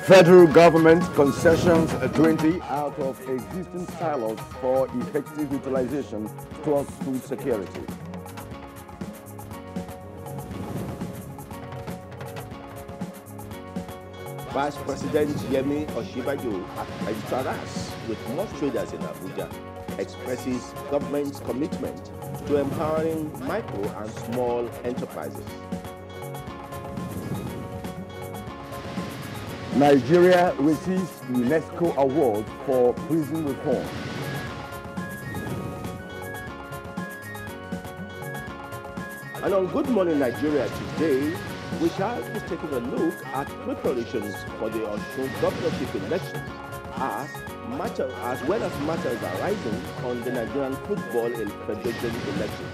Federal government concessions 20 out of existing silos for effective utilization towards food security. Vice President Yemi Osinbajo at Taras with more traders in Abuja expresses government's commitment to empowering micro and small enterprises. Nigeria receives UNESCO award for prison reform. And on Good Morning Nigeria today, we shall be taking a look at preparations for the Osun governorship election as well as matters arising on the Nigerian Football Federation election.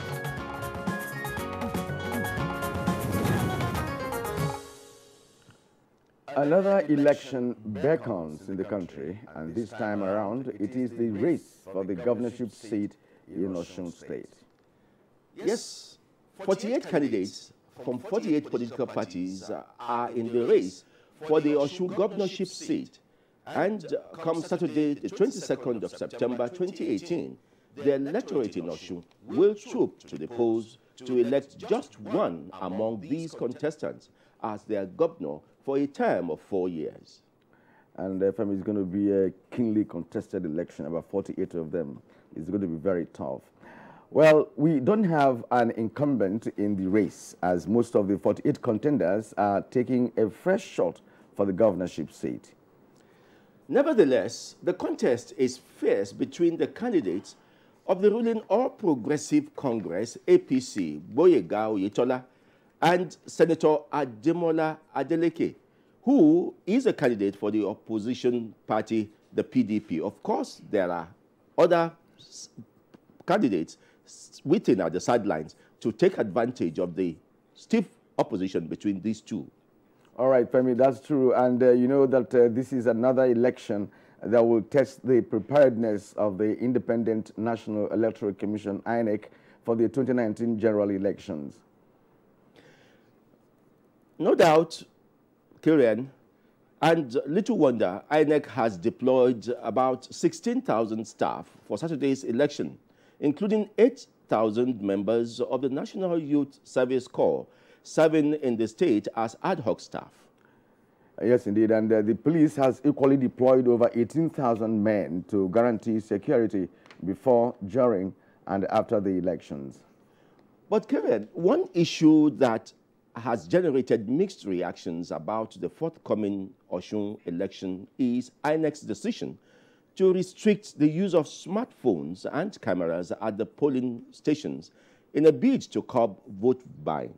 Another election beckons in the country, and this time around, it is the race for the governorship seat in Osun State. Yes, 48 candidates from 48 political parties are in the race for the Osun governorship seat. And come Saturday, the 22nd of September 2018, the electorate in Osun will troop to the polls to elect just one among these contestants as their governor for a term of 4 years. And FM is going to be a keenly contested election, about 48 of them. It's going to be very tough. Well, we don't have an incumbent in the race, as most of the 48 contenders are taking a fresh shot for the governorship seat. Nevertheless, the contest is fierce between the candidates of the ruling All Progressive Congress, APC, Boyega Oyetola, and Senator Ademola Adeleke, who is a candidate for the opposition party, the PDP. Of course, there are other candidates waiting at the sidelines to take advantage of the stiff opposition between these two. All right, Femi, that's true. And you know that this is another election that will test the preparedness of the Independent National Electoral Commission, INEC, for the 2019 general elections. No doubt, Kirian, and little wonder, INEC has deployed about 16,000 staff for Saturday's election, including 8,000 members of the National Youth Service Corps, serving in the state as ad hoc staff. Yes, indeed. And the police has equally deployed over 18,000 men to guarantee security before, during, and after the elections. But, Kevin, one issue that has generated mixed reactions about the forthcoming Osun election is INEC's decision to restrict the use of smartphones and cameras at the polling stations in a bid to curb vote buying.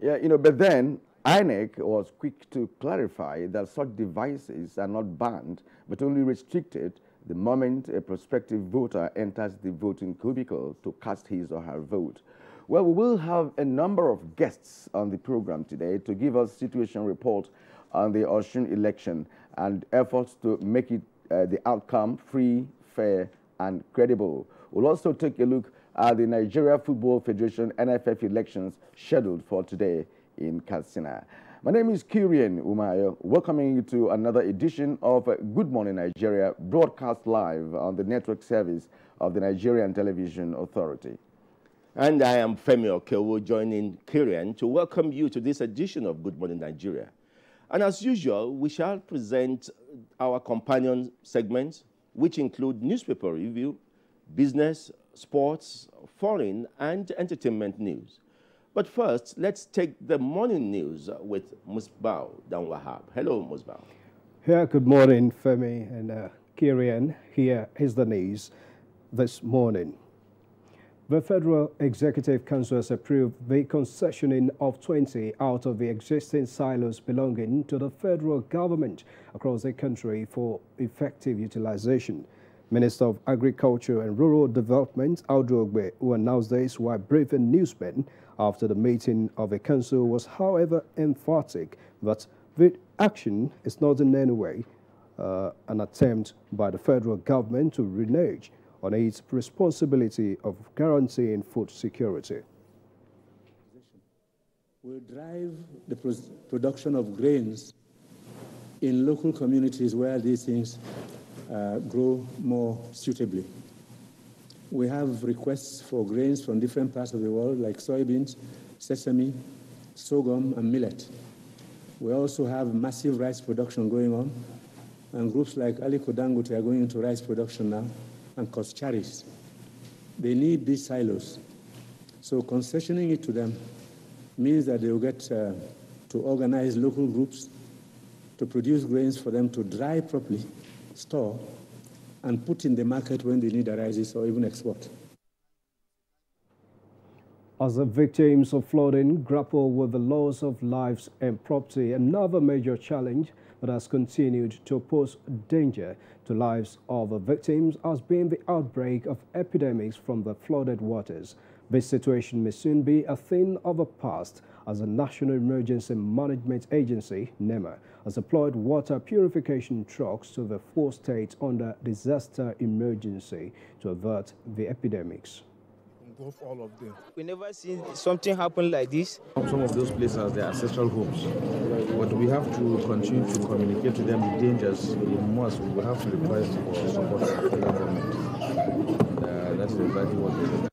Yeah, you know, but then INEC was quick to clarify that such devices are not banned, but only restricted the moment a prospective voter enters the voting cubicle to cast his or her vote. Well, we will have a number of guests on the program today to give us situation report on the Osun election and efforts to make it the outcome free, fair, and credible. We'll also take a look at the Nigeria Football Federation NFF elections scheduled for today in Katsina. My name is Kirian Umayo, welcoming you to another edition of Good Morning Nigeria, broadcast live on the network service of the Nigerian Television Authority. And I am Femi Okewo, joining Kirian to welcome you to this edition of Good Morning Nigeria. And as usual, we shall present our companion segments, which include newspaper review, business, sports, foreign, and entertainment news. But first, let's take the morning news with Musbao Danwahab. Hello, Musbao. Yeah, good morning, Femi and Kirian. Here is the news this morning. The Federal Executive Council has approved the concessioning of 20 out of the existing silos belonging to the federal government across the country for effective utilization. Minister of Agriculture and Rural Development, Audu Ogbe, who announced this while briefing newsmen after the meeting of the council, was, however, emphatic that the action is not in any way an attempt by the federal government to renege on its responsibility of guaranteeing food security. Will drive the production of grains in local communities where these things grow more suitably. We have requests for grains from different parts of the world, like soybeans, sesame, sorghum, and millet. We also have massive rice production going on, and groups like Aliko Dangote are going into rice production now, and Koscharis. They need these silos. So concessioning it to them means that they will get to organize local groups to produce grains for them to dry properly, store, and put in the market when the need arises, or even export. As the victims of flooding grapple with the loss of lives and property, another major challenge that has continued to pose danger to lives of the victims has been the outbreak of epidemics from the flooded waters. This situation may soon be a thing of the past, as the National Emergency Management Agency, NEMA, has deployed water purification trucks to the 4 states under disaster emergency to avert the epidemics. All of them. We never seen something happen like this. Some of those places are their ancestral homes, but we have to continue to communicate to them the dangers. In most, we will have to request for support from the government. That's exactly what we do.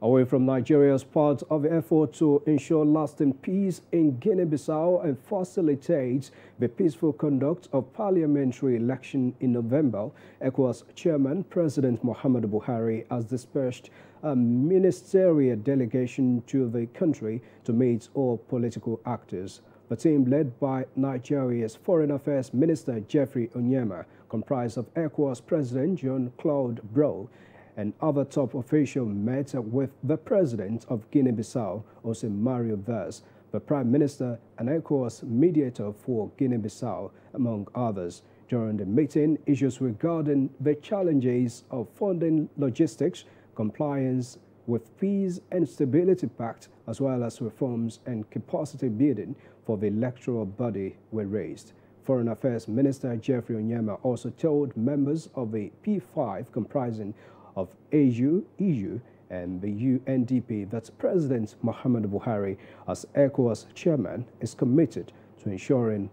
Away from Nigeria as part of the effort to ensure lasting peace in Guinea-Bissau and facilitate the peaceful conduct of parliamentary election in November, ECOWAS Chairman President Muhammadu Buhari has dispatched a ministerial delegation to the country to meet all political actors. The team, led by Nigeria's Foreign Affairs Minister Geoffrey Onyema, comprised of ECOWAS President Jean-Claude Bro, and other top officials met with the president of Guinea-Bissau, Jose Mario Vaz, the prime minister and ECOWAS mediator for Guinea-Bissau, among others. During the meeting, issues regarding the challenges of funding, logistics, compliance with Peace and Stability Pact, as well as reforms and capacity building for the electoral body were raised. Foreign Affairs Minister Geoffrey Onyema also told members of the P5 comprising of AU, EU, and the UNDP that President Muhammadu Buhari, as ECOWAS chairman, is committed to ensuring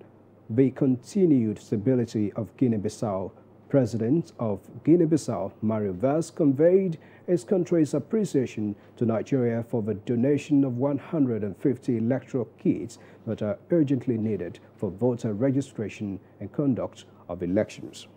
the continued stability of Guinea-Bissau. President of Guinea-Bissau, Mario Vaz, conveyed his country's appreciation to Nigeria for the donation of 150 electoral kits that are urgently needed for voter registration and conduct of elections.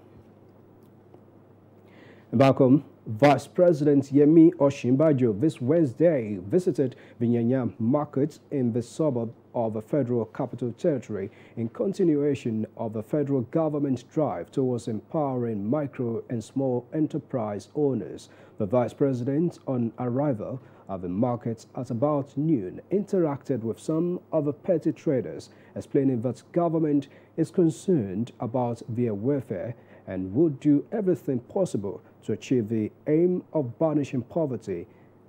Back home, Vice President Yemi Osinbajo this Wednesday visited the Nyanya market in the suburb of the Federal Capital Territory in continuation of the federal government's drive towards empowering micro and small enterprise owners. The Vice President, on arrival at the market at about noon, interacted with some of the petty traders, explaining that government is concerned about their welfare and would do everything possible to achieve the aim of banishing poverty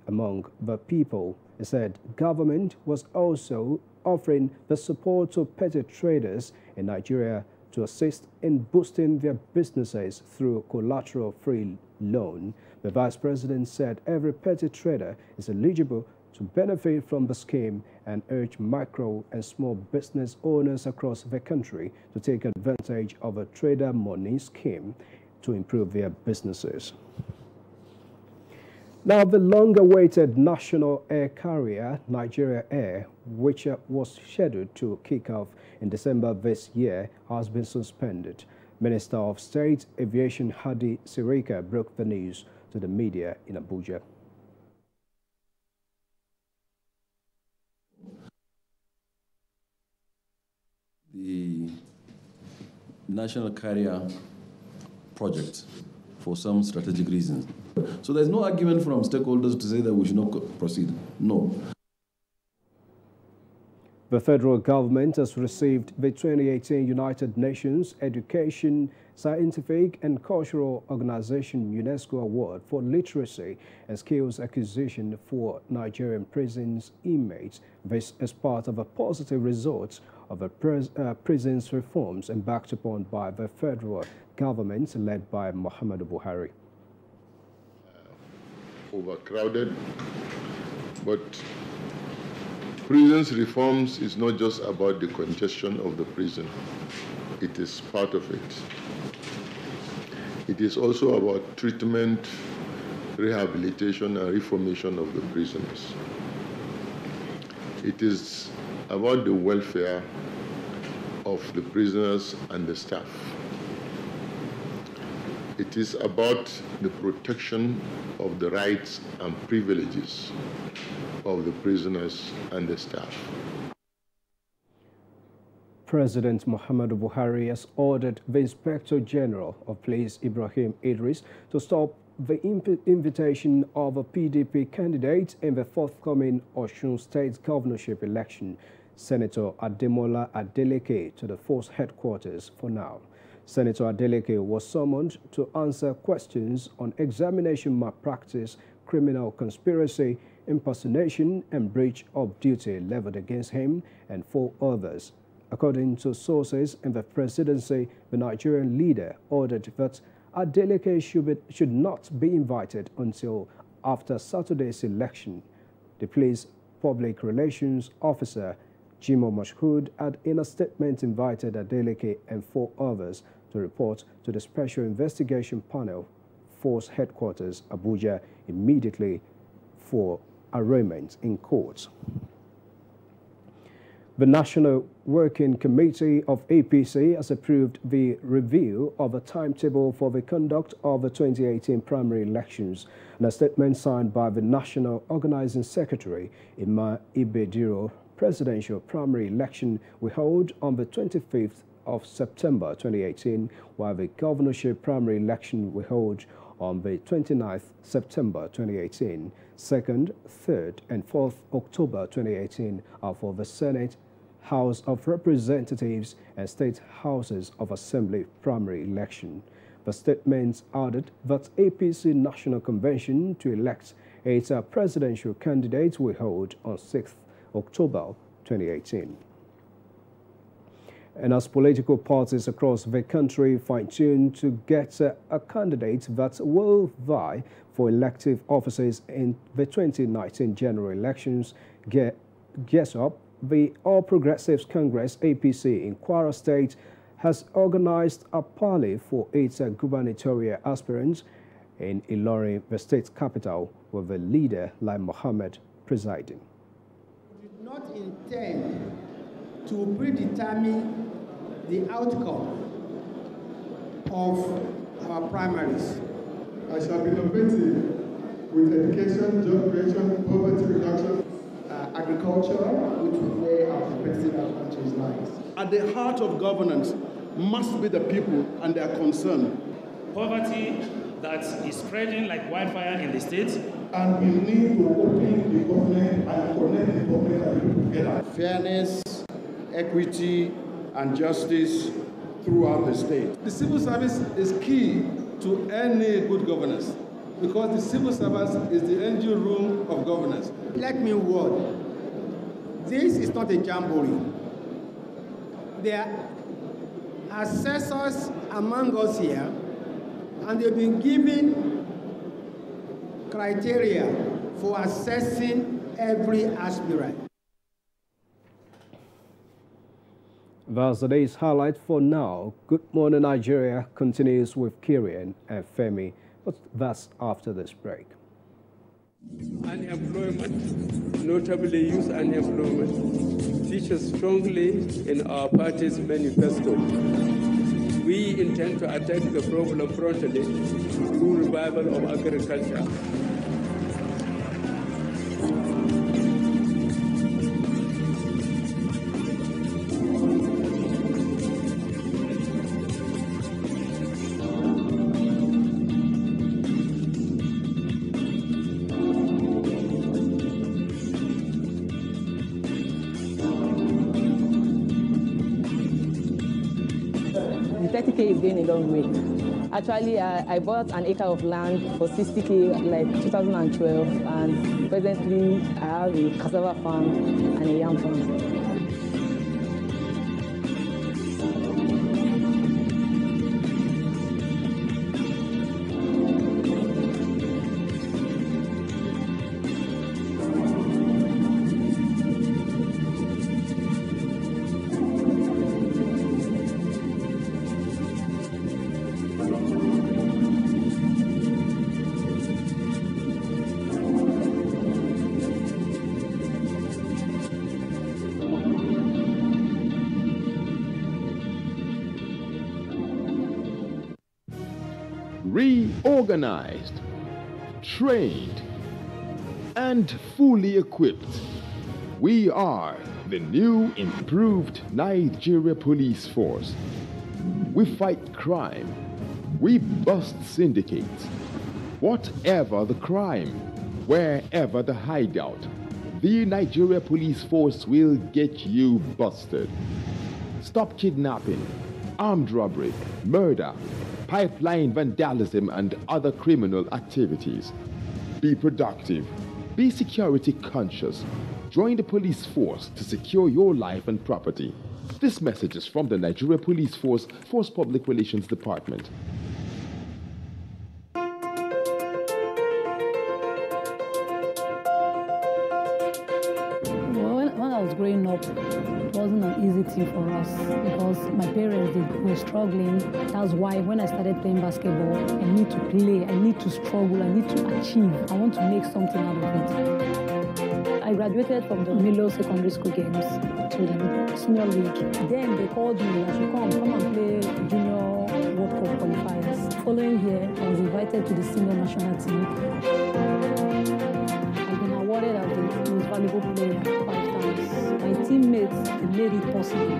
among the people. He said government was also offering the support to petty traders in Nigeria to assist in boosting their businesses through collateral-free loan. The Vice President said every petty trader is eligible to benefit from the scheme and urged micro and small business owners across the country to take advantage of a trader money scheme to improve their businesses. Now, the long-awaited national air carrier, Nigeria Air, which was scheduled to kick off in December this year, has been suspended. Minister of State Aviation Hadi Sirika broke the news to the media in Abuja. The national carrier project for some strategic reasons. So there's no argument from stakeholders to say that we should not proceed. No. The federal government has received the 2018 United Nations Education, Scientific and Cultural Organization UNESCO Award for Literacy and Skills Acquisition for Nigerian prisons inmates. This is part of a positive result of the prisons reforms embarked upon by the federal government led by Muhammadu Buhari. Overcrowded, but prisons reforms is not just about the congestion of the prison. It is part of it. It is also about treatment, rehabilitation, and reformation of the prisoners. It is about the welfare of the prisoners and the staff. It is about the protection of the rights and privileges of the prisoners and the staff. President Muhammadu Buhari has ordered the Inspector General of Police Ibrahim Idris to stop the invitation of a PDP candidate in the forthcoming Osun State governorship election, Senator Ademola Adeleke, to the force headquarters for now. Senator Adeleke was summoned to answer questions on examination malpractice, criminal conspiracy, impersonation, and breach of duty leveled against him and 4 others. According to sources in the presidency, the Nigerian leader ordered that Adeleke should not be invited until after Saturday's election. The police public relations officer, Jimo Mashhood, had in a statement invited Adeleke and 4 others to report to the Special Investigation Panel, Force Headquarters, Abuja, immediately for arraignment in court. The National Working Committee of APC has approved the review of a timetable for the conduct of the 2018 primary elections. In a statement signed by the National Organizing Secretary, Ima Ibediro, presidential primary election will hold on the 25th of September 2018, while the governorship primary election will hold on the 29th September 2018. 2nd, 3rd, and 4th October 2018 are for the Senate, House of Representatives, and State Houses of Assembly primary election. The statement added that APC National Convention to elect its presidential candidate will hold on 6th October 2018. And as political parties across the country fine-tune to get a candidate that will vie for elective offices in the 2019 general elections gears up, the All Progressives Congress APC in Kwara State has organized a parley for its gubernatorial aspirants in Ilorin, the state capital, with the leader Lai Mohammed presiding. We did not intend to predetermine the outcome of our primaries. I shall be innovative with education, job creation, poverty reduction, agriculture, which is where our competitive advantage lies. At the heart of governance must be the people and their concern. Poverty that is spreading like wildfire in the state. And we need to open the government and connect the government and people together. Fairness, equity, and justice throughout the state. The civil service is key to any good governance because the civil service is the engine room of governance. Let me warn, this is not a jamboree. There are assessors among us here, and they've been given criteria for assessing every aspirant. That's the day's highlight for now. Good Morning Nigeria continues with Kirian and Femi, but that's after this break. Unemployment, notably youth unemployment, features strongly in our party's manifesto. We intend to attack the problem promptly through revival of agriculture. Is going a long way. Actually, I bought an acre of land for 60K like 2012, and presently I have a cassava farm and a yam farm. reorganized, trained, and fully equipped. We are the new improved Nigeria Police Force. We fight crime. We bust syndicates. Whatever the crime, wherever the hideout, the Nigeria Police Force will get you busted. Stop kidnapping, armed robbery, murder, pipeline vandalism, and other criminal activities. Be productive. Be security conscious. Join the police force to secure your life and property. This message is from the Nigeria Police Force Public Relations Department. When I was growing up, it wasn't an easy thing for us because my parents were struggling. That's why when I started playing basketball, I need to play, I need to struggle, I need to achieve. I want to make something out of it. I graduated from the Milo Secondary School games to the senior league. Then they called me, I should come and play junior World Cup qualifiers. Following here, I was invited to the senior national team. I've been awarded as the most valuable player 5 times. My teammates made it possible.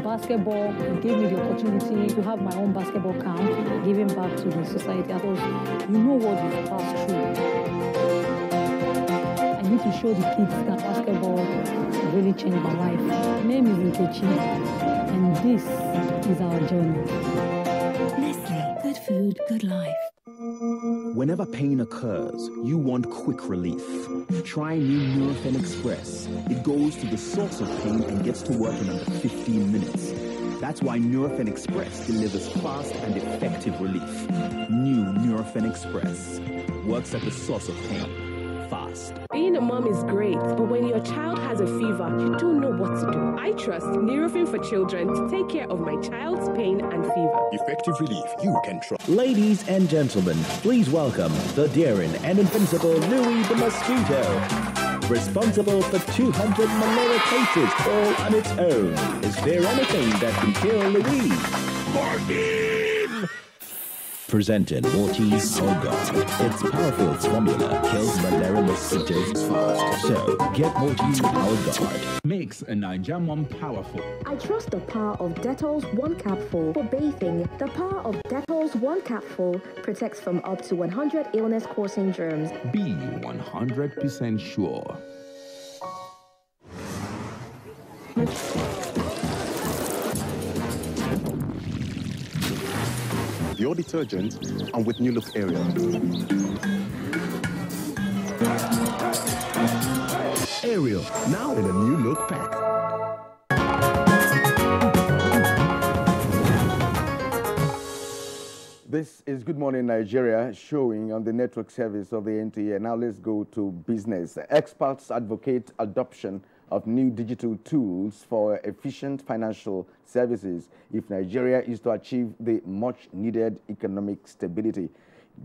Basketball gave me the opportunity to have my own basketball camp, giving back to the society. Because you know what you've passed through. I need to show the kids that basketball really changed my life. My name is Nkechi, and this is our journey. Nestle, good food, good life. Whenever pain occurs, you want quick relief. Try new Nurofen Express. It goes to the source of pain and gets to work in under 15 minutes. That's why Nurofen Express delivers fast and effective relief. New Nurofen Express works at the source of pain. Fast. Being a mom is great, but when your child has a fever, you don't know what to do. I trust Nurofen for Children to take care of my child's pain and fever. Effective relief you can trust. Ladies and gentlemen, please welcome the daring and invincible Louis the Mosquito. Responsible for 200 malaria cases all on its own. Is there anything that can kill Louis? Morphine! Presenting Mortise On Guard. Its powerful formula kills malaria mosquitoes fast. So, get Mortise On Guard. Makes a Nigerian mom powerful. I trust the power of Dettol's One Capful for bathing. The power of Dettol's One Capful protects from up to 100 illness-causing germs. Be 100% sure. Your detergent and with New Look Ariel. Ariel, now in a New Look pack. This is Good Morning Nigeria, showing on the network service of the NTA. Now let's go to business. Experts advocate adoption of new digital tools for efficient financial services if Nigeria is to achieve the much-needed economic stability.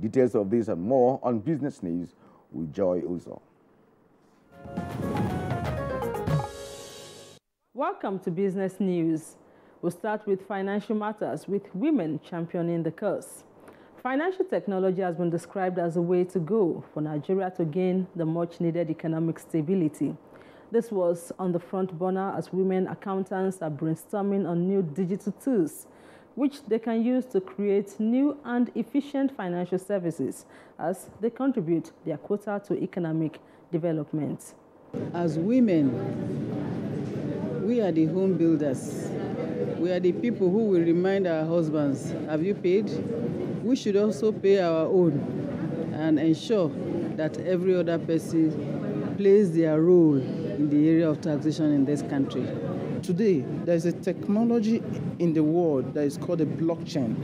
Details of this and more on Business News with Joy Uzo. Welcome to Business News. We'll start with financial matters, with women championing the cause. Financial technology has been described as a way to go for Nigeria to gain the much-needed economic stability. This was on the front burner as women accountants are brainstorming on new digital tools, which they can use to create new and efficient financial services as they contribute their quota to economic development. As women, we are the home builders. We are the people who will remind our husbands, have you paid? We should also pay our own and ensure that every other person plays their role in the area of taxation in this country. Today, there's a technology in the world that is called a blockchain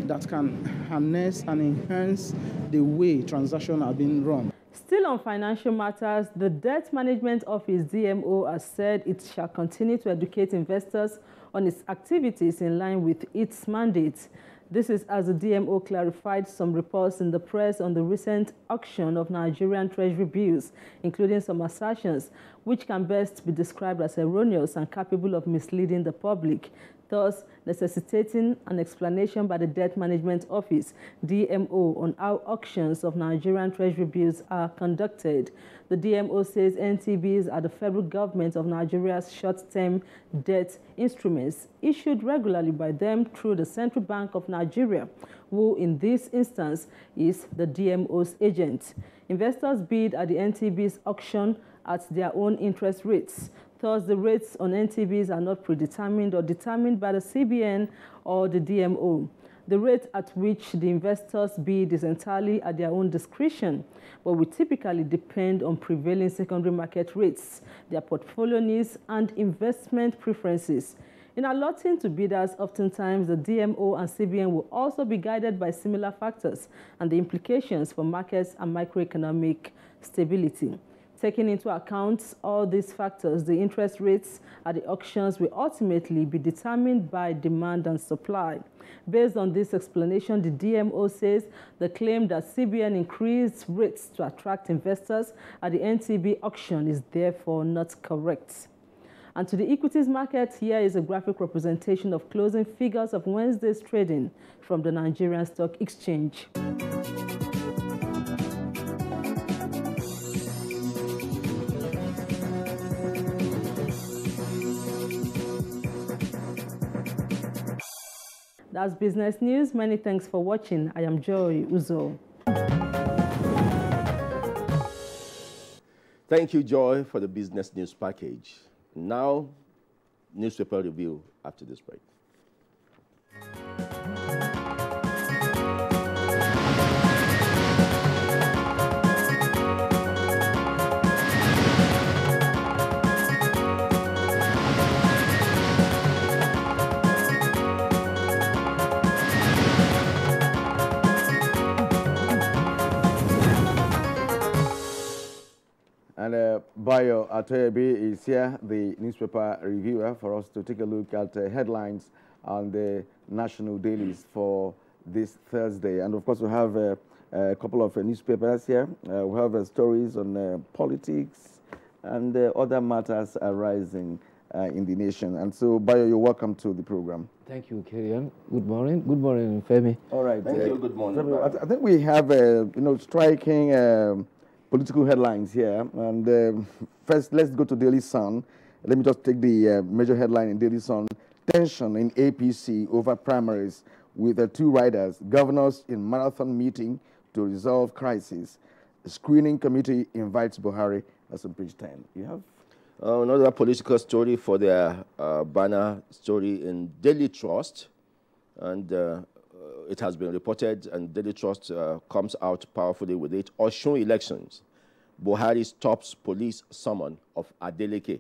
that can harness and enhance the way transactions are being run. Still on financial matters, the Debt Management Office, DMO, has said it shall continue to educate investors on its activities in line with its mandate. This is as the DMO clarified some reports in the press on the recent auction of Nigerian Treasury bills, including some assertions which can best be described as erroneous and capable of misleading the public. thus necessitating an explanation by the Debt Management Office, DMO, on how auctions of Nigerian Treasury bills are conducted. The DMO says NTBs are the federal government of Nigeria's short-term debt instruments issued regularly by them through the Central Bank of Nigeria, who in this instance is the DMO's agent. Investors bid at the NTB's auction at their own interest rates. Thus, the rates on NTBs are not predetermined or determined by the CBN or the DMO. The rate at which the investors bid is entirely at their own discretion, but will typically depend on prevailing secondary market rates, their portfolio needs, and investment preferences. In allotting to bidders, oftentimes the DMO and CBN will also be guided by similar factors and the implications for markets and macroeconomic stability. Taking into account all these factors, the interest rates at the auctions will ultimately be determined by demand and supply. Based on this explanation, the DMO says the claim that CBN increased rates to attract investors at the NTB auction is therefore not correct. And to the equities market, here is a graphic representation of closing figures of Wednesday's trading from the Nigerian Stock Exchange. That's business news. Many thanks for watching. I am Joy Uzo. Thank you, Joy, for the business news package. Now, newspaper review after this break. And Bayo Atoyebi is here, the newspaper reviewer, for us to take a look at headlines on the national dailies for this Thursday. And of course, we have a couple of newspapers here. We have stories on politics and other matters arising in the nation. And so, Bayo, you're welcome to the program. Thank you, Kirian. Good morning. Good morning, Femi. All right. Thank you. Good morning. I think we have, striking political headlines here. And first, let's go to Daily Sun. Let me just take the major headline in Daily Sun. Tension in APC over primaries with two riders. Governors in marathon meeting to resolve crisis. A screening committee invites Buhari. That's on page 10. You have? Another political story for their banner story in Daily Trust. And it has been reported, and Daily Trust comes out powerfully with it. Osun elections. Buhari stops police summon of Adeleke.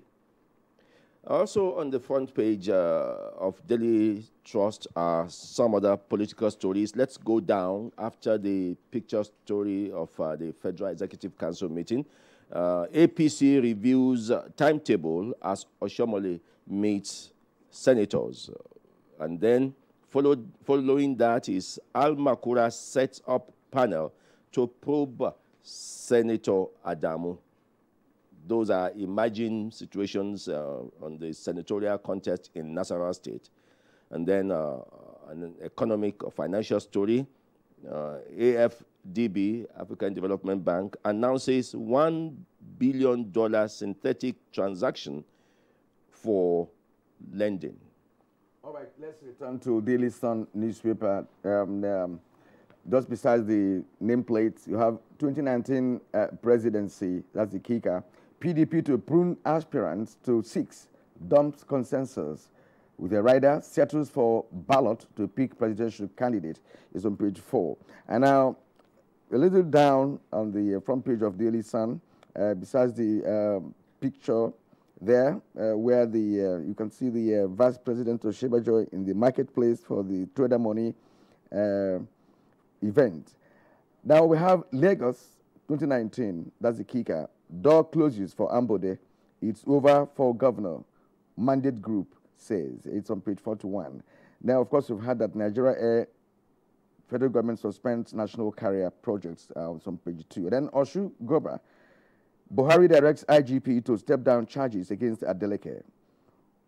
Also on the front page of Daily Trust are some other political stories. Let's go down after the picture story of the Federal Executive Council meeting. APC reviews timetable as Oshomole meets senators. And then following that is Al Makura sets up panel to probe Senator Adamu. Those are emerging situations on the senatorial contest in Nasarawa State. And then an economic or financial story. AFDB, African Development Bank, announces $1 billion synthetic transaction for lending. All right, let's return to Daily Sun newspaper. Just besides the nameplates, you have 2019 presidency, that's the kicker. PDP to prune aspirants to 6, dumps consensus. With a rider, settles for ballot to pick presidential candidate is on page 4. And now, a little down on the front page of Daily Sun, besides the picture there, where you can see the Vice President of Shebajoy in the marketplace for the Trader Money event. Now we have Lagos 2019, that's the kicker. Door closes for Ambode. It's over for governor. Mandate group says. It's on page 41. Now, of course, we've had that Nigeria Air federal government suspends national carrier projects on page 2. And then Oshu Goba. Buhari directs IGP to step down charges against Adeleke.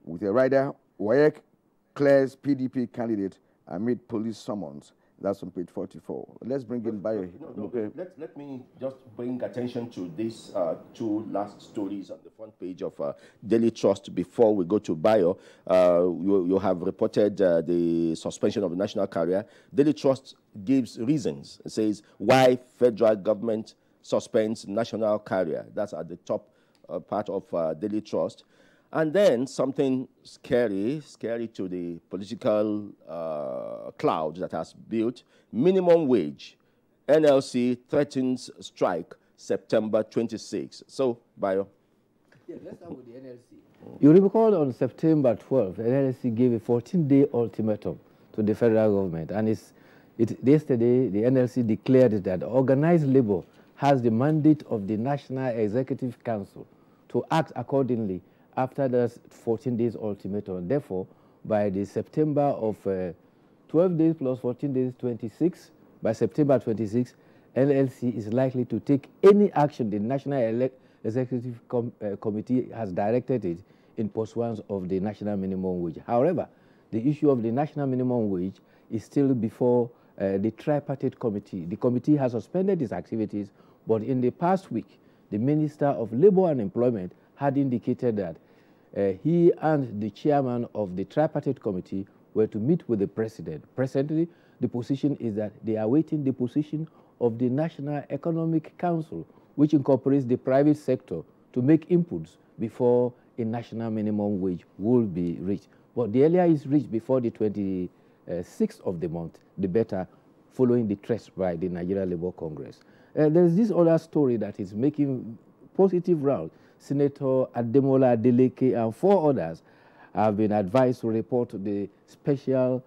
With a rider, WAEC declares PDP candidate amid police summons. That's on page 44. Let's bring in Bayo. Okay. Let me just bring attention to these two last stories on the front page of Daily Trust before we go to Bayo. You have reported the suspension of the national carrier. Daily Trust gives reasons. It says why federal government suspends national carrier. That's at the top part of Daily Trust. And then something scary to the political cloud that has built. Minimum wage. NLC threatens strike September 26. So, Bayo. Yeah, let's start with the NLC. You recall on September 12th, the NLC gave a 14-day ultimatum to the federal government. And yesterday, the NLC declared that organized labor has the mandate of the National Executive Council to act accordingly after the 14 days ultimatum. Therefore, by the September of 12 days plus 14 days, 26, by September 26, NLC is likely to take any action the National Executive Committee has directed it in pursuance of the national minimum wage. However, the issue of the national minimum wage is still before the tripartite committee. The committee has suspended its activities, but in the past week, the Minister of Labor and Employment had indicated that he and the chairman of the tripartite committee were to meet with the president. Presently, the position is that they are awaiting the position of the National Economic Council, which incorporates the private sector, to make inputs before a national minimum wage will be reached. But the earlier it's reached before the 26th of the month, the better, following the threats by the Nigeria Labour Congress. There is this other story that is making positive round. Senator Ademola Adeleke and 4 others have been advised to report to the special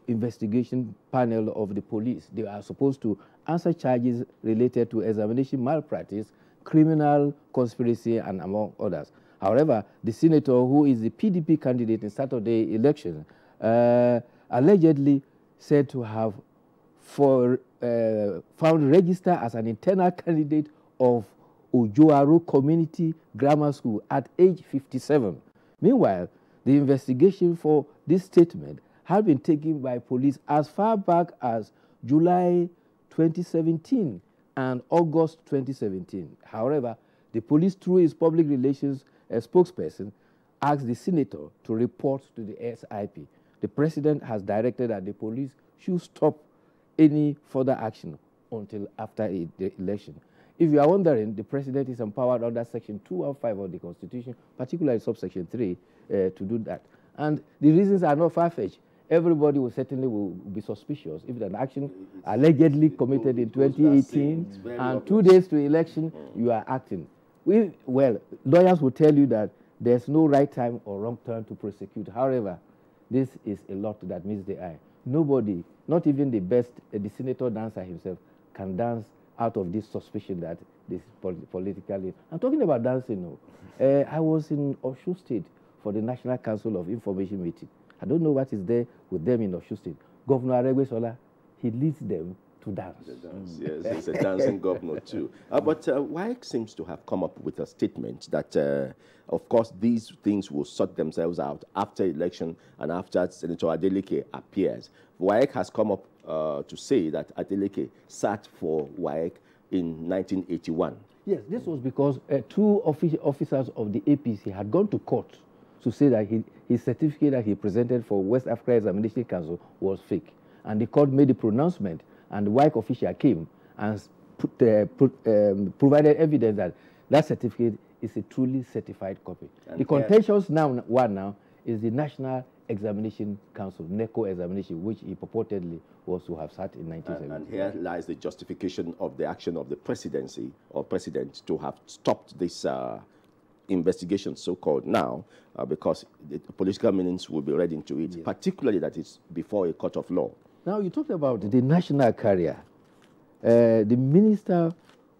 investigation panel of the police. They are supposed to answer charges related to examination malpractice, criminal conspiracy, and among others. However, the senator, who is the PDP candidate in Saturday election, allegedly said to have found registered as an internal candidate of Ojoaro Community Grammar School at age 57. Meanwhile, the investigation for this statement had been taken by police as far back as July 2017 and August 2017. However, the police, through its public relations spokesperson, asked the senator to report to the SIP. The president has directed that the police should stop any further action until after the election. If you are wondering, the president is empowered under Section 215 of the Constitution, particularly subsection 3, to do that. And the reasons are not far-fetched. Everybody will certainly be suspicious if an action allegedly committed in 2018 and 2 days to election, you are acting. Well, lawyers will tell you that there's no right time or wrong time to prosecute. However, this is a lot that meets the eye. Nobody, not even the best, the senator dancer himself, can dance out of this suspicion that this politically. I'm talking about dancing now. I was in Osun State for the National Council of Information meeting. I don't know what is there with them in Osun State. Governor Aregbesola, he leads them to dance. Yes, he's a dancing governor too. But WAEC seems to have come up with a statement that, of course, these things will sort themselves out after election and after Senator Adeleke appears. WAEC has come up to say that Adeleke sat for WAEC in 1981. Yes, this was because 2 officers of the APC had gone to court to say that his certificate that he presented for West Africa Examination Council was fake. And the court made a pronouncement, and the WAEC official came and provided evidence that that certificate is a truly certified copy. And the contentious now is the National Examination Council, NECO examination, which he purportedly was to have sat in 1970. And here lies the justification of the action of the presidency or president to have stopped this investigation, so-called now, because the political meanings will be read into it, yes, particularly that it's before a court of law. Now, you talked about the national carrier. The Minister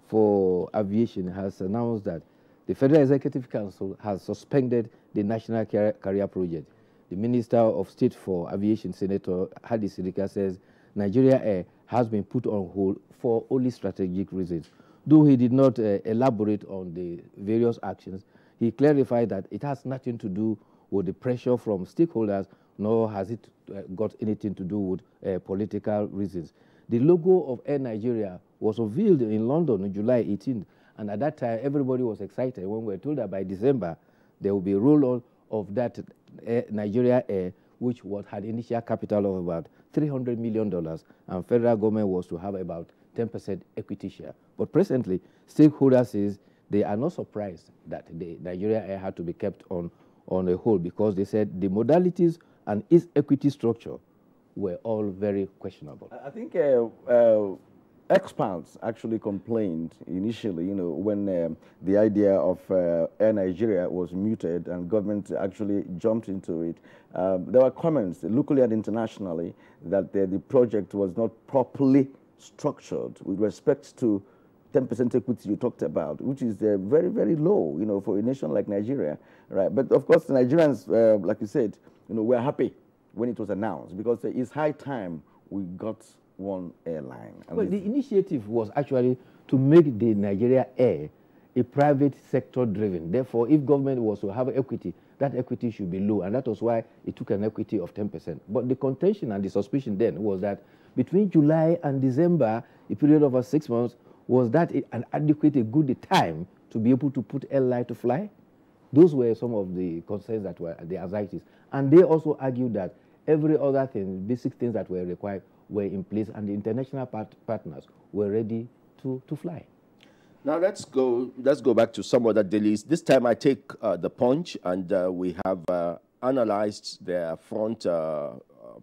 for Aviation has announced that the Federal Executive Council has suspended the National Carrier Project. The Minister of State for Aviation, Senator Hadi Sirika, says Nigeria Air has been put on hold for only strategic reasons. Though he did not elaborate on the various actions, he clarified that it has nothing to do with the pressure from stakeholders, nor has it got anything to do with political reasons. The logo of Air Nigeria was unveiled in London on July 18th, and at that time, everybody was excited when we were told that by December, there will be a roll-on of that Nigeria Air, which had initial capital of about $300 million, and federal government was to have about 10% equity share. But presently, stakeholders says they are not surprised that the Nigeria Air had to be kept on a hold, because they said the modalities and its equity structure were all very questionable. I think experts actually complained initially, when the idea of Air Nigeria was mooted and government actually jumped into it. There were comments locally and internationally that the project was not properly structured with respect to 10% equity you talked about, which is very, very low, for a nation like Nigeria, right? But of course, the Nigerians, like you said, were happy when it was announced, because it's high time we got one airline. Well, the initiative was actually to make the Nigeria Air a private sector driven. Therefore, if government was to have equity, that equity should be low, and that was why it took an equity of 10%. But the contention and the suspicion then was that between July and December, a period of 6 months, was that an adequate, a good time to be able to put airline to fly? Those were some of the concerns that were the anxieties. And they also argued that every other thing, basic things that were required, were in place, and the international partners were ready to fly. Now let's go back to some other dailies. This time I take the Punch, and we have analyzed their front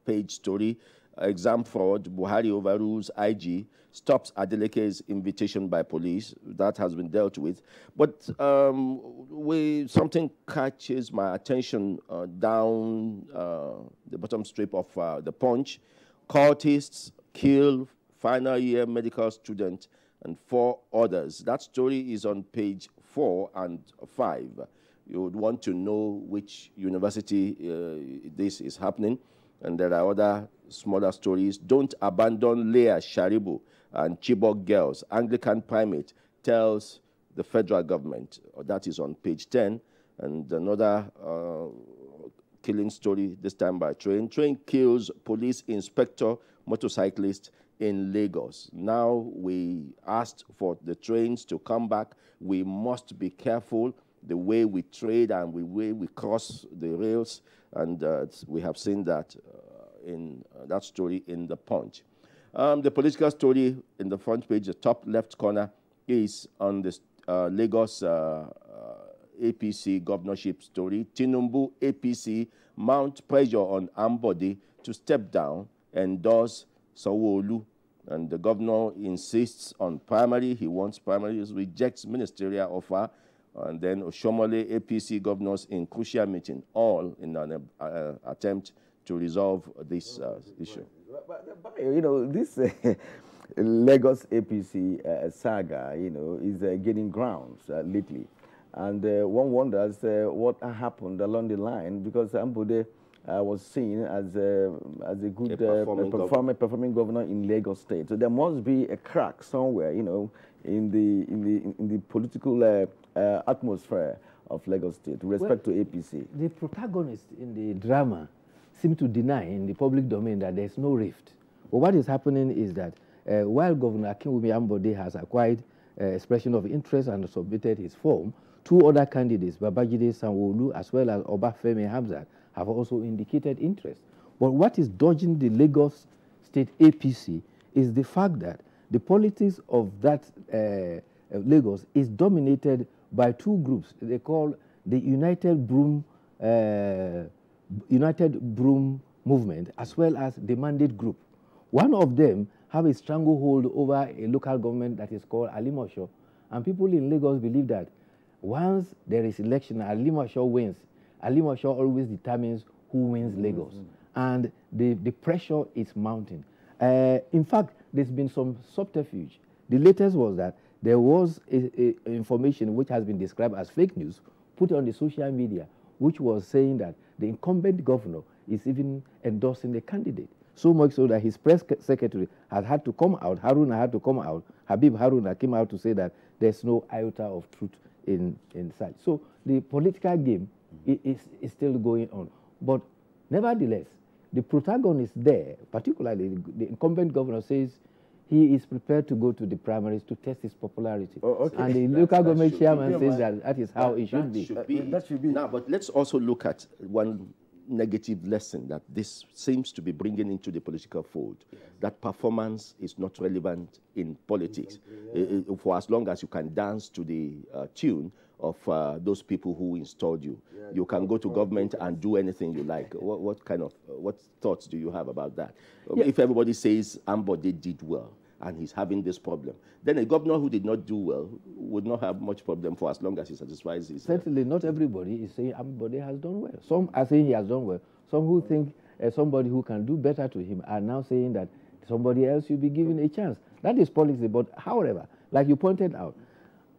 page story. Exam fraud, Buhari overrules IG, stops Adeleke's invitation by police. That has been dealt with. But something catches my attention down the bottom strip of the Punch. Cultists kill final year medical student and 4 others. That story is on page 4 and 5. You would want to know which university this is happening. And there are other smaller stories. Don't abandon Leah Sharibu and Chibok girls. Anglican primate tells the federal government. That is on page 10. And another killing story, this time by train. Train kills police inspector, motorcyclist in Lagos. Now we asked for the trains to come back. We must be careful the way we trade and the way we cross the rails. And we have seen that in that story in the Punch. The political story in the front page, the top left corner, is on the Lagos APC governorship story. Tinubu APC mount pressure on Ambode to step down, endorse Sanwo-Olu. And the governor insists on primary. He wants primaries, rejects ministerial offer. And then Oshomole APC governors in crucial meeting, all in an attempt to resolve this issue. This Lagos APC saga, is gaining grounds lately. And one wonders what happened along the line, because Ambode was seen as a good performing governor in Lagos State. So there must be a crack somewhere, in the political atmosphere of Lagos State with respect to APC. The protagonists in the drama seem to deny in the public domain that there's no rift. But what is happening is that while Governor Akinwumi Ambode has acquired expression of interest and submitted his form, 2 other candidates, Babajide Sanwo-Olu as well as Obafemi Hamzat, have also indicated interest. But what is dodging the Lagos State APC is the fact that the politics of that Lagos is dominated by 2 groups. They call the United Broom Movement, as well as the Mandate Group. One of them have a stranglehold over a local government that is called Alimosho, and people in Lagos believe that once there is election, Alimosho wins. Alimosho always determines who wins Lagos, and the pressure is mounting. In fact, there's been some subterfuge. The latest was that there was information which has been described as fake news put on the social media, which was saying that the incumbent governor is even endorsing the candidate. So much so that his press secretary has had to come out, Haruna had to come out, Habib Haruna came out to say that there's no iota of truth in such. So the political game is still going on. But Nevertheless, the protagonist there, particularly the incumbent governor, says he is prepared to go to the primaries to test his popularity. Oh, okay. And the local government chairman says that is how it should be. That should be. Now, but let's also look at one negative lesson that this seems to be bringing into the political fold, that performance is not relevant in politics. For as long as you can dance to the tune of those people who installed you, you can go to government and do anything you like. What thoughts do you have about that? If everybody says Ambode did well and he's having this problem, then a governor who did not do well would not have much problem for as long as he satisfies his... Certainly not everybody is saying Ambode has done well. Some are saying he has done well. Some who think somebody who can do better to him are now saying that somebody else should be given a chance. That is policy. But however, like you pointed out,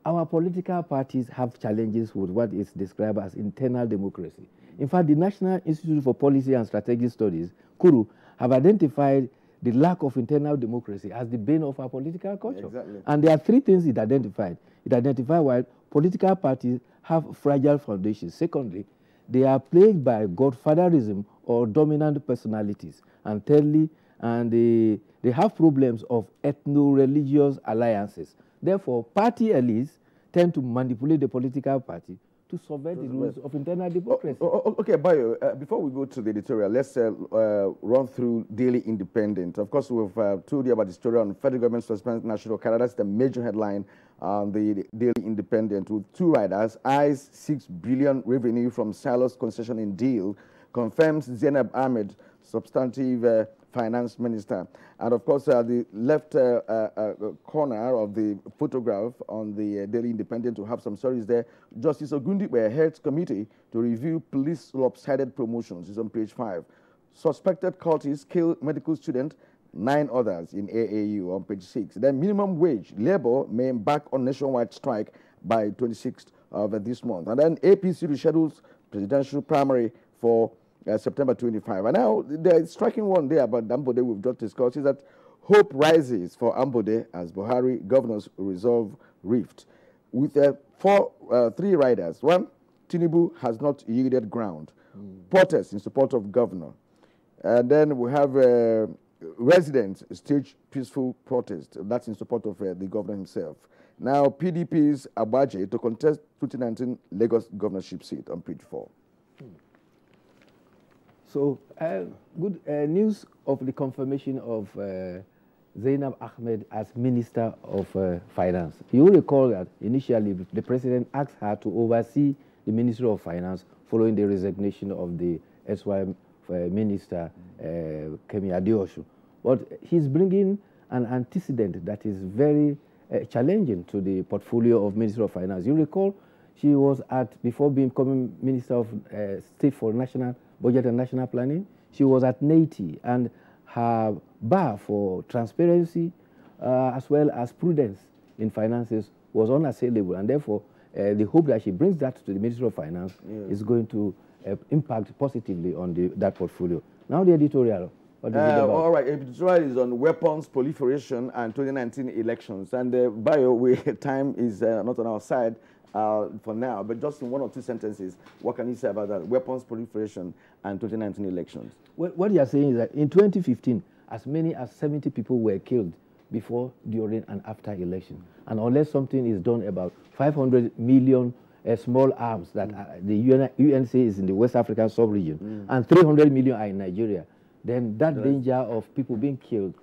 our political parties have challenges with what is described as internal democracy. In fact, the National Institute for Policy and Strategic Studies, KURU, have identified the lack of internal democracy as the bane of our political culture. Exactly. And there are three things it identified. It identified why political parties have fragile foundations. Secondly, they are plagued by godfatherism or dominant personalities. And thirdly, they have problems of ethno-religious alliances. Therefore, party elites tend to manipulate the political party to subvert the rules of internal democracy. Okay, Bayo, before we go to the editorial, let's run through Daily Independent. Of course, we've told you about the story on federal government suspends national cadre. That's the major headline on the Daily Independent, with two riders. eyes 6 billion revenue from silos concession in deal, confirms Zainab Ahmed, substantive finance minister. And of course, the left corner of the photograph on the Daily Independent to have some stories there. Justice Ogundipe heads committee to review police lopsided promotions. Is on page 5. Suspected cultists kill medical student, 9 others in AAU on page 6. Then minimum wage, Labour may embark on nationwide strike by 26th of this month. And then APC reschedules presidential primary for September 25. And now, the striking one there about Ambode we've just discussed is that hope rises for Ambode as Buhari governors resolve rift. With 3 riders. 1, Tinubu has not yielded ground. Protest in support of governor. And then we have residents stage peaceful protest. That's in support of the governor himself. Now, PDP's Abuja to contest 2019 Lagos governorship seat on page 4. So, good news of the confirmation of Zainab Ahmed as Minister of Finance. You will recall that initially the President asked her to oversee the Ministry of Finance following the resignation of the SY Minister, Kemi Adeosun. But he's bringing an antecedent that is very challenging to the portfolio of Ministry of Finance. You recall she was before becoming Minister of State for National Budget and National Planning, she was at NTA, and her bar for transparency as well as prudence in finances was unassailable, and therefore the hope that she brings that to the Ministry of Finance is going to impact positively on that portfolio. Now the editorial. What is it about? All right, editorial is on weapons proliferation and 2019 elections. And Bayo, time is not on our side for now, but just in 1 or 2 sentences, what can you say about that? Weapons proliferation and 2019 elections. Well, what you are saying is that in 2015, as many as 70 people were killed before, during, and after election. And unless something is done about 500 million small arms that the UNC is in the West African sub-region, and 300 million are in Nigeria, then that danger of people being killed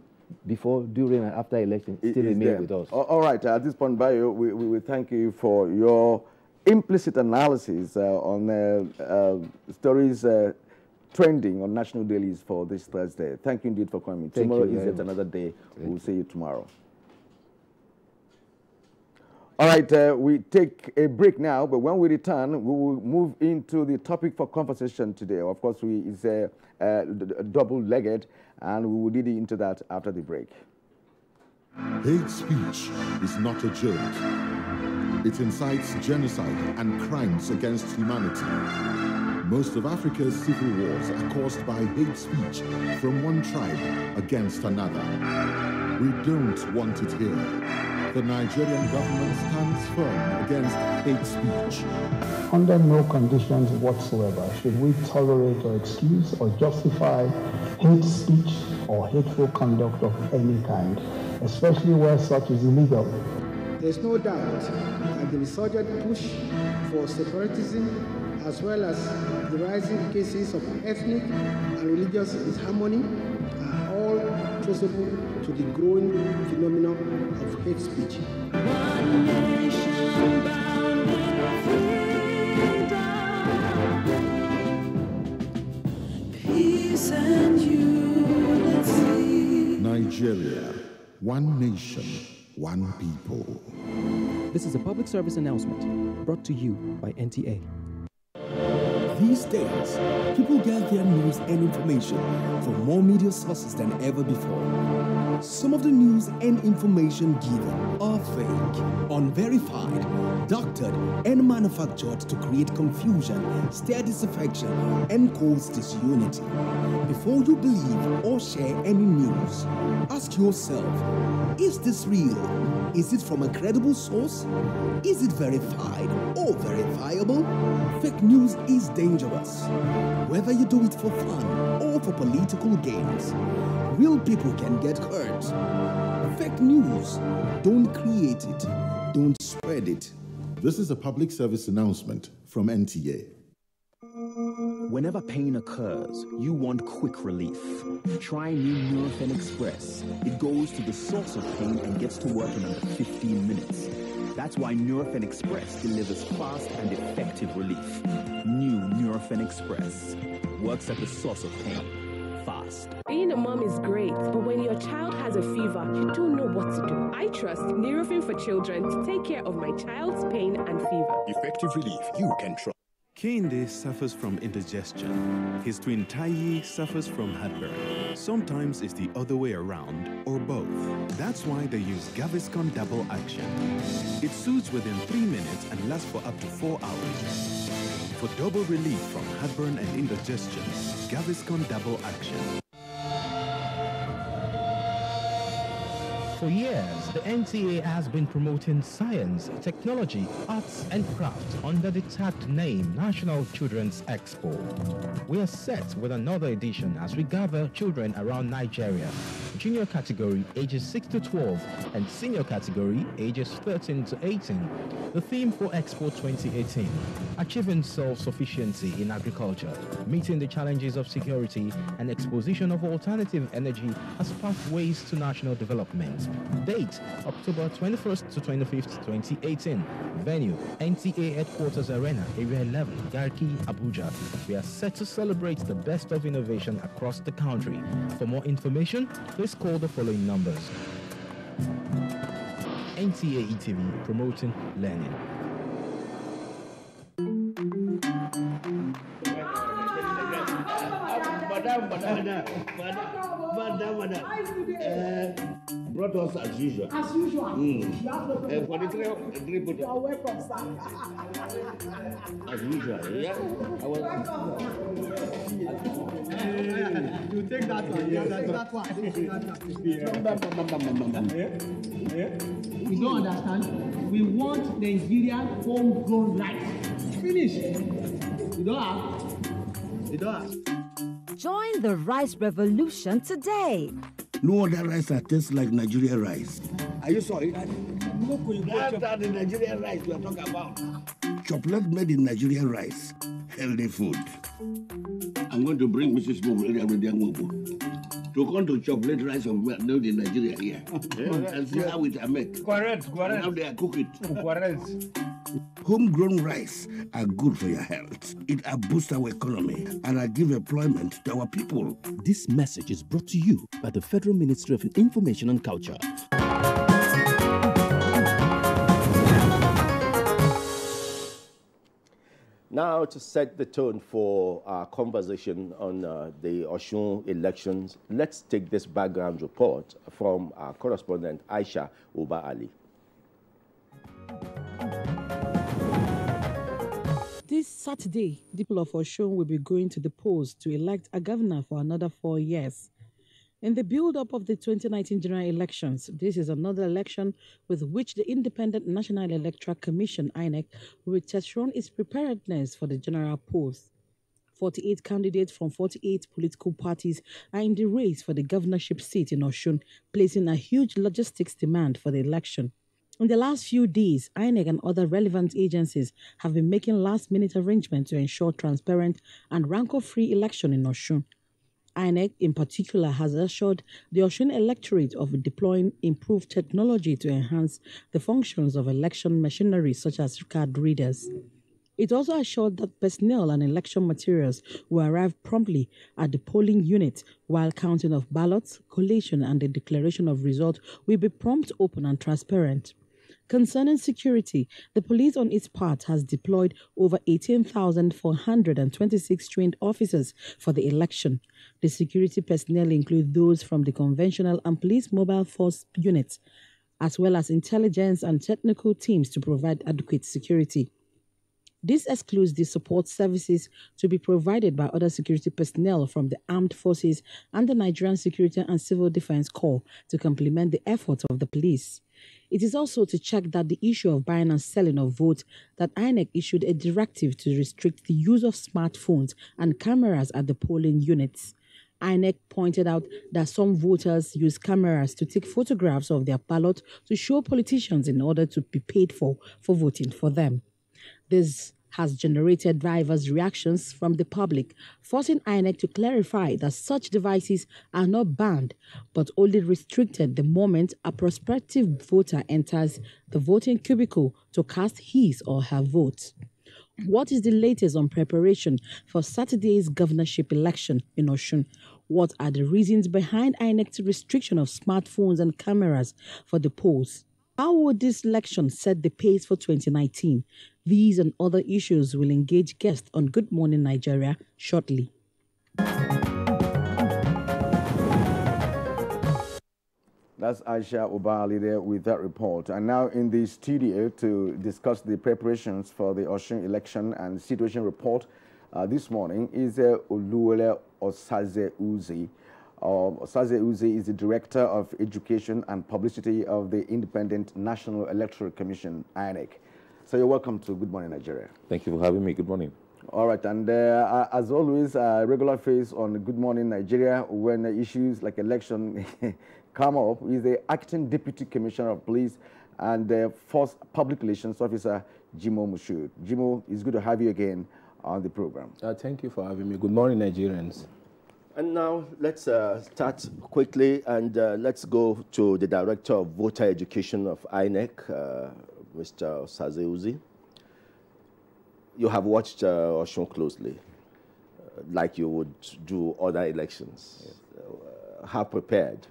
before, during, and after election still remains with us. All right, at this point, Bayo, we thank you for your implicit analysis on stories trending on national dailies for this Thursday. Thank you indeed for coming. Tomorrow is yet another day. We'll see you tomorrow. All right, we take a break now, but when we return, we will move into the topic for conversation today. Of course, it's double-legged, and we will lead you into that after the break. Hate speech is not a joke. It incites genocide and crimes against humanity. Most of Africa's civil wars are caused by hate speech from one tribe against another. We don't want it here. The Nigerian government stands firm against hate speech. Under no conditions whatsoever should we tolerate or excuse or justify hate speech or hateful conduct of any kind, especially where such is illegal. There's no doubt that the resurgent push for separatism, as well as the rising cases of ethnic and religious disharmony, are all traceable to the growing phenomenon of hate speech. One nation bound with freedom, peace and unity. Nigeria, one nation, one people. This is a public service announcement brought to you by NTA. These days, people get their news and information from more media sources than ever before. Some of the news and information given are fake, unverified, doctored, and manufactured to create confusion, stir disaffection, and cause disunity. Before you believe or share any news, ask yourself, is this real? Is it from a credible source? Is it verified or verifiable? Fake news is dangerous. Whether you do it for fun or for political gains, real people can get hurt. Fake news, don't create it, don't spread it. This is a public service announcement from NTA. Whenever pain occurs, you want quick relief. Try new Nurofen Express. It goes to the source of pain and gets to work in under 15 minutes. That's why Nurofen Express delivers fast and effective relief. New Nurofen Express works at the source of pain. Fast. Being a mom is great, but when your child has a fever, you don't know what to do. I trust Nurofen for Children to take care of my child's pain and fever. Effective relief you can trust. Kehinde suffers from indigestion. His twin Taiyi suffers from heartburn. Sometimes it's the other way around, or both. That's why they use Gaviscon Double Action. It soothes within 3 minutes and lasts for up to 4 hours. For double relief from heartburn and indigestion, Gaviscon Double Action. For years, the NTA has been promoting science, technology, arts and crafts under the tagged name National Children's Expo. We are set with another edition as we gather children around Nigeria, junior category ages 6 to 12 and senior category ages 13 to 18. The theme for Expo 2018, achieving self-sufficiency in agriculture, meeting the challenges of security and exposition of alternative energy as pathways to national development. Date, October 21st to 25th, 2018. Venue, NTA Headquarters Arena, Area 11, Garki, Abuja. We are set to celebrate the best of innovation across the country. For more information, please call the following numbers. NTA ETV, promoting learning. Brought us as usual. As usual. For the three put. You are welcome, sir. As usual, yeah. You take that one. Yeah, that one. You don't understand? We want Nigerian homegrown rice. Finish. You don't have? You don't have? Join the rice revolution today. No other rice that tastes like Nigerian rice. Are you sorry? That's the Nigerian rice we are talking about. Chocolate made in Nigerian rice. Healthy food. I'm going to bring Mrs. to come to chocolate rice of made in Nigeria here. And see how it are made. Correct. And how they are cook it. Correct. Homegrown rice are good for your health. It boosts our economy and give employment to our people. This message is brought to you by the Federal Ministry of Information and Culture. Now, to set the tone for our conversation on the Osun elections, let's take this background report from our correspondent Aisha Uba Ali. The This Saturday, the people of Osun will be going to the polls to elect a governor for another 4 years. In the build-up of the 2019 general elections, this is another election with which the Independent National Electoral Commission, INEC, will test run its preparedness for the general polls. 48 candidates from 48 political parties are in the race for the governorship seat in Osun, placing a huge logistics demand for the election. In the last few days, INEC and other relevant agencies have been making last-minute arrangements to ensure transparent and rancor-free election in Osun. INEC, in particular, has assured the Osun electorate of deploying improved technology to enhance the functions of election machinery, such as card readers. It also assured that personnel and election materials will arrive promptly at the polling unit, while counting of ballots, collation, and the declaration of results will be prompt, open, and transparent. Concerning security, the police on its part has deployed over 18,426 trained officers for the election. The security personnel include those from the conventional and police mobile force units, as well as intelligence and technical teams to provide adequate security. This excludes the support services to be provided by other security personnel from the armed forces and the Nigerian Security and Civil Defense Corps to complement the efforts of the police. It is also to check that the issue of buying and selling of votes that INEC issued a directive to restrict the use of smartphones and cameras at the polling units. INEC pointed out that some voters use cameras to take photographs of their ballot to show politicians in order to be paid for voting for them. This has generated diverse reactions from the public, forcing INEC to clarify that such devices are not banned, but only restricted the moment a prospective voter enters the voting cubicle to cast his or her vote. What is the latest on preparation for Saturday's governorship election in Osun? What are the reasons behind INEC's restriction of smartphones and cameras for the polls? How would this election set the pace for 2019? These and other issues will engage guests on Good Morning Nigeria shortly. That's Aisha Obali there with that report. And now in the studio to discuss the preparations for the Osun election and situation report this morning is Oluwole Osaze Uzi. Osaze Uzi is the Director of Education and Publicity of the Independent National Electoral Commission, INEC. So you're welcome to Good Morning Nigeria. Thank you for having me. Good morning. All right, and as always, regular face on Good Morning Nigeria when issues like election come up is the Acting Deputy Commissioner of Police and the First Public Relations Officer, Jimo Mushud. Jimo, it's good to have you again on the program. Thank you for having me. Good morning, Nigerians. And now let's start quickly and let's go to the Director of Voter Education of INEC, Mr. Osaze Uzi. You have watched Osun closely, like you would do other elections. Yes. How prepared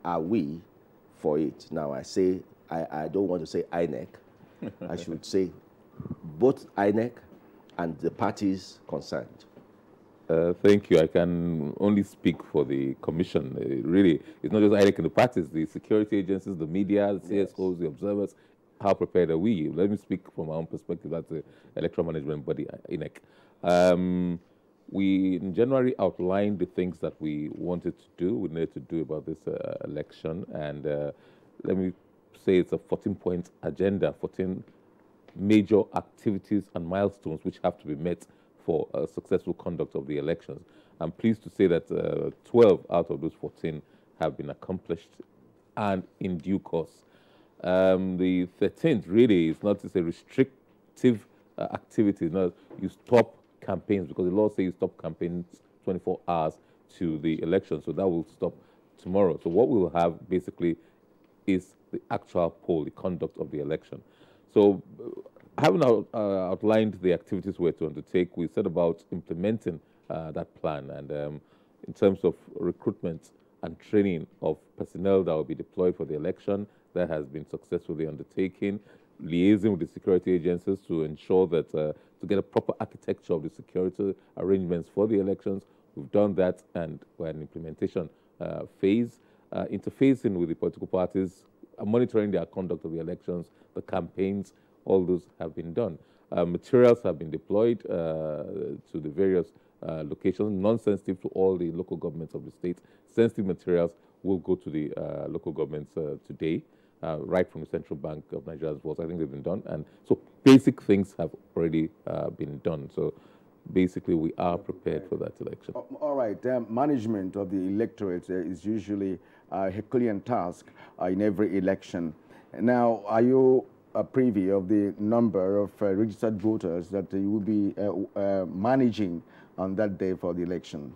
are we for it? Now, I don't want to say INEC. I should say both INEC and the parties concerned. Thank you. I can only speak for the commission. Really, it's not just INEC in the practice, the security agencies, the media, the CSOs, yes, the observers. How prepared are we? Let me speak from our own perspective. That's the electoral management body, INEC. We, in January, outlined the things that we wanted to do, we needed to do about this election. And let me say it's a 14-point agenda, 14 major activities and milestones which have to be met for a successful conduct of the elections. I'm pleased to say that 12 out of those 14 have been accomplished and in due course. The 13th really is not just a restrictive activity. No, you stop campaigns because the law says you stop campaigns 24 hours to the election, so that will stop tomorrow. So what we will have basically is the actual poll, the conduct of the election. So having outlined the activities we're to undertake, we set about implementing that plan. And in terms of recruitment and training of personnel that will be deployed for the election, that has been successfully undertaken, liaising with the security agencies to ensure that to get a proper architecture of the security arrangements for the elections. We've done that, and we're in implementation phase, interfacing with the political parties, monitoring their conduct of the elections, the campaigns, all those have been done. Materials have been deployed to the various locations, non-sensitive to all the local governments of the state. Sensitive materials will go to the local governments today, right from the Central Bank of Nigeria as well. So I think they've been done. And so basic things have already been done. So basically, we are prepared for that election. All right. Management of the electorate is usually a Herculean task in every election. Now, are you privy of the number of registered voters that you will be managing on that day for the election?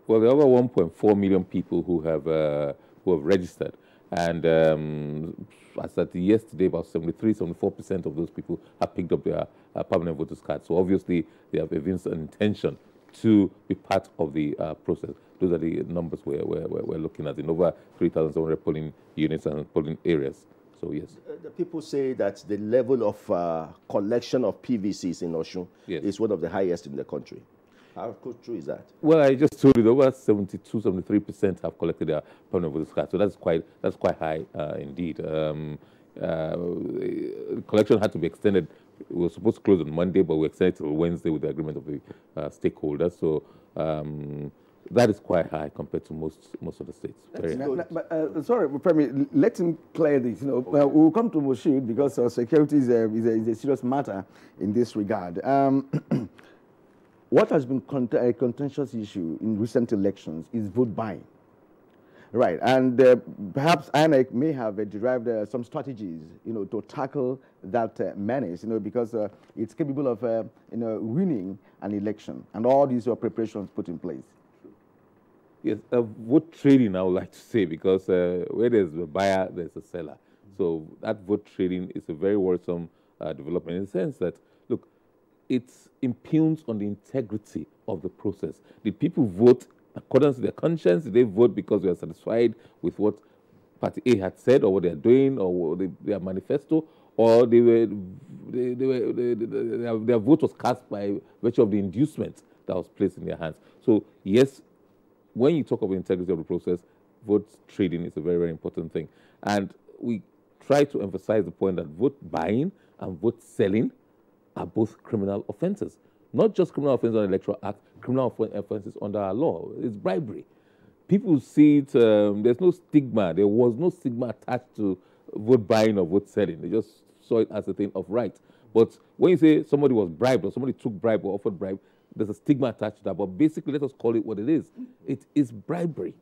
Well, there are over 1.4 million people who have registered. And as at yesterday, about 74% of those people have picked up their permanent voters card. So obviously, they have evinced an intention to be part of the process. Those are the numbers we're looking at in over 3,700 polling units and polling areas. So yes. The people say that the level of collection of PVCs in Osun is one of the highest in the country. How true is that? Well, I just told you over 72, 73% have collected their permanent voters card. So that's quite high indeed. Collection had to be extended. We were supposed to close on Monday, but we extended till Wednesday with the agreement of the stakeholders. So that is quite high compared to most of the states. Sorry, Femi, let him clear this. You know, we'll come to Moshood because security is a serious matter in this regard. What has been a contentious issue in recent elections is vote buying. Right, and perhaps INEC may have derived some strategies, you know, to tackle that menace, you know, because it's capable of, you know, winning an election, and all these preparations put in place. Yes, vote trading, I would like to say, because where there's a buyer, there's a seller. So that vote trading is a very worrisome development in the sense that, look, it impugns on the integrity of the process. Did people vote according to their conscience? Did they vote because they are satisfied with what Party A had said or what they are doing or their manifesto? Or their vote was cast by virtue of the inducement that was placed in their hands. So yes, when you talk about integrity of the process, vote trading is a very, very important thing. And we try to emphasize the point that vote buying and vote selling are both criminal offenses. Not just criminal offenses under the Electoral Act, criminal offenses under our law. It's bribery. People see it, there's no stigma. There was no stigma attached to vote buying or vote selling. They just saw it as a thing of right. But when you say somebody was bribed or somebody took bribe or offered bribe, there's a stigma attached to that. But basically, let us call it what it is. It is bribery.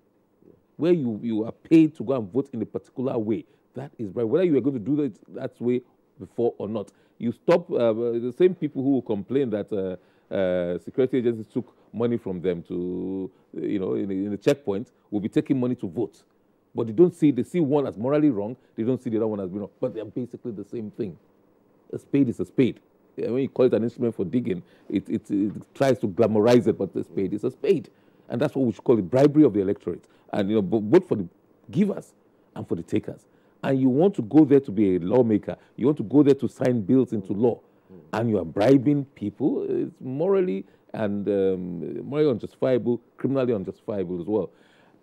Where you are paid to go and vote in a particular way. That is bribery. Whether you are going to do that way before or not. You stop the same people who complain that security agencies took money from them to, you know, in the checkpoint, will be taking money to vote. But they see one as morally wrong, they don't see the other one as being wrong. But they're basically the same thing. A spade is a spade. When you call it an instrument for digging, it tries to glamorize it, but a spade is a spade. And that's what we should call it, bribery of the electorate. And, you know, both for the givers and for the takers. And you want to go there to be a lawmaker. You want to go there to sign bills into law. And you are bribing people. It's morally and morally unjustifiable, criminally unjustifiable as well.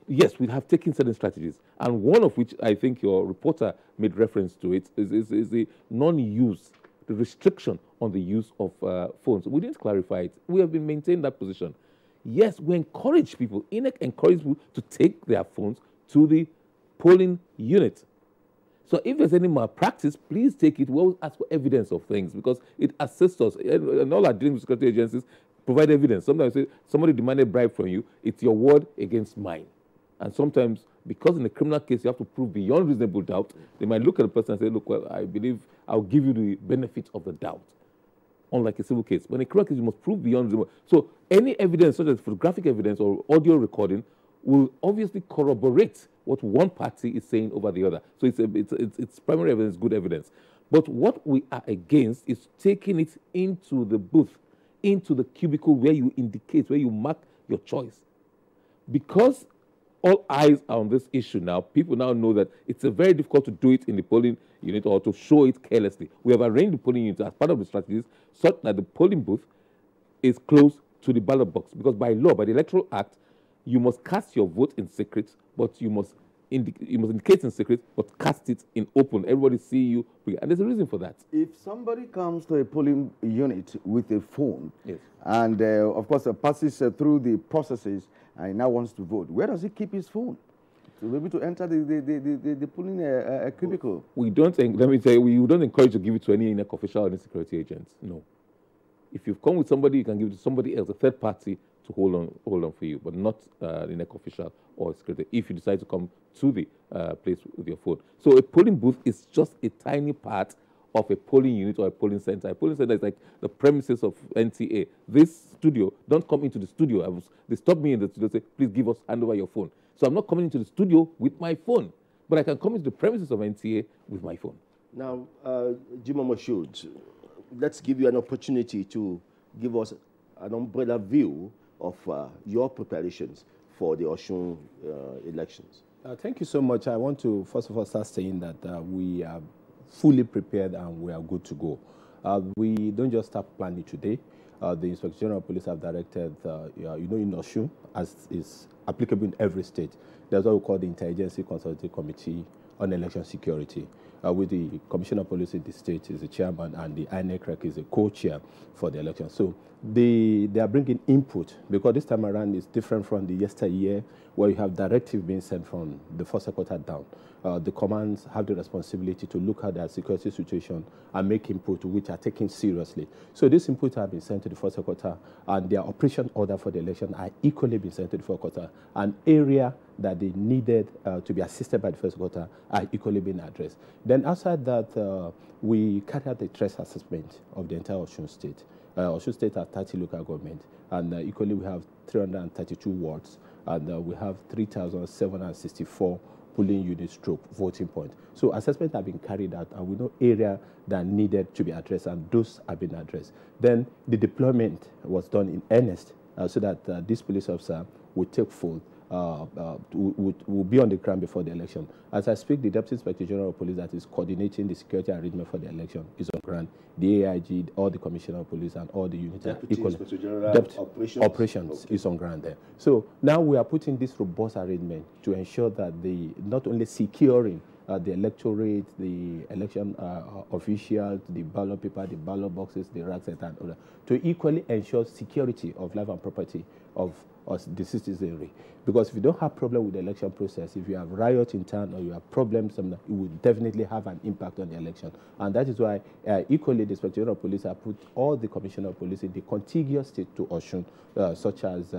Yes, we have taken certain strategies. And one of which I think your reporter made reference to it is the non-use, the restriction on the use of phones. We didn't clarify it. We have been maintaining that position. Yes, we encourage people, INEC encourage people to take their phones to the polling unit. So if there's any malpractice, please take it. We'll ask for evidence of things because it assists us. And all our dealing with security agencies provide evidence. Sometimes say somebody demanded bribe from you, it's your word against mine. And sometimes, because in a criminal case you have to prove beyond reasonable doubt, they might look at the person and say, look, well, I believe I'll give you the benefit of the doubt. Unlike a civil case. But in a criminal case, you must prove beyond reasonable. So any evidence, such as photographic evidence or audio recording, will obviously corroborate what one party is saying over the other. So it's primary evidence, good evidence. But what we are against is taking it into the booth, into the cubicle where you indicate, where you mark your choice. Because all eyes are on this issue now, people now know that it's very difficult to do it in the polling unit or to show it carelessly. We have arranged the polling unit as part of the strategies such that the polling booth is close to the ballot box. Because by law, by the Electoral Act, you must cast your vote in secret, but you must you must indicate in secret, but cast it in open. Everybody see you, and there's a reason for that. If somebody comes to a polling unit with a phone, yes, and of course passes through the processes and now wants to vote, where does he keep his phone? To be able to enter the polling cubicle. We don't. Let me tell you, we don't encourage to give it to any INEC official or any security agents. No. If you've come with somebody, you can give it to somebody else, a third party, to hold on for you, but not the NEC official or security, if you decide to come to the place with your phone. So a polling booth is just a tiny part of a polling unit or a polling center. A polling center is like the premises of NTA. This studio, don't come into the studio. They stopped me in the studio and say, please hand over your phone. So I'm not coming into the studio with my phone, but I can come into the premises of NTA with my phone. Now, Jimoh Moshood, let's give you an opportunity to give us an umbrella view of your preparations for the Osun elections. Thank you so much. I want to, first of all, start saying that we are fully prepared and we are good to go. We don't just start planning today. The Inspector General of Police have directed, in Osun, as is applicable in every state, there's what we call the Interagency Consultative Committee on Election Security, with the Commissioner of Police in the state is the chairman and the INEC is the co-chair for the election. So they are bringing input, because this time around is different from the yesteryear where you have directive being sent from the first quarter down. The commands have the responsibility to look at their security situation and make input which are taken seriously. So this input have been sent to the first quarter, and their operation order for the election are equally been sent to the first quarter. An area that they needed to be assisted by the first quarter are equally being addressed. Then outside that, we carry out the stress assessment of the entire Osun State. Osun State has 30 local governments, and equally we have 332 wards, and we have 3,764 polling unit stroke voting point. So assessments have been carried out, and we know area that needed to be addressed, and those have been addressed. Then the deployment was done in earnest, so that this police officer would take full, will be on the ground before the election. As I speak, the Deputy Inspector General of Police that is coordinating the security arrangement for the election is on ground. The AIG, all the Commissioner of Police and all the units Deputy Inspector General operations is on ground there. So now we are putting this robust arrangement to ensure that not only securing the electorate, the election officials, the ballot paper, the ballot boxes, the racks, and other, to equally ensure security of life and property of the citizenry. Because if you don't have problem with the election process, if you have riot in town or you have problems, it will definitely have an impact on the election. And that is why equally the Inspector General of Police have put all the Commissioner of Police in the contiguous state to Osun, such as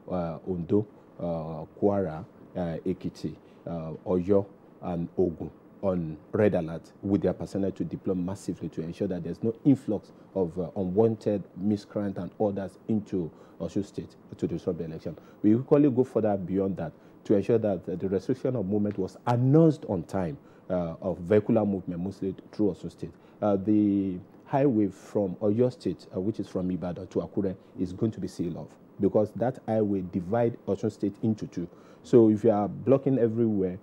Ondo, Kwara, Ekiti, Oyo, and Ogun, on red alert with their personnel to deploy massively to ensure that there's no influx of unwanted miscreant and others into Osun State to disrupt the election. We equally go further beyond that to ensure that the restriction of movement was announced on time of vehicular movement, mostly through Osun State. The highway from Oyo State, which is from Ibadan to Akure, is going to be sealed off, because that highway divides Osun State into two. So if you are blocking everywhere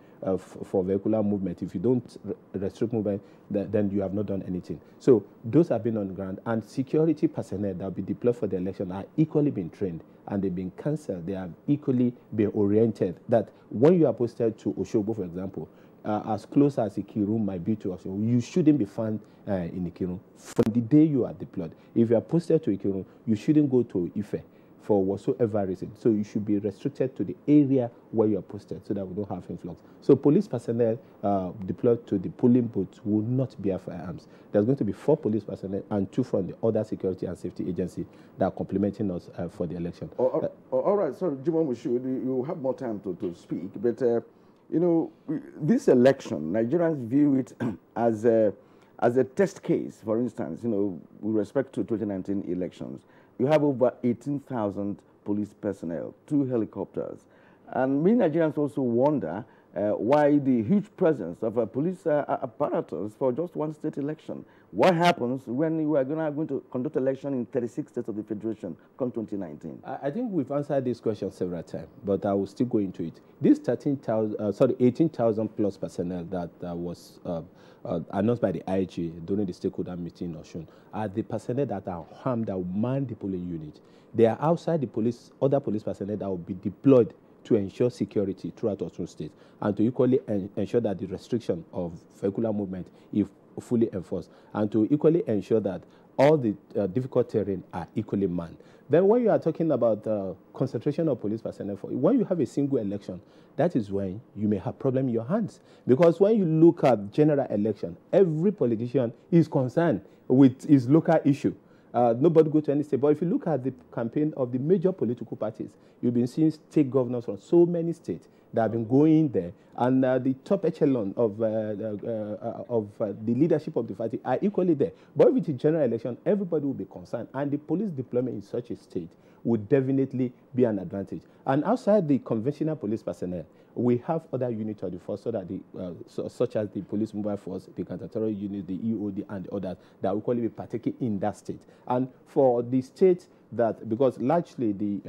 for vehicular movement, if you don't restrict movement, then you have not done anything. So those have been on the ground, and security personnel that will be deployed for the election are equally being trained, and they've been cancelled. They have equally been oriented that when you are posted to Osogbo, for example, as close as Ikiru might be to Osogbo, you shouldn't be found in Ikiru from the day you are deployed. If you are posted to Ikiru, you shouldn't go to Ife for whatsoever reason. So you should be restricted to the area where you are posted so that we don't have influx. So police personnel deployed to the polling booths will not bear firearms. There's going to be 4 police personnel and 2 from the other security and safety agency that are complementing us for the election. All right, so Jimoh Moshood, you have more time to speak, but this election, Nigerians view it as a test case. For instance, with respect to 2019 elections, you have over 18,000 police personnel, 2 helicopters. And many Nigerians also wonder why the huge presence of a police apparatus for just one state election. What happens when you are going to conduct election in 36 states of the Federation come 2019? I think we've answered this question several times, but I will still go into it. This 18,000 plus personnel that was announced by the IG during the stakeholder meeting in Osun are the personnel that are armed, that will man the polling unit. They are outside the police, other police personnel that will be deployed to ensure security throughout Osun State and to equally ensure that the restriction of vehicular movement is fully enforced and to equally ensure that all the difficult terrain are equally manned. Then when you are talking about concentration of police personnel, when you have a single election, that is when you may have problem in your hands. Because when you look at general election, every politician is concerned with his local issue. Nobody go to any state. But if you look at the campaign of the major political parties, you've been seeing state governors from so many states that have been going there. And the top echelon of the leadership of the party are equally there. But if it's a general election, everybody will be concerned. And the police deployment in such a state would definitely be an advantage. And outside the conventional police personnel, we have other units of the force, so that such as the police mobile force, the counter-terror unit, the EOD, and the others that will equally be partaking in that state. And for the state that, because largely the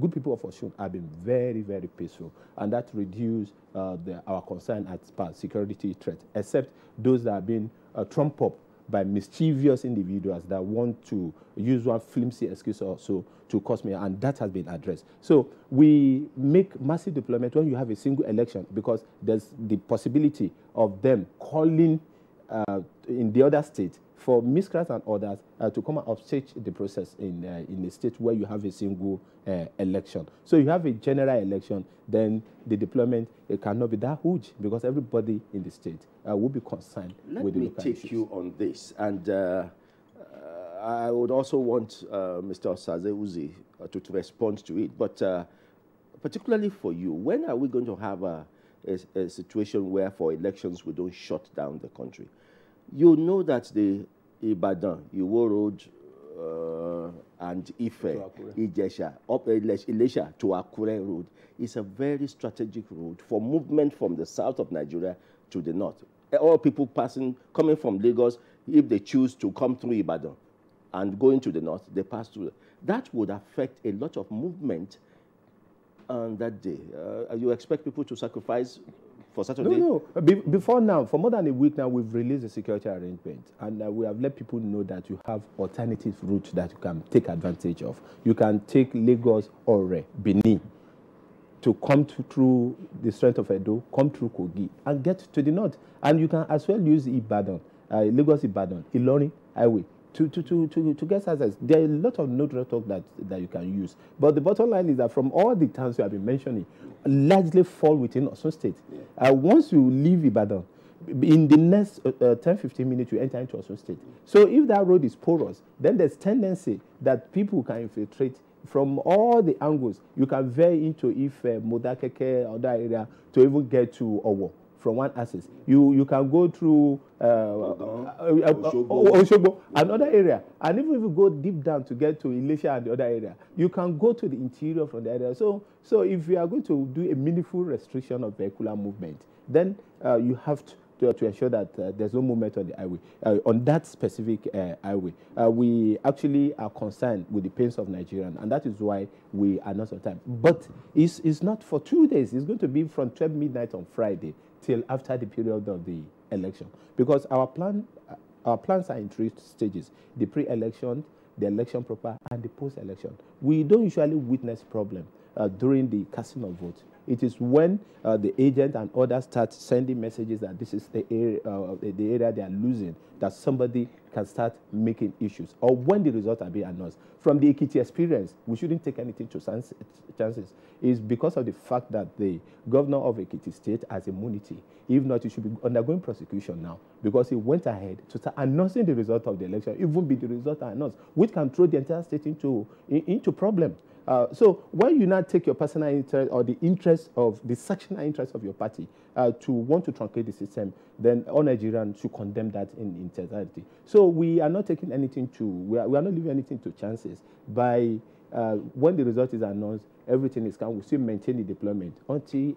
good people of Osun have been very, very peaceful, and that reduces our concern as per security threat, except those that have been trumped up by mischievous individuals that want to use one flimsy excuse or so to cause me, and that has been addressed. So we make massive deployment when you have a single election, because there's the possibility of them calling in the other state for miscreants and others to come and upstage the process in a state where you have a single election. So you have a general election, then the deployment cannot be that huge, because everybody in the state will be concerned with the local issues. Let me take you on this, and I would also want Mr. Osaze Uzi to respond to it, but particularly for you, when are we going to have a situation where for elections we don't shut down the country? You know that the Ibadan, Iwo Road, and Ife, Ijesha, up Ilesha to Akure Road is a very strategic route for movement from the south of Nigeria to the north. All people coming from Lagos, if they choose to come through Ibadan and going to the north, they pass through. That would affect a lot of movement on that day. You expect people to sacrifice for Saturday? No. Before now, for more than a week now, we've released a security arrangement, and we have let people know that you have alternative routes that you can take advantage of. You can take Lagos or Benin to come through the Strait of Edo, come through Kogi, and get to the north. And you can as well use Ibadan, Lagos-Ibadan, Ilorin Highway to get access. There are a lot of node network that you can use. But the bottom line is that from all the towns you have been mentioning, largely fall within Osun State. Once you leave Ibadan, in the next 10-15 minutes, you enter into Osun State. So if that road is porous, then there's tendency that people can infiltrate from all the angles. You can veer into Ife, Modakeke, other area, to even get to Owo from one axis. You can go through Oshogbo, another area. And even if you go deep down to get to Ilesha and the other area, you can go to the interior from the area. So if you are going to do a meaningful restriction of vehicular movement, then you have to ensure that there's no movement on the highway, on that specific highway. We actually are concerned with the pains of Nigerians, and that is why we are not on time. But it's not for 2 days. It's going to be from 12 midnight on Friday till after the period of the election, because our plans are in 3 stages: the pre-election, the election proper, and the post-election. We don't usually witness problem during the casting of votes. It is when the agent and others start sending messages that this is the area they are losing, that somebody can start making issues, or when the results are being announced. From the Ekiti experience, we shouldn't take anything to chances. It's because of the fact that the governor of Ekiti State has immunity. If not, he should be undergoing prosecution now, because he went ahead to start announcing the result of the election, even be the result announced, which can throw the entire state into problem. So when you now take your personal interest or the interest of the sectional interest of your party to want to truncate the system, then all Nigerians should condemn that in entirety. So we are not taking anything we are not leaving anything to chances. By when the result is announced, everything is calm. We still maintain the deployment until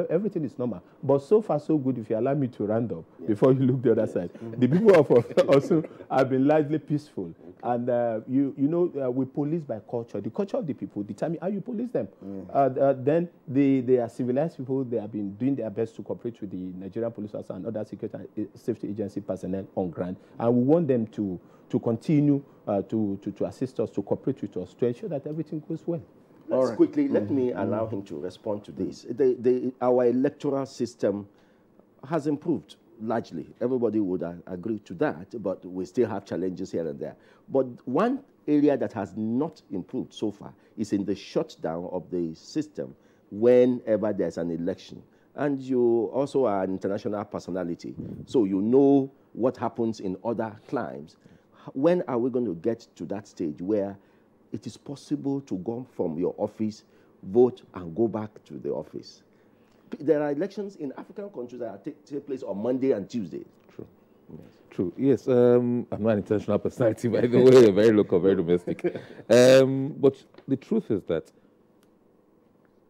everything is normal. But so far, so good. If you allow me to round up before you look the other side, the people of Osun have been largely peaceful. And we police by culture. The culture of the people determine how you police them. Then they are civilized people. They have been doing their best to cooperate with the Nigerian police officers and other security and safety agency personnel on ground. And we want them to continue to assist us, to cooperate with us, to ensure that everything goes well. Let's quickly, let me allow him to respond to this. Our electoral system has improved largely. Everybody would agree to that, but we still have challenges here and there. But one area that has not improved so far is in the shutdown of the system whenever there's an election. And you also are an international personality, so you know what happens in other climes. When are we going to get to that stage where it is possible to go from your office, vote, and go back to the office? There are elections in African countries that take place on Monday and Tuesday. True. Yes. True. Yes. I'm not an international personality, by the way, very local, very domestic. But the truth is that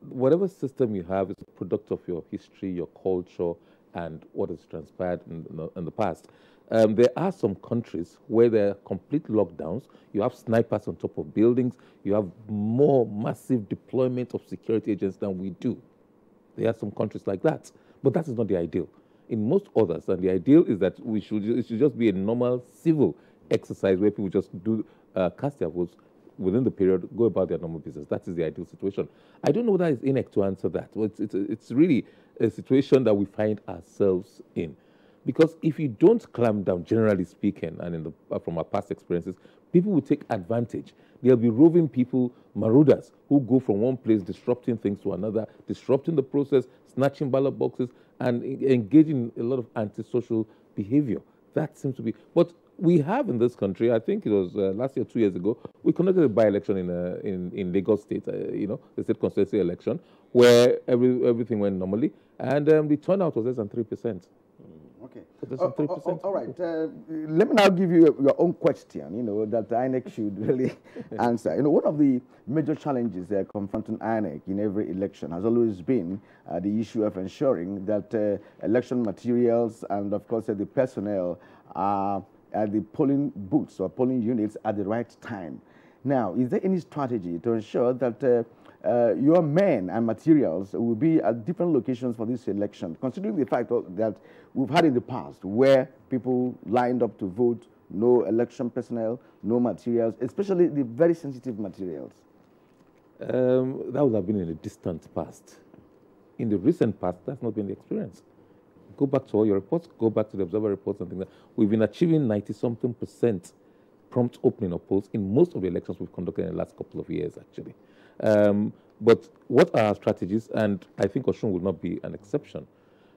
whatever system you have is a product of your history, your culture, and what has transpired in the past. There are some countries where there are complete lockdowns. You have snipers on top of buildings. You have more massive deployment of security agents than we do. There are some countries like that. But that is not the ideal. In most others, and the ideal is that it should just be a normal civil exercise where people just do cast their votes within the period, go about their normal business. That is the ideal situation. I don't know whether it's INEC to answer that. It's really a situation that we find ourselves in. Because if you don't clamp down, generally speaking, and from our past experiences, people will take advantage. There'll be roving people, marauders, who go from one place, disrupting things to another, disrupting the process, snatching ballot boxes, and engaging in a lot of antisocial behavior. That seems to be... But we have in this country, I think it was last year, 2 years ago, we conducted a by-election in Lagos State, the state constituency election, where everything went normally, and the turnout was less than 3%. Okay. All right. Let me now give you your own question, that INEC should really answer. One of the major challenges confronting INEC in every election has always been the issue of ensuring that election materials and, of course, the personnel are at the polling booths or polling units at the right time. Now, is there any strategy to ensure that your men and materials will be at different locations for this election, considering the fact that we've had in the past where people lined up to vote, no election personnel, no materials, especially the very sensitive materials? That would have been in the distant past. In the recent past, that's not been the experience. Go back to all your reports, go back to the observer reports and things like that. We've been achieving 90-something% prompt opening of polls in most of the elections we've conducted in the last couple of years, actually. But what are our strategies? And I think Osun will not be an exception.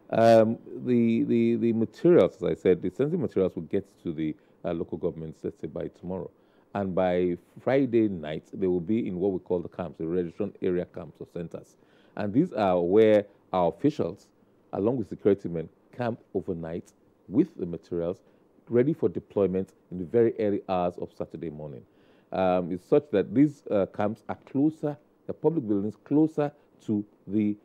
The materials, as I said, the sensitive materials will get to the local governments, let's say, by tomorrow. And by Friday night, they will be in what we call the camps, the registration area camps or centers. And these are where our officials, along with security men, camp overnight with the materials, ready for deployment in the very early hours of Saturday morning. It's such that these camps are closer, the public buildings closer to the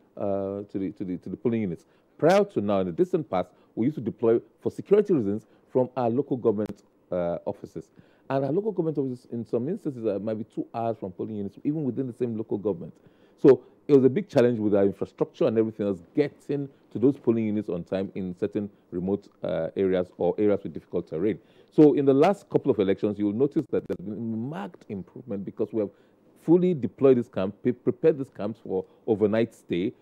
polling units. Prior to now, in the distant past, we used to deploy for security reasons from our local government offices. And our local government offices, in some instances, might be 2 hours from polling units, even within the same local government. So it was a big challenge with our infrastructure and everything else, getting to those polling units on time in certain remote areas or areas with difficult terrain. So in the last couple of elections, you'll notice that there's been marked improvement because we have fully deployed this camp, prepared these camps for overnight stay,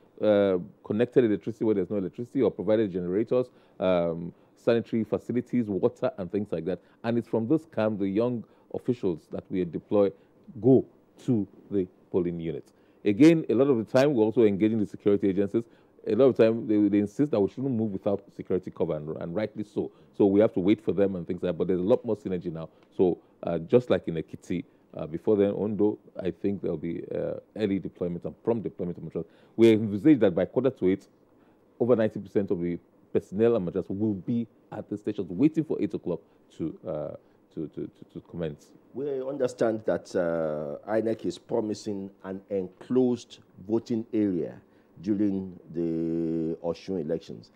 connected electricity where there's no electricity, or provided generators, sanitary facilities, water, and things like that. And it's from this camp the young officials that we deploy go to the polling units. Again, a lot of the time, we're also engaging the security agencies. A lot of the time, they insist that we shouldn't move without security cover, and rightly so. So we have to wait for them and things like that, but there's a lot more synergy now. So just like in Ekiti, before then, Ondo, I think there'll be early deployment and prompt deployment of materials. We envisage that by 7:45, over 90% of the personnel and materials will be at the stations waiting for 8 o'clock to commence. We understand that INEC is promising an enclosed voting area during the Osun elections.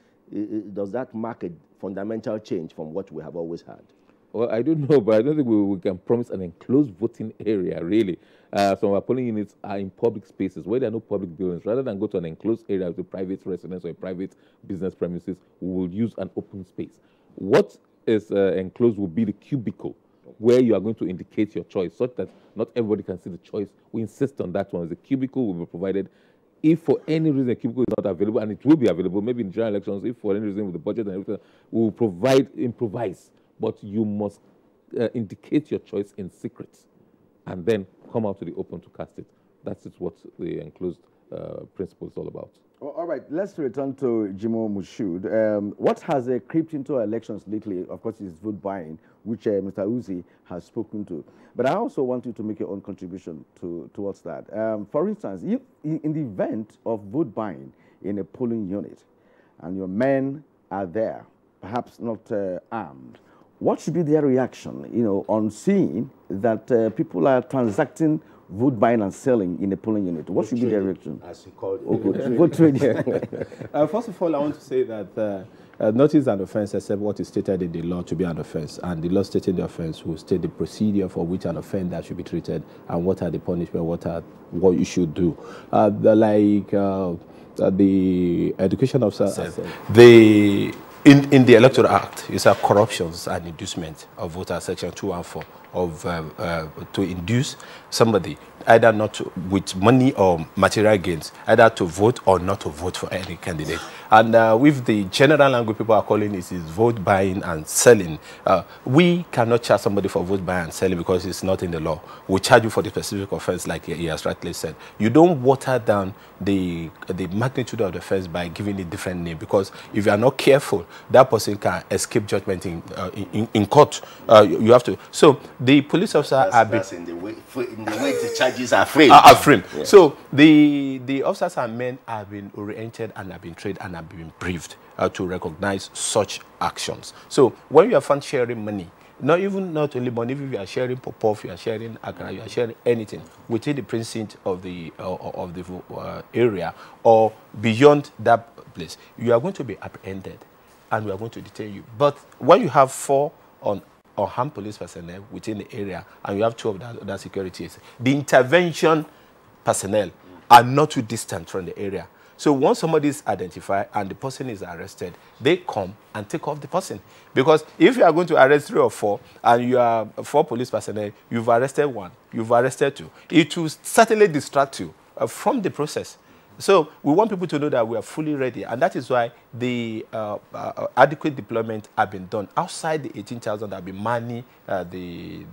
Does that mark a fundamental change from what we have always had? Well, I don't know, but I don't think we can promise an enclosed voting area, really. So our polling units are in public spaces where there are no public buildings. Rather than go to an enclosed area with a private residence or a private business premises, we will use an open space. What is enclosed will be the cubicle where you are going to indicate your choice, such that not everybody can see the choice. We insist on that one. The cubicle will be provided. If for any reason a cubicle is not available, and it will be available, maybe in general elections, if for any reason with the budget and everything, we will improvise. But you must indicate your choice in secret, and then come out to the open to cast it. That is what the enclosed principle is all about. All right, let's return to Jimo Mushood. What has crept into elections lately, of course, is vote buying, which Mr. Uzi has spoken to. But I also want you to make your own contribution towards that. For instance, if, in the event of vote buying in a polling unit, and your men are there, perhaps not armed, what should be their reaction, on seeing that people are transacting vote buying and selling in a polling unit? What should be their reaction? As you call it. Okay, vote trading. First of all, I want to say that not is an offense except what is stated in the law to be an offense. And the law stating the offense will state the procedure for which an offender should be treated and what are the punishment, what you should do. The education officer, in the Electoral Act, it's a corruptions and inducement of voter section 214 of to induce somebody either not to, with money or material gains, either to vote or not to vote for any candidate. And with the general language people are calling it is vote buying and selling. We cannot charge somebody for vote buying and selling because it's not in the law. We charge you for the specific offense, like he has rightly said. You don't water down the magnitude of the offense by giving it different name, because if you are not careful, that person can escape judgment in court. You have to. So the police officer that's in the way the charges are framed. Yeah. So the officers and men have been oriented and have been trained and have been briefed to recognize such actions. So when you are found sharing money, not only money, if you are sharing pop-off, you are sharing akara, you are sharing anything within the precinct of the area or beyond that place, you are going to be apprehended and we are going to detain you. But when you have 4 armed police personnel within the area and you have 2 of that securities, the intervention personnel are not too distant from the area. So once somebody is identified and the person is arrested, they come and take off the person. Because if you are going to arrest 3 or 4 and you are 4 police personnel, you've arrested 1, you've arrested 2, it will certainly distract you from the process. So we want people to know that we are fully ready, and that is why the adequate deployment have been done outside the 18,000 that have been manning the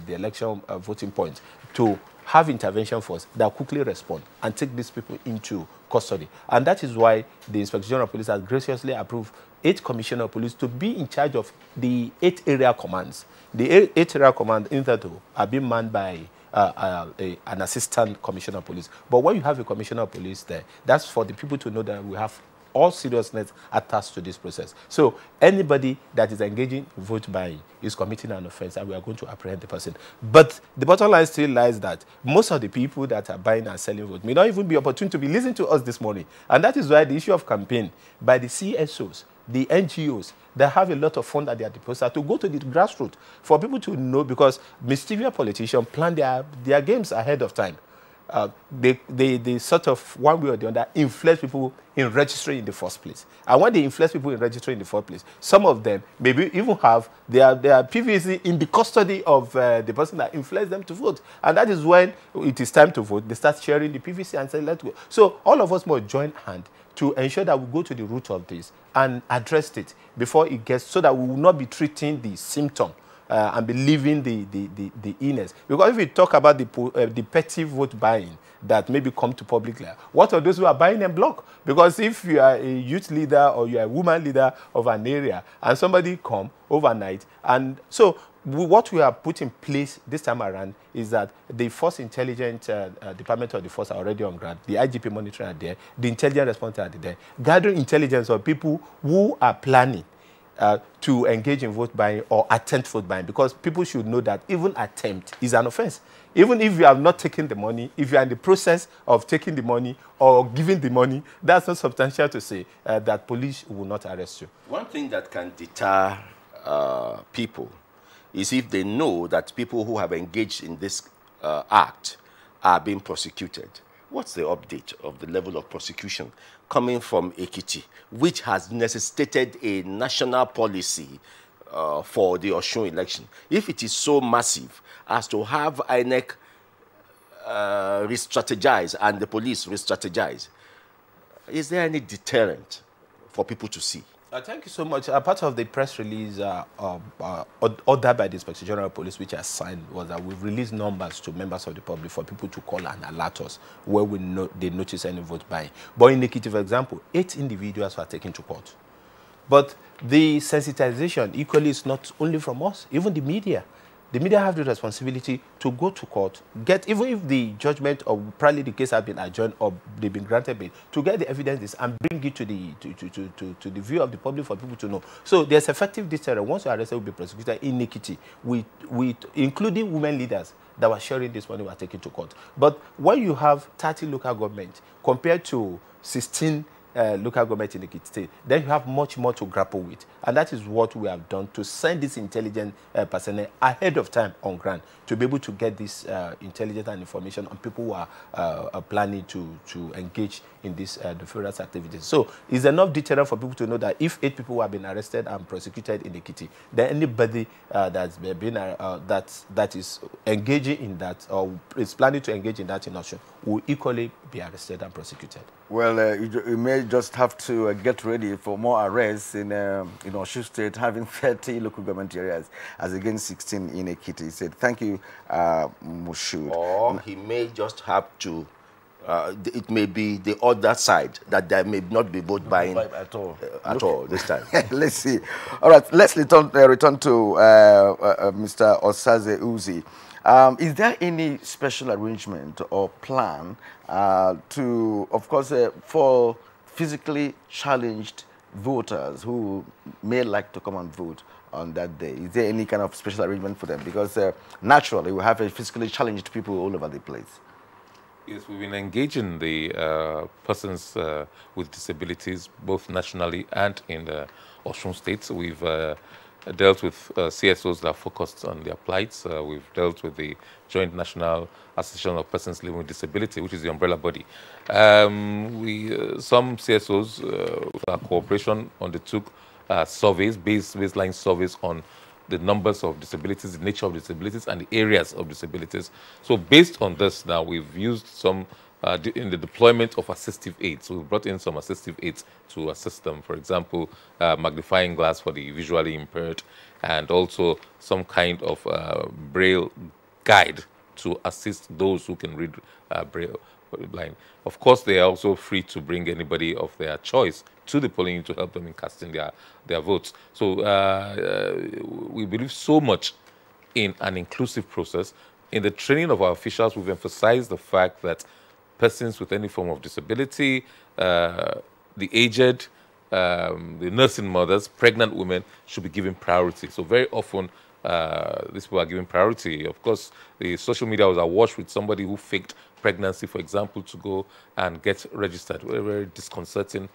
election voting points to have intervention force that quickly respond and take these people into custody. And that is why the Inspector General of Police has graciously approved 8 Commissioner of Police to be in charge of the 8 area commands. The 8 area commands in that are being manned by an assistant commissioner of police. But when you have a commissioner of police there, that's for the people to know that we have all seriousness attached to this process. So anybody that is engaging in vote buying is committing an offense and we are going to apprehend the person. But the bottom line still lies that most of the people that are buying and selling vote may not even be opportune to be listening to us this morning. And that is why the issue of campaign by the CSOs, the NGOs, that have a lot of fund at their disposal to go to the grassroots for people to know, because mischievous politicians plan their games ahead of time. They sort of, one way or the other, influence people in registering in the first place. And when they influence people in registering in the first place, some of them maybe even have their PVC in the custody of the person that influenced them to vote. And that is when it is time to vote, they start sharing the PVC and say, let's go. So all of us must join hands to ensure that we go to the root of this and address it before it gets, so that we will not be treating the symptom and be leaving the illness. Because if we talk about the petty vote buying that maybe come to public life, what are those who are buying en bloc? Because if you are a youth leader or you are a woman leader of an area and somebody come overnight, and so what we have put in place this time around is that the Force Intelligence Department of the Force are already on ground. The IGP monitoring are there. The intelligence response are there. Gathering intelligence of people who are planning to engage in vote buying or attempt vote buying, because people should know that even attempt is an offense. Even if you have not taken the money, if you are in the process of taking the money or giving the money, that's not substantial to say that police will not arrest you. One thing that can deter people is if they know that people who have engaged in this act are being prosecuted. What's the update of the level of prosecution coming from Ekiti, which has necessitated a national policy for the Osun election, if it is so massive as to have INEC re-strategize and the police re-strategize, is there any deterrent for people to see? Thank you so much. Part of the press release ordered by the Inspector General of Police, which I signed, was that we've released numbers to members of the public for people to call and alert us where they notice any vote buying. But in Ekiti, for example, 8 individuals were taken to court. But the sensitization equally is not only from us, even the media. The media have the responsibility to go to court, even if the judgment or probably the case has been adjourned or they've been granted bail, to get the evidence and bring it to the view of the public for people to know. So there's effective deterrent. Once you're arrested, will be prosecuted in Ekiti, including women leaders that were sharing this money were taken to court. But when you have 30 local governments compared to 16 local government in the state, then you have much more to grapple with. And that is what we have done, to send this intelligent personnel ahead of time on ground to be able to get this intelligence and information on people who are planning to engage in this nefarious activities. So it's enough deterrent for people to know that if 8 people have been arrested and prosecuted in Ekiti, then anybody that's been that is engaging in that or is planning to engage in that in Osun will equally be arrested and prosecuted. Well, you may just have to get ready for more arrests in Osun State, having 30 local government areas as against 16 in Ekiti. He said, thank you, Moshood. Or he may just have to, it may be the other side, that there may not be vote buying at all this time. Let's see. All right, let's return to Mr. Osaze Uzi. Is there any special arrangement or plan to, of course, for physically challenged voters who may like to come and vote on that day? Is there any kind of special arrangement for them? Because naturally, we have physically challenged people all over the place. Yes, we've been engaging the persons with disabilities, both nationally and in the Osun State. We've dealt with CSOs that are focused on their plights. We've dealt with the Joint National Association of Persons Living with Disability, which is the umbrella body. Some CSOs, with our cooperation, undertook surveys, baseline surveys on the numbers of disabilities, the nature of disabilities, and the areas of disabilities. So based on this now, we've used some in the deployment of assistive aids. So we've brought in some assistive aids to assist them. For example, magnifying glass for the visually impaired, and also some kind of braille guide to assist those who can read braille line. Of course, they are also free to bring anybody of their choice to the polling to help them in casting their votes. So we believe so much in an inclusive process. In the training of our officials, we've emphasized the fact that persons with any form of disability, the aged, the nursing mothers, pregnant women should be given priority. So very often, these people are given priority. Of course, the social media was awash with somebody who faked pregnancy, for example, to go and get registered. Very, very disconcerting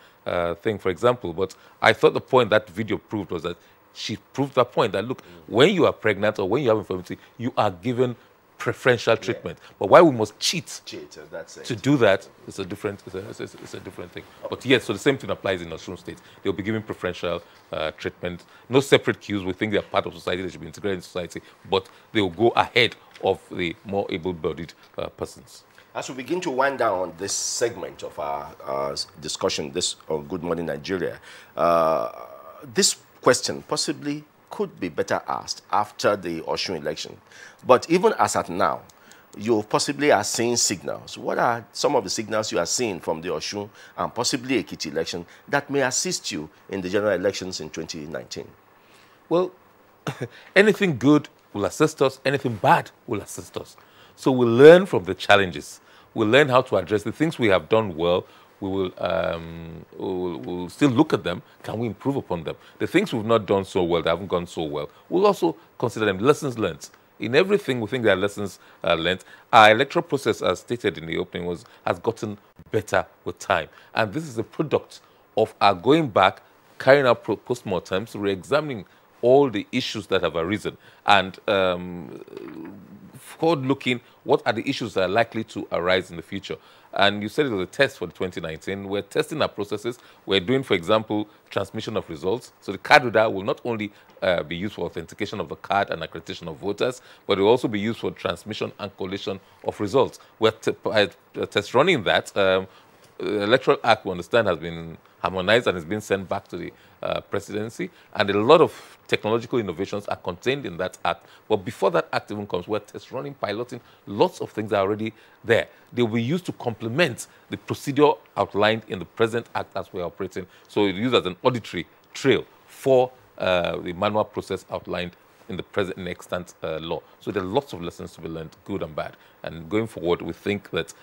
thing, for example. But I thought the point that video proved was that she proved that point, that look, when you are pregnant or when you have infirmity, you are given preferential treatment. But why we must cheat to do that is a different thing. But yes, so the same thing applies in Osun State. They'll be given preferential treatment. No separate queues. We think they are part of society. They should be integrated in society. But they will go ahead of the more able-bodied persons. As we begin to wind down on this segment of our discussion, this on Good Morning Nigeria, this question possibly could be better asked after the Osun election. But even as at now, you possibly are seeing signals. What are some of the signals you are seeing from the Osun and possibly Ekiti election that may assist you in the general elections in 2019? Well, anything good will assist us, anything bad will assist us. So we'll learn from the challenges. We'll learn how to address the things we have done well. We will we'll still look at them. Can we improve upon them? The things we've not done so well, that haven't gone so well, we'll also consider them lessons learned. In everything, we think there are lessons learned. Our electoral process, as stated in the opening, has gotten better with time. And this is a product of our going back, carrying out post-mortems, re-examining all the issues that have arisen, and forward-looking, what are the issues that are likely to arise in the future. And you said it was a test for the 2019. We're testing our processes. We're doing, for example, transmission of results. So the card reader will not only be used for authentication of the card and accreditation of voters, but it will also be used for transmission and collation of results. We're test running that. The Electoral Act, we understand, has been harmonized and is being sent back to the presidency. And a lot of technological innovations are contained in that act. But before that act even comes, we're test running, piloting. Lots of things are already there. They will be used to complement the procedure outlined in the present act as we're operating. So it's used as an auditory trail for the manual process outlined in the present and extant law. So there are lots of lessons to be learned, good and bad. And going forward, we think that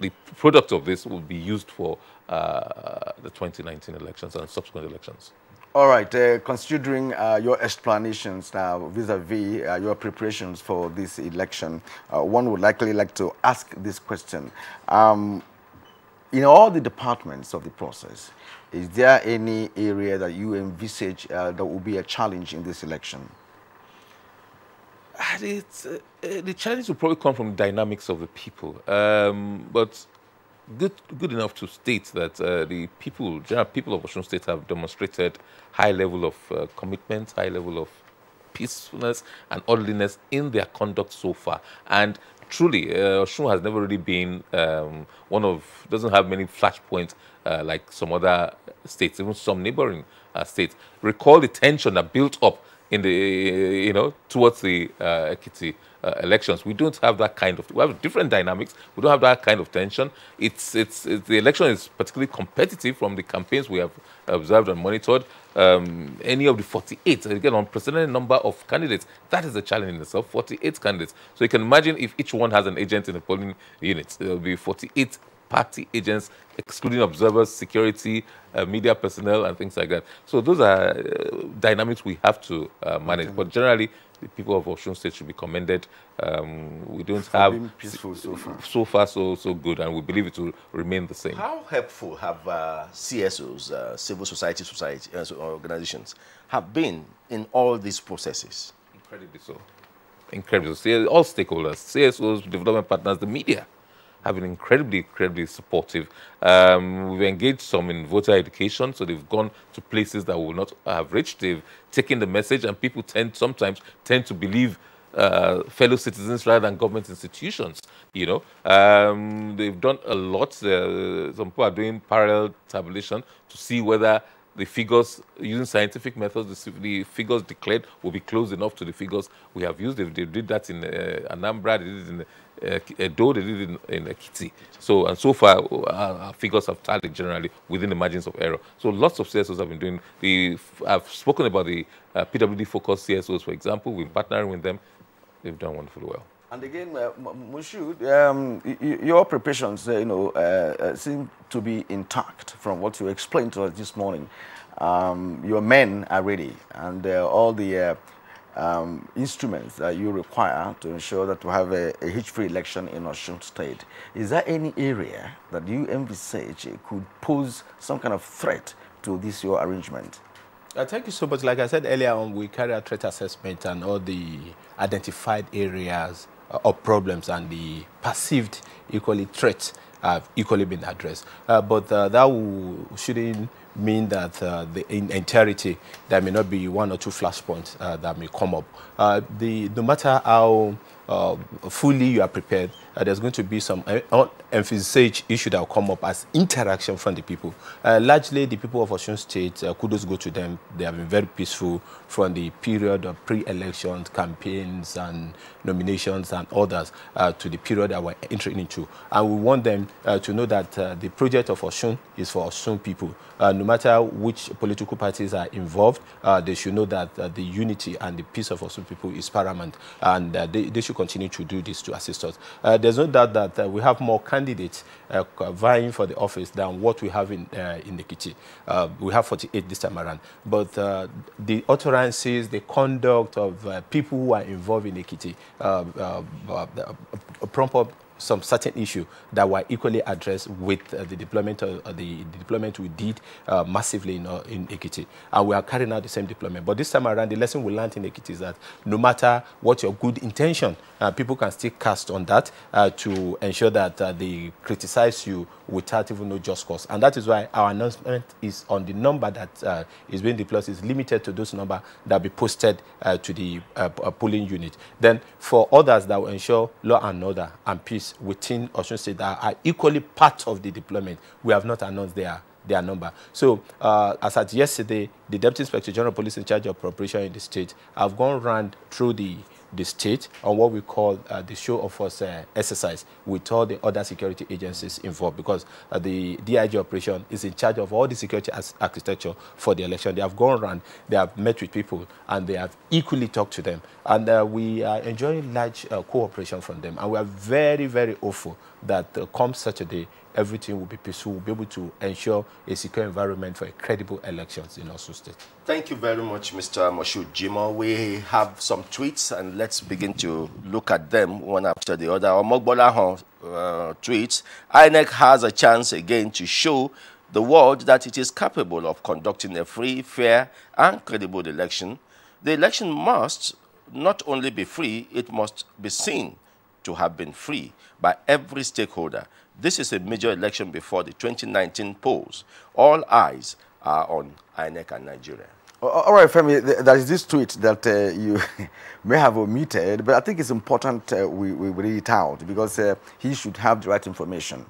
the product of this will be used for the 2019 elections and subsequent elections. All right, considering your explanations now vis-a-vis your preparations for this election, one would likely like to ask this question. In all the departments of the process, is there any area that you envisage that will be a challenge in this election? The challenge will probably come from the dynamics of the people, but good enough to state that the general people of Osun State have demonstrated high level of commitment, high level of peacefulness and orderliness in their conduct so far. And truly, Osun has never really been doesn't have many flashpoints like some other states, even some neighboring states. Recall the tension that built up in the, towards the Ekiti elections. We don't have that kind of, we have different dynamics. We don't have that kind of tension. The election is particularly competitive from the campaigns we have observed and monitored. Any of the 48, again, unprecedented number of candidates, that is a challenge in itself, 48 candidates. So you can imagine if each one has an agent in a polling unit, there will be 48 party agents, excluding observers, security, media personnel, and things like that. So those are dynamics we have to manage. But generally, the people of Osun State should be commended. We don't have being peaceful so far. So far, so good, and we believe it will remain the same. How helpful have CSOs, civil society organizations, have been in all these processes? Incredibly so. Incredibly so. All stakeholders, CSOs, development partners, the media, have been incredibly supportive. We've engaged some in voter education, so they've gone to places that we will not have reached. They've taken the message, and people sometimes tend to believe fellow citizens rather than government institutions. They've done a lot. Some people are doing parallel tabulation to see whether the figures, using scientific methods, the figures declared will be close enough to the figures we have used. They did that in Anambra, they did it in Edo, they did it in Ekiti. So far, our figures have tallied generally within the margins of error. So lots of CSOs have been doing. I've spoken about the PWD-focused CSOs, for example. We're partnering with them. They've done wonderfully well. And again, Mushood, your preparations, seem to be intact from what you explained to us this morning. Your men are ready, and all the instruments that you require to ensure that we have a hitch-free election in Osun State. Is there any area that you envisage could pose some kind of threat to this your arrangement? Thank you so much. Like I said earlier on, we carry out threat assessment, and all the identified areas of problems and the perceived threats have equally been addressed. But that shouldn't mean that in entirety there may not be one or two flashpoints that may come up. No matter how fully you are prepared, there's going to be some emphasized issue that will come up as interaction from the people. Largely, the people of Osun State, kudos go to them. They have been very peaceful from the period of pre-elections, campaigns, and nominations, and others to the period that we're entering into. And we want them to know that the project of Osun is for Osun people. No matter which political parties are involved, they should know that the unity and the peace of Osun people is paramount, and they should continue to do this to assist us. There's no doubt that we have more candidates vying for the office than what we have in Ekiti. We have 48 this time around. But the utterances, the conduct of people who are involved in Ekiti prompt up some certain issue that were equally addressed with the deployment we did massively in Ekiti. And we are carrying out the same deployment. But this time around, the lesson we learned in Ekiti is that no matter what your good intention, people can still cast on that to ensure that they criticize you without even no just cause. And that is why our announcement is on the number that is being deployed is limited to those number that be posted to the polling unit. Then for others that will ensure law and order and peace within Osun State that are equally part of the deployment, we have not announced their number. So as at yesterday, the Deputy Inspector General of Police in charge of operation in the state have gone round through the state on what we call the show of force exercise with all the other security agencies involved, because the DIG operation is in charge of all the security architecture for the election. They have gone around, they have met with people, and they have equally talked to them. And we are enjoying large cooperation from them. And we are very, very hopeful that come Saturday, everything will be peaceful. We'll be able to ensure a secure environment for credible elections in Osun State. Thank you very much, Mr. Moshood Jimoh. We have some tweets, and let's begin to look at them one after the other. Omogbola tweets, INEC has a chance again to show the world that it is capable of conducting a free, fair, and credible election. The election must not only be free, it must be seen to have been free by every stakeholder. This is a major election before the 2019 polls. All eyes are on INEC and Nigeria. All right, Femi, there is this tweet that you may have omitted, but I think it's important we read it out because he should have the right information.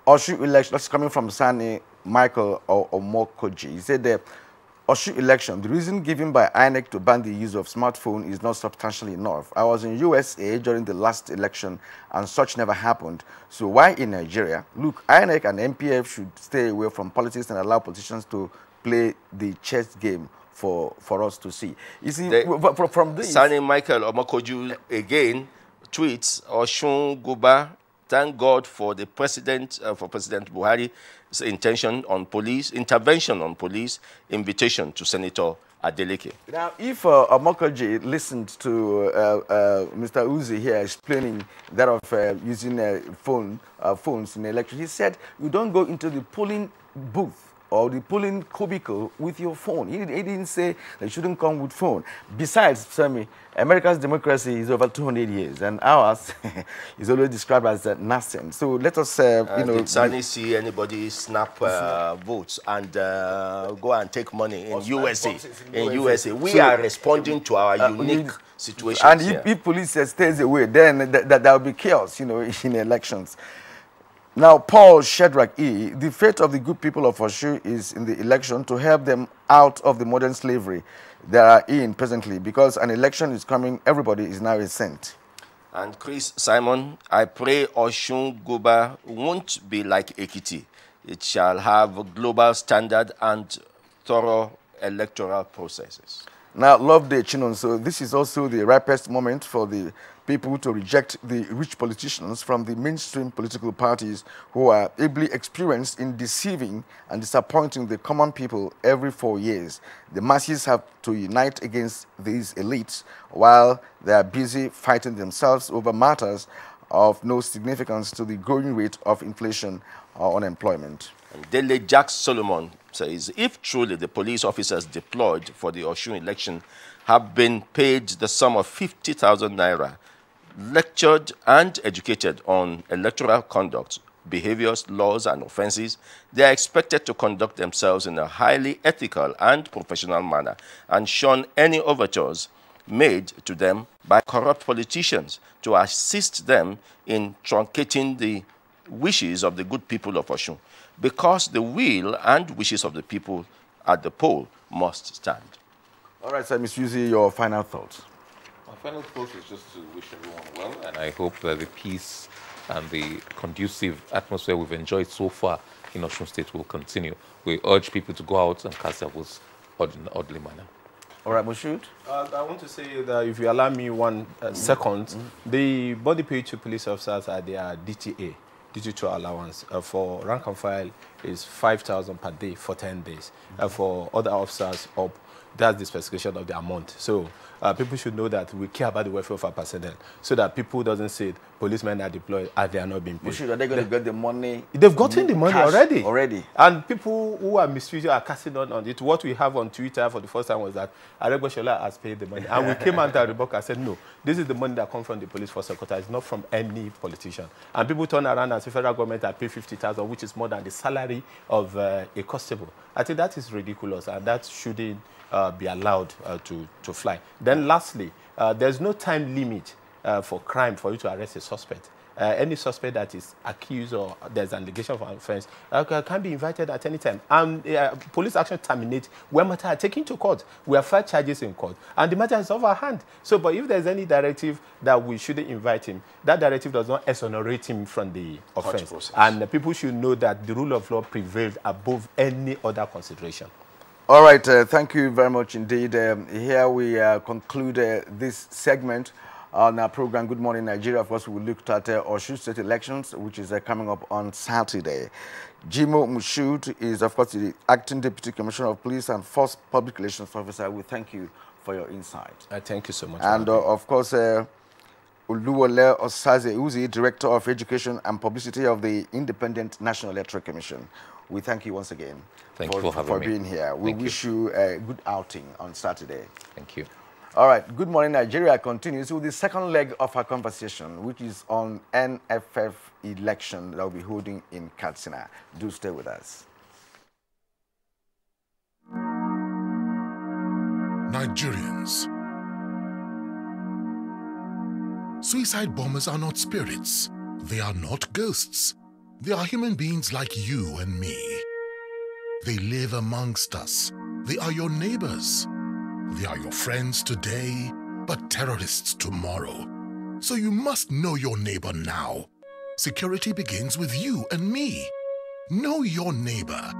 Osun election, that's coming from Sani Michael Omokoji. He said the Osun election, the reason given by INEC to ban the use of smartphone is not substantial enough. I was in USA during the last election and such never happened. So why in Nigeria? Look, INEC and MPF should stay away from politics and allow politicians to play the chess game for us to see. You see, from this... Sani Michael Omokoju again tweets, Osun Guba, thank God for the President Buhari's intervention on police, invitation to Senator Adeleke. Now, if Omokoji listened to Mr. Uzi here explaining that of using phones in election, he said, you don't go into the polling booth or the polling cubicle with your phone. He didn't say they shouldn't come with phone. Besides, Sammy, America's democracy is over 200 years, and ours is always described as nascent. So let us, Did Sani see anybody snap votes and go and take money in USA? In USA, we are responding to our unique situation. And if police stays away, then there will be chaos, in elections. Now, Paul Shedrack E., the fate of the good people of Osun is in the election to help them out of the modern slavery they are in presently, because an election is coming, everybody is now a saint. And Chris Simon, I pray Osun Guba won't be like Ekiti. It shall have a global standard and thorough electoral processes. Now, Love Day, Chinon, so this is also the ripest moment for the people to reject the rich politicians from the mainstream political parties who are ably experienced in deceiving and disappointing the common people every 4 years. The masses have to unite against these elites while they are busy fighting themselves over matters of no significance to the growing rate of inflation or unemployment. And Dele Jack Solomon says, if truly the police officers deployed for the Osun election have been paid the sum of 50,000 naira, lectured and educated on electoral conduct, behaviors, laws, and offenses, they are expected to conduct themselves in a highly ethical and professional manner and shun any overtures made to them by corrupt politicians to assist them in truncating the wishes of the good people of Osun, because the will and wishes of the people at the poll must stand. All right, sir, Ms. Yuzi, your final thoughts. My final thought is just to wish everyone well, and I hope that the peace and the conducive atmosphere we've enjoyed so far in Osun State will continue. We urge people to go out and cast their votes in an orderly manner. All right, Moshood? I want to say that if you allow me 1 second, the body paid to police officers are their DTA, digital allowance, for rank and file is 5,000 per day for 10 days. For other officers up, that's the specification of the amount. So people should know that we care about the welfare of our personnel, so that people doesn't say policemen are deployed and they are not being paid. Are they going to get the money? They've gotten the money already. And people who are mistreated are casting on it. What we have on Twitter for the first time was that Aregbesola has paid the money. And we came out at the book and said, no, this is the money that comes from the police force secretary. It's not from any politician. And people turn around and say federal government has paid 50,000, which is more than the salary of a constable. I think that is ridiculous, and that shouldn't be allowed to fly. Then lastly, there's no time limit for crime for you to arrest a suspect. Any suspect that is accused or there's an allegation of an offense can be invited at any time. And police action terminates when matter are taken to court. We have filed charges in court, and the matter is off our hand. So, but if there's any directive that we shouldn't invite him, that directive does not exonerate him from the offense. And people should know that the rule of law prevails above any other consideration. All right, thank you very much indeed. Here we conclude this segment on our program, Good Morning Nigeria. Of course, we looked at Osun State elections, which is coming up on Saturday. Jimo Mushood is, of course, the Acting Deputy Commissioner of Police and First Public Relations Officer. We thank you for your insight. Thank you so much. And, of course, Oluwole Osaze, who's the Director of Education and Publicity of the Independent National Electoral Commission. We thank you once again for being here. We wish you a good outing on Saturday. Thank you. All right, Good Morning Nigeria continues with the second leg of our conversation, which is on NFF election that we'll be holding in Katsina. Do stay with us. Nigerians. Suicide bombers are not spirits. They are not ghosts. They are human beings like you and me. They live amongst us. They are your neighbors. They are your friends today, but terrorists tomorrow. So you must know your neighbor now. Security begins with you and me. Know your neighbor.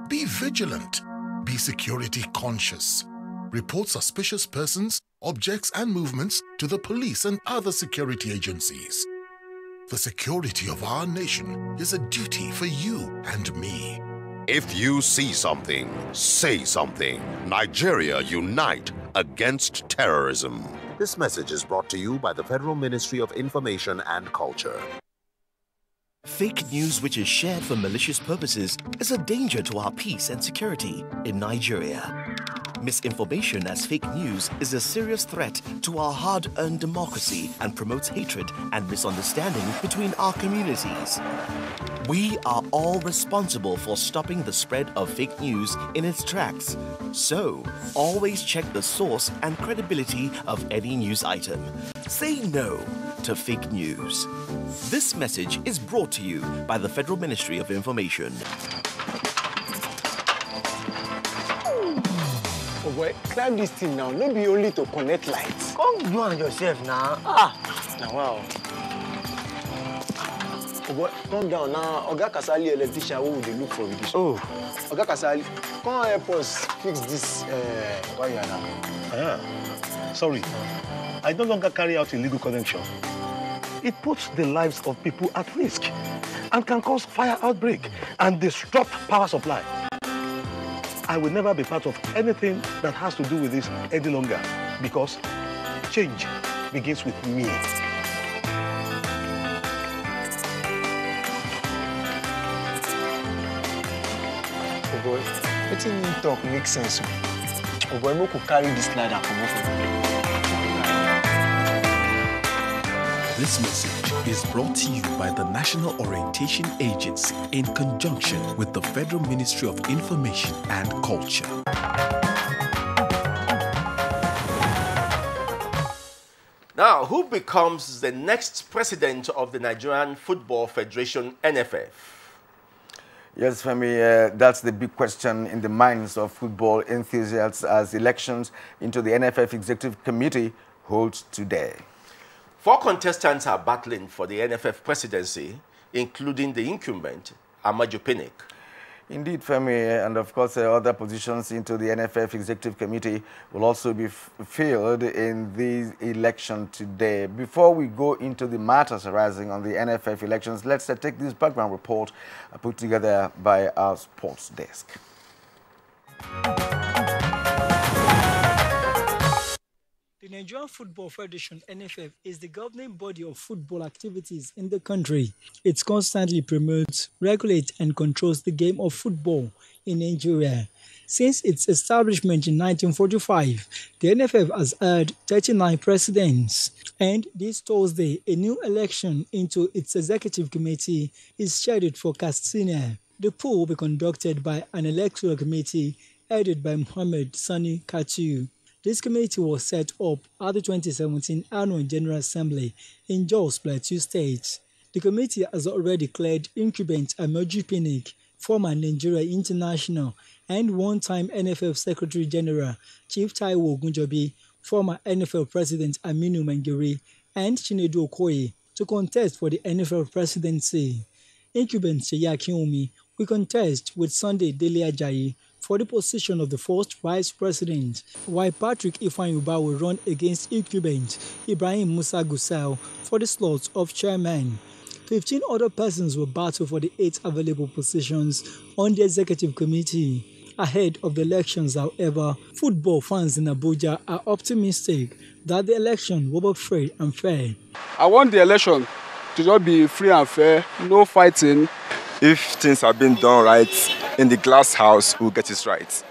Be vigilant. Be security conscious. Report suspicious persons, objects, and movements to the police and other security agencies. The security of our nation is a duty for you and me. If you see something, say something. Nigeria unite against terrorism. This message is brought to you by the Federal Ministry of Information and Culture. Fake news which is shared for malicious purposes is a danger to our peace and security in Nigeria. Misinformation as fake news is a serious threat to our hard-earned democracy and promotes hatred and misunderstanding between our communities. We are all responsible for stopping the spread of fake news in its tracks. So, always check the source and credibility of any news item. Say no to fake news. This message is brought to you by the Federal Ministry of Information. Oh boy, climb this thing now. Not be only to connect lights. Come you and yourself now. Now wow. Oh boy, calm down now. Oga Kasali electrician, what would they look for with this? Oh, Oga Kasali, come help us fix this wire now. Sorry, I no longer carry out illegal connection. It puts the lives of people at risk and can cause fire outbreak and disrupt power supply. I will never be part of anything that has to do with this any longer because change begins with me. Oh boy, letting me talk makes sense. Oh boy, we could carry this ladder from over. This message is brought to you by the National Orientation Agency in conjunction with the Federal Ministry of Information and Culture. Now, who becomes the next president of the Nigerian Football Federation, NFF? Yes, Femi, that's the big question in the minds of football enthusiasts as elections into the NFF Executive Committee holds today. 4 contestants are battling for the NFF presidency, including the incumbent, Amaju Pinnick. Indeed, Femi, and of course other positions into the NFF Executive Committee will also be filled in this election today. Before we go into the matters arising on the NFF elections, let's take this background report put together by our sports desk. The Nigerian Football Federation, NFF, is the governing body of football activities in the country. It constantly promotes, regulates, and controls the game of football in Nigeria. Since its establishment in 1945, the NFF has had 39 presidents, and this Thursday, a new election into its executive committee is scheduled for Katsina. The poll will be conducted by an electoral committee headed by Mohammed Sani Katu. This committee was set up at the 2017 Annual General Assembly in Jos Plateau State. The committee has already declared incumbent Ameoju Pinnick, former Nigeria international and one-time NFF Secretary General Chief Taiwo Ogunjobi, former NFL President Aminu Mangere, and Chinedu Okoye to contest for the NFL presidency. Incumbent Seyi Akinwumi will contest with Sunday Dele Ajayi for the position of the first vice president, while Patrick Ifeanyuba will run against incumbent Ibrahim Musa Gusau for the slot of chairman. 15 other persons will battle for the 8 available positions on the executive committee. Ahead of the elections, however, football fans in Abuja are optimistic that the election will be free and fair. I want the election to just be free and fair, no fighting. If things are being done right in the glass house, we'll get it right.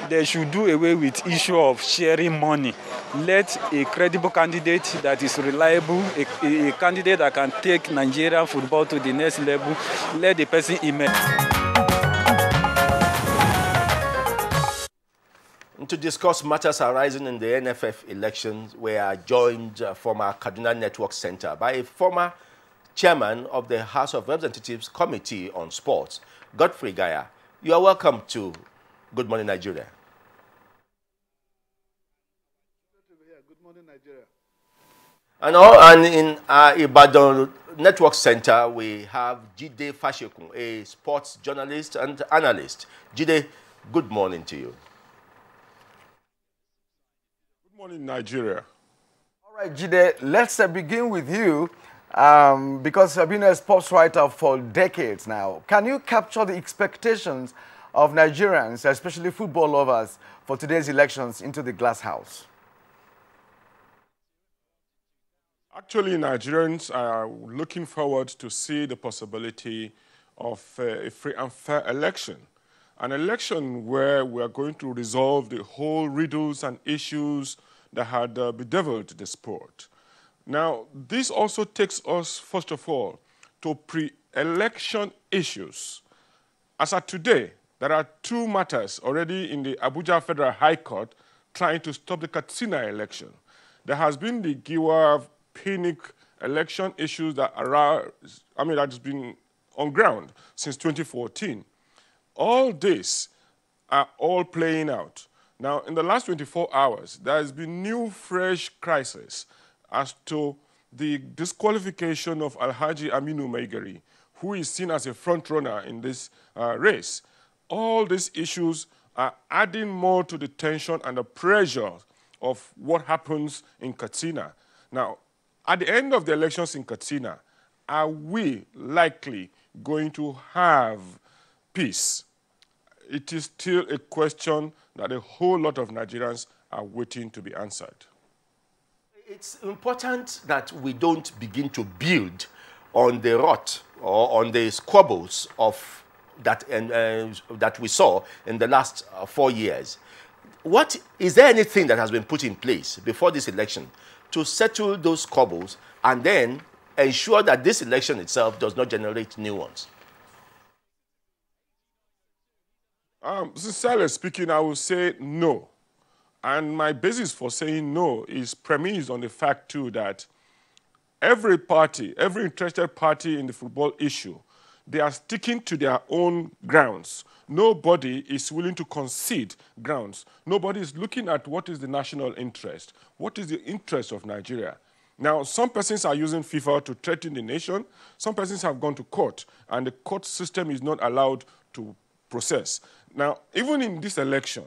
They should do away with issue of sharing money. Let a credible candidate that is reliable, a candidate that can take Nigerian football to the next level, let the person emerge. To discuss matters arising in the NFF elections, we are joined from our Kaduna Network Center by a former chairman of the House of Representatives Committee on Sports, Godfrey Gaya. You are welcome to Good Morning Nigeria. Good morning, Nigeria. And in our Ibadan Network Center, we have Jide Fashekun, a sports journalist and analyst. Jide, good morning to you. Good morning, Nigeria. All right, Jide, let's begin with you. Because you've been a sports writer for decades now, can you capture the expectations of Nigerians, especially football lovers, for today's elections into the glass house? Actually, Nigerians are looking forward to see the possibility of a free and fair election. An election where we are going to resolve the whole riddles and issues that had bedeviled the sport. Now, this also takes us, first of all, to pre-election issues. As of today, there are 2 matters already in the Abuja Federal High Court trying to stop the Katsina election. There has been the Giwa Pinnick election issues that that's been on ground since 2014. All this are all playing out. Now, in the last 24 hours, there has been new, fresh crisis as to the disqualification of Alhaji Aminu Mangere, who is seen as a front-runner in this race. All these issues are adding more to the tension and the pressure of what happens in Katsina. Now, at the end of the elections in Katsina, are we likely going to have peace? It is still a question that a whole lot of Nigerians are waiting to be answered. It's important that we don't begin to build on the rot or on the squabbles of that we saw in the last 4 years. Is there anything that has been put in place before this election to settle those squabbles and then ensure that this election itself does not generate new ones? Sincerely speaking, I will say no. And my basis for saying no is premised on the fact, too, that every party, every interested party in the football issue, they are sticking to their own grounds. Nobody is willing to concede grounds. Nobody is looking at what is the national interest, what is the interest of Nigeria. Now, some persons are using FIFA to threaten the nation. Some persons have gone to court, and the court system is not allowed to process. Now, even in this election,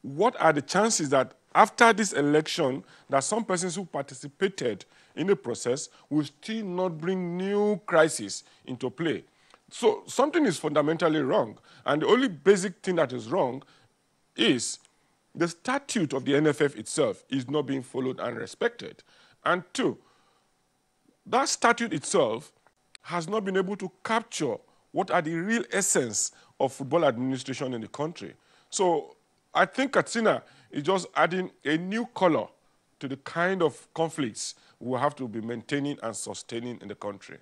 what are the chances that after this election, that some persons who participated in the process will still not bring new crises into play? So something is fundamentally wrong. And the only basic thing that is wrong is the statute of the NFF itself is not being followed and respected. And two, that statute itself has not been able to capture what are the real essence of football administration in the country. So I think Katsina is just adding a new color to the kind of conflicts we will have to be maintaining and sustaining in the country.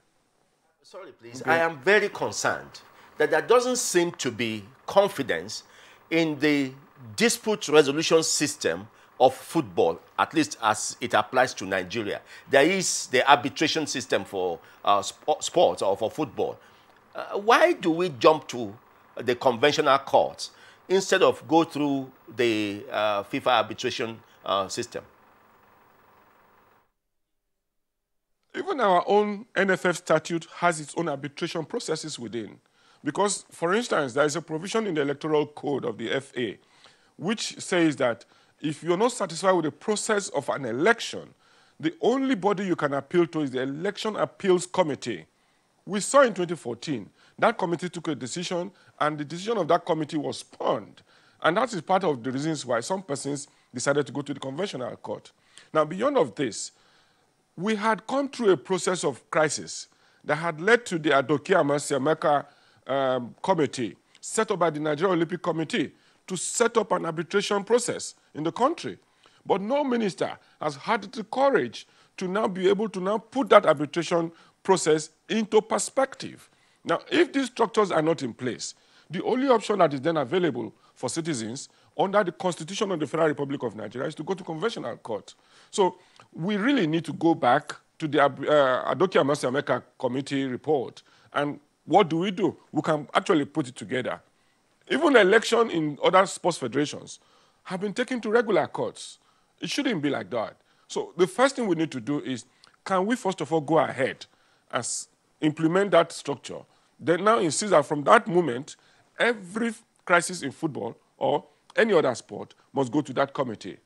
Sorry, please. Okay. I am very concerned that there doesn't seem to be confidence in the dispute resolution system of football, at least as it applies to Nigeria. There is the arbitration system for sports or for football. Why do we jump to the conventional courts instead of go through the FIFA arbitration system? Even our own NFF statute has its own arbitration processes within. Because, for instance, there is a provision in the electoral code of the FA which says that if you're not satisfied with the process of an election, the only body you can appeal to is the Election Appeals Committee. We saw in 2014, that committee took a decision, and the decision of that committee was spurned. And that is part of the reasons why some persons decided to go to the conventional court. Now, beyond of this, we had gone through a process of crisis that had led to the Adokia Amasiameka committee set up by the Nigerian Olympic Committee to set up an arbitration process in the country. But no minister has had the courage to now be able to now put that arbitration process into perspective. Now, if these structures are not in place, the only option that is then available for citizens under the Constitution of the Federal Republic of Nigeria is to go to conventional court. So we really need to go back to the Adokia Amasiameka committee report. And what do? We can actually put it together. Even election in other sports federations have been taken to regular courts. It shouldn't be like that. So the first thing we need to do is, can we first of all go ahead and implement that structure? Then now insist that from that moment, every crisis in football or any other sport must go to that committee.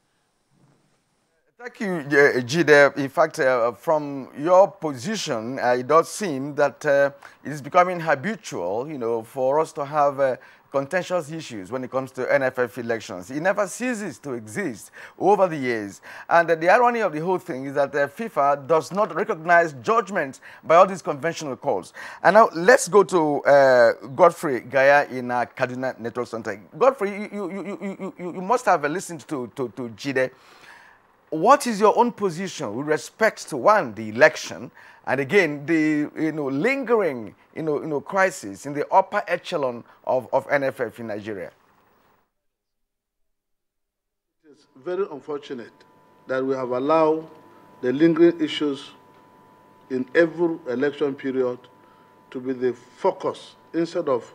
Thank you, Jide. In fact, from your position, it does seem that it is becoming habitual, for us to have contentious issues when it comes to NFF elections. It never ceases to exist over the years. And the irony of the whole thing is that FIFA does not recognize judgments by all these conventional courts. And now let's go to Godfrey Gaya in Kaduna Network Center. Godfrey, you must have listened to Jide. What is your own position with respect to, one, the election, and again, the lingering crisis in the upper echelon of NFF in Nigeria? It is very unfortunate that we have allowed the lingering issues in every election period to be the focus instead of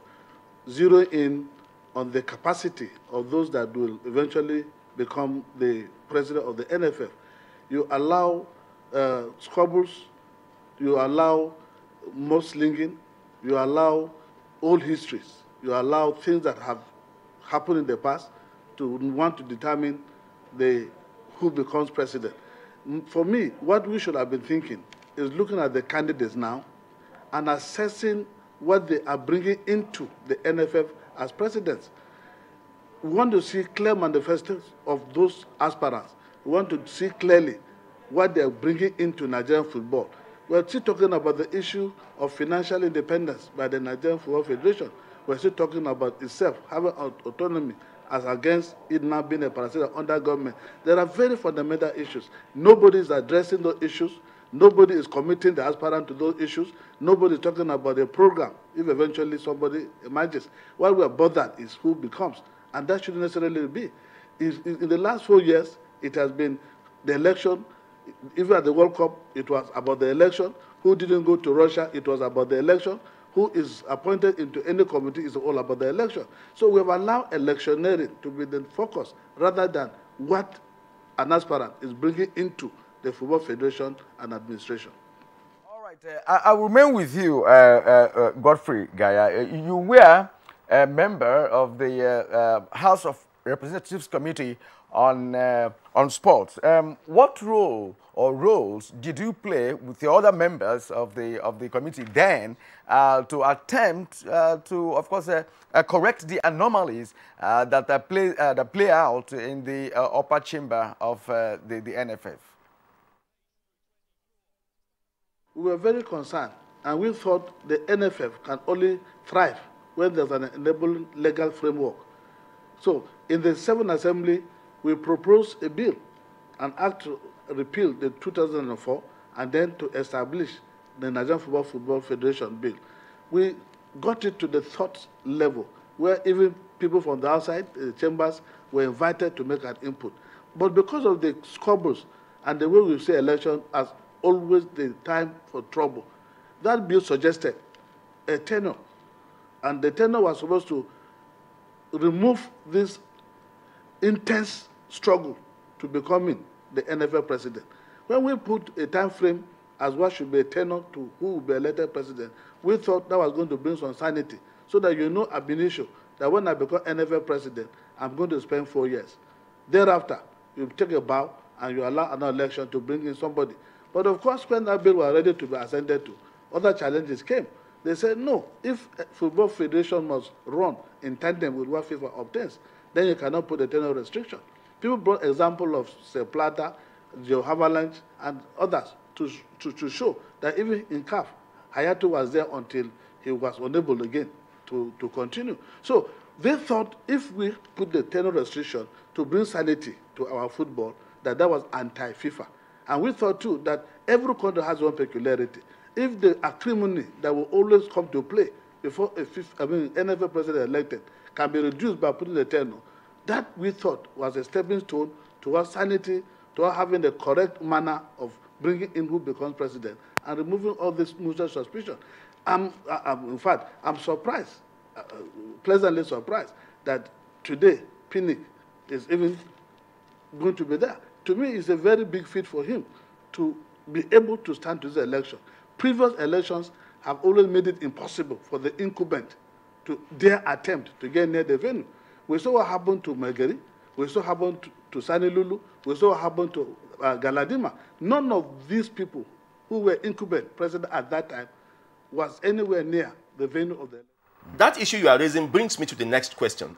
zeroing in on the capacity of those that will eventually become the president of the NFF. You allow squabbles, you allow mudslinging, you allow old histories, you allow things that have happened in the past to want to determine who becomes president. For me, what we should have been thinking is looking at the candidates now and assessing what they are bringing into the NFF as presidents. We want to see clear manifestos of those aspirants. We want to see clearly what they are bringing into Nigerian football. We're still talking about the issue of financial independence by the Nigerian Football Federation. We're still talking about itself having autonomy as against it now being a parasitic under government. There are very fundamental issues. Nobody is addressing those issues. Nobody is committing the aspirant to those issues. Nobody is talking about a program if eventually somebody emerges. What we are bothered is who becomes. And that shouldn't necessarily be. In the last 4 years, it has been the election. Even at the World Cup, it was about the election. Who didn't go to Russia, it was about the election. Who is appointed into any committee is all about the election. So we have allowed electioneering to be the focus rather than what an aspirant is bringing into the Football Federation and administration. All right, I will remain with you, Godfrey Gaya. You were a member of the House of Representatives Committee on Sports. What role or roles did you play with the other members of the committee then to attempt to, of course, correct the anomalies that play out in the upper chamber of the NFF? We were very concerned, and we thought the NFF can only thrive when there's an enabling legal framework. So, in the 7th Assembly, we proposed a bill, an act to repeal the 2004, and then to establish the Nigerian Football Federation bill. We got it to the 3rd level, where even people from the outside, the chambers, were invited to make an input. But because of the squabbles and the way we say election as always the time for trouble, that bill suggested a tenure, and the tenure was supposed to remove this intense struggle to becoming the NFL president. When we put a time frame as what should be a tenure to who will be elected president, we thought that was going to bring some sanity, so that you know ab initio that when I become NFL president, I'm going to spend 4 years. Thereafter, you take a bow and you allow another election to bring in somebody. But of course, when that bill was ready to be ascended to, other challenges came. They said, no, if Football Federation must run in tandem with what FIFA obtains, then you cannot put a tenure restriction. People brought example of Sepp Blatter, Joe Haviland, and others to show that even in CAF, Hayatou was there until he was unable again to continue. So they thought if we put the tenure restriction to bring sanity to our football, that was anti-FIFA. And we thought, too, that every country has one peculiarity. If the acrimony that will always come to play before a NFL president elected can be reduced by putting the tenure, that we thought was a stepping stone towards sanity, towards having the correct manner of bringing in who becomes president and removing all this mutual suspicion. In fact, I'm surprised, pleasantly surprised, that today Pinnick is even going to be there. To me, it's a very big feat for him to be able to stand to this election. Previous elections have always made it impossible for the incumbent to dare attempt to get near the venue. We saw what happened to Megari, we saw what happened to Sani Lulu, we saw what happened to Galadima. None of these people who were incumbent president at that time was anywhere near the venue of the election. That issue you are raising brings me to the next question.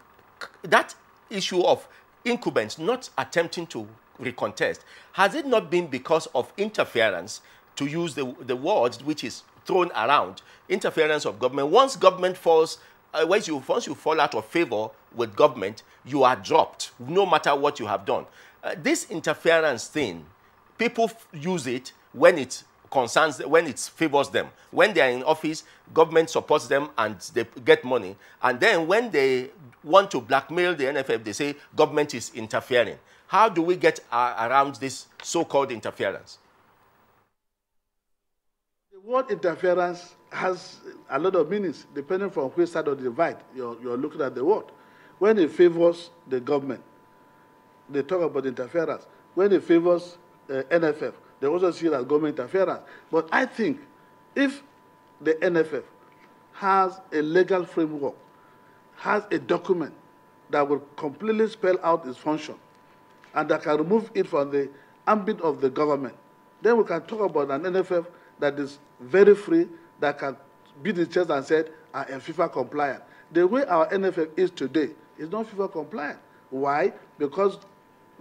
That issue of incumbents not attempting to recontest, has it not been because of interference, to use the word which is thrown around, interference of government? Once government falls, once you fall out of favor with government, you are dropped, no matter what you have done. This interference thing, people use it when it concerns, when it favors them. When they are in office, government supports them and they get money. And then when they want to blackmail the NFF, they say government is interfering. How do we get around this so-called interference? The word interference has a lot of meanings, depending from which side of the divide you're looking at the word. When it favors the government, they talk about interference. When it favors NFF, they also see it as government interference. But I think if the NFF has a legal framework, has a document that will completely spell out its function, and that can remove it from the ambit of the government, then we can talk about an NFF that is very free, that can beat its chest and say, I am FIFA compliant. The way our NFF is today is not FIFA compliant. Why? Because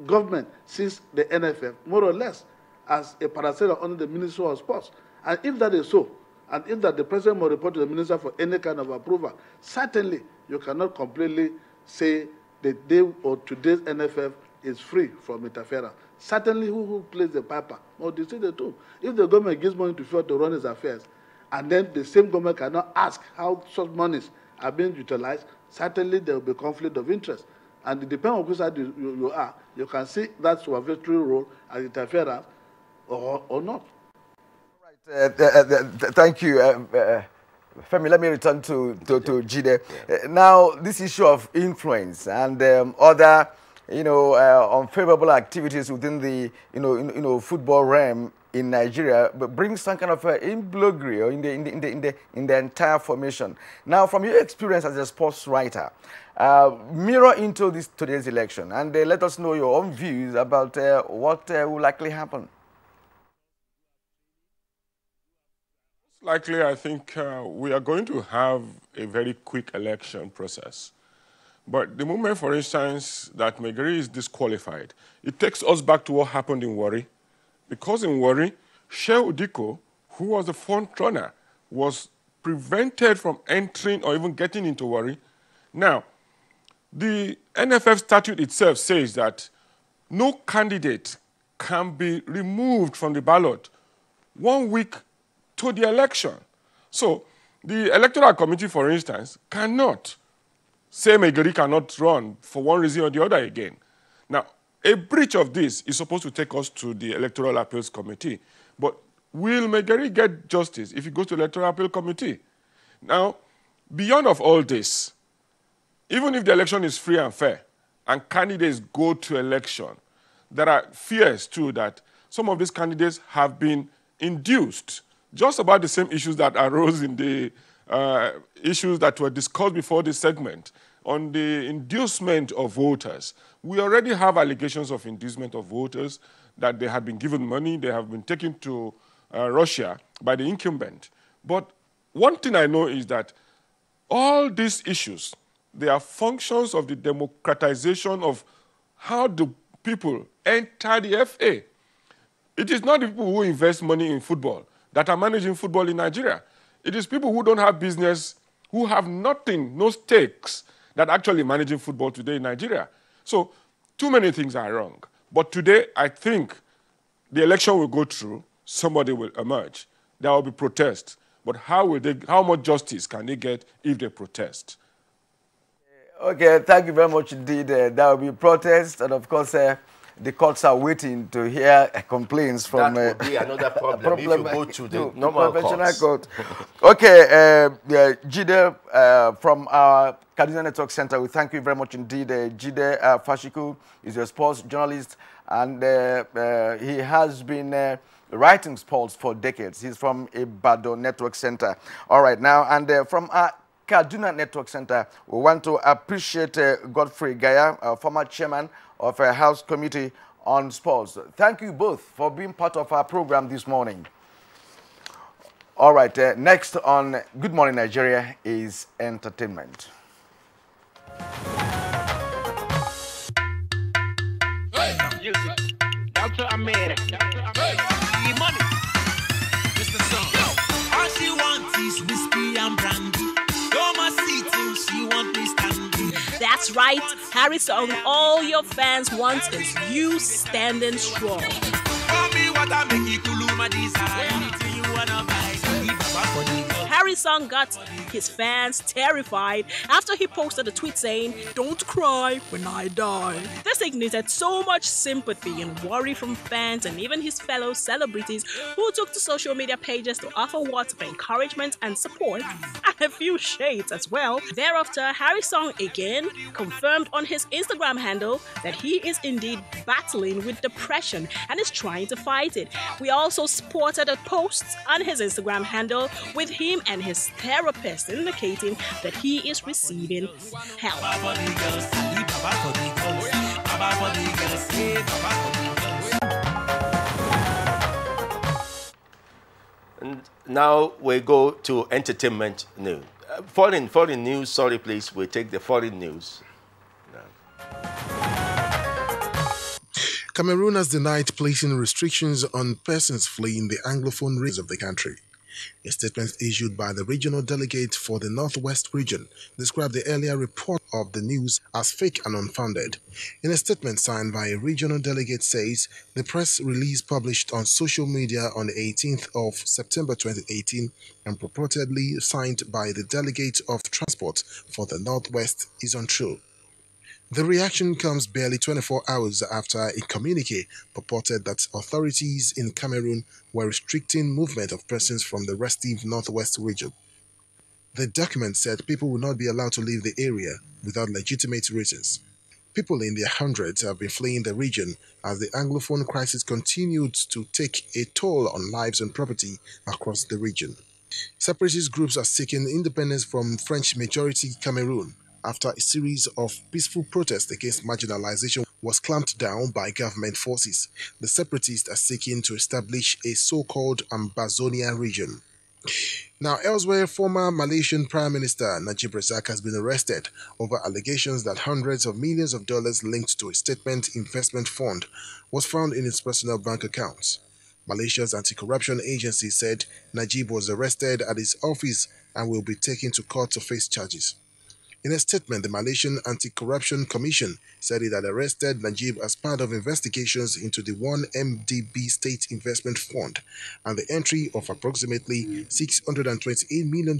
government sees the NFF more or less as a parasite under the Ministry of Sports. And if that is so, and if that the president will report to the minister for any kind of approval, certainly you cannot completely say that day or today's NFF is free from interference. Certainly who plays the piper or they say the two. If the government gives money to FIFA to run its affairs, and then the same government cannot ask how such monies are being utilized, certainly there will be conflict of interest. And depending on which side you are, you can see that supervisory role as interference or not. Right. Thank you. Femi, let me return to Jide. Now, this issue of influence and other unfavorable activities within the, football realm in Nigeria, but brings some kind of imbroglio in the entire formation. Now, from your experience as a sports writer, mirror into today's election, and let us know your own views about what will likely happen. Likely, I think we are going to have a very quick election process. But the moment, for instance, that Megari is disqualified, it takes us back to what happened in Warri. Because in Warri, Shehu Diko, who was the front runner, was prevented from entering or even getting into Warri. Now, the NFF statute itself says that no candidate can be removed from the ballot 1 week to the election. So the Electoral Committee, for instance, cannot say Megari cannot run for one reason or the other again. Now, a breach of this is supposed to take us to the Electoral Appeals Committee. But will Megari get justice if he goes to the Electoral Appeal Committee? Now, beyond of all this, even if the election is free and fair and candidates go to election, there are fears too that some of these candidates have been induced just about the same issues that arose in the issues that were discussed before this segment on the inducement of voters. We already have allegations of inducement of voters, that they had been given money, they have been taken to Russia by the incumbent. But one thing I know is that all these issues, they are functions of the democratization of how do people enter the FA. It is not the people who invest money in football that are managing football in Nigeria. It is people who don't have business, who have nothing, no stakes, that are actually managing football today in Nigeria. So too many things are wrong. But today, I think the election will go through, somebody will emerge. There will be protests. But how much justice can they get if they protest? Okay, thank you very much indeed. There will be protests, and of course, the courts are waiting to hear complaints from... That would be another problem if you go to the normal court. Okay, Jide from our Kaduna Network Center, we thank you very much indeed. Jide Fashiku is a sports journalist, and he has been writing sports for decades. He's from Ibadan Network Center. All right, now, and from our Kaduna Network Center, we want to appreciate Godfrey Gaya, former chairman of a House Committee on Sports. Thank you both for being part of our program this morning. All right, next on Good Morning Nigeria is entertainment. Hey, music. Dr. Amir. Hey, money. Mr. Son. All she wants is whiskey and brandy. She want me standing. That's right, Harrison. All your fans want is you standing strong. Harrison got his fans terrified after he posted a tweet saying, "Don't cry when I die." This ignited so much sympathy and worry from fans and even his fellow celebrities who took to social media pages to offer words of encouragement and support, and a few shades as well. Thereafter, Harrison again confirmed on his Instagram handle that he is indeed battling with depression and is trying to fight it. We also spotted a post on his Instagram handle with him and his therapist indicating that he is receiving help. And now we go to entertainment news. Foreign news, sorry please, we take the foreign news. Cameroon has denied placing restrictions on persons fleeing the Anglophone regions of the country. A statement issued by the regional delegate for the Northwest region described the earlier report of the news as fake and unfounded. In a statement signed by a regional delegate says the press release published on social media on the 18th of September 2018 and purportedly signed by the delegate of transport for the Northwest is untrue. The reaction comes barely 24 hours after a communique purported that authorities in Cameroon were restricting movement of persons from the restive Northwest region. The document said people would not be allowed to leave the area without legitimate reasons. People in their hundreds have been fleeing the region as the Anglophone crisis continued to take a toll on lives and property across the region. Separatist groups are seeking independence from French-majority Cameroon after a series of peaceful protests against marginalization was clamped down by government forces. The separatists are seeking to establish a so-called Ambazonia region. Now, elsewhere, former Malaysian Prime Minister Najib Razak has been arrested over allegations that hundreds of millions of dollars linked to a statement investment fund was found in his personal bank accounts. Malaysia's anti-corruption agency said Najib was arrested at his office and will be taken to court to face charges. In a statement, the Malaysian Anti-Corruption Commission said it had arrested Najib as part of investigations into the 1MDB State Investment Fund and the entry of approximately $628 million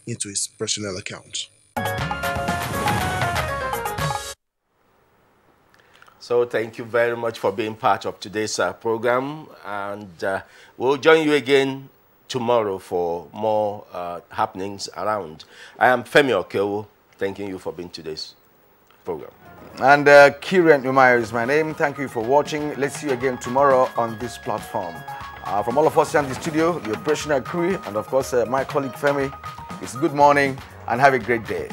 into his personal account. So thank you very much for being part of today's program, and we'll join you again tomorrow for more happenings around. I am Femi Okewo, thanking you for being today's program. And Kieran Umayo is my name. Thank you for watching. Let's see you again tomorrow on this platform. From all of us here in the studio, the operational crew, and of course my colleague Femi, it's good morning and have a great day.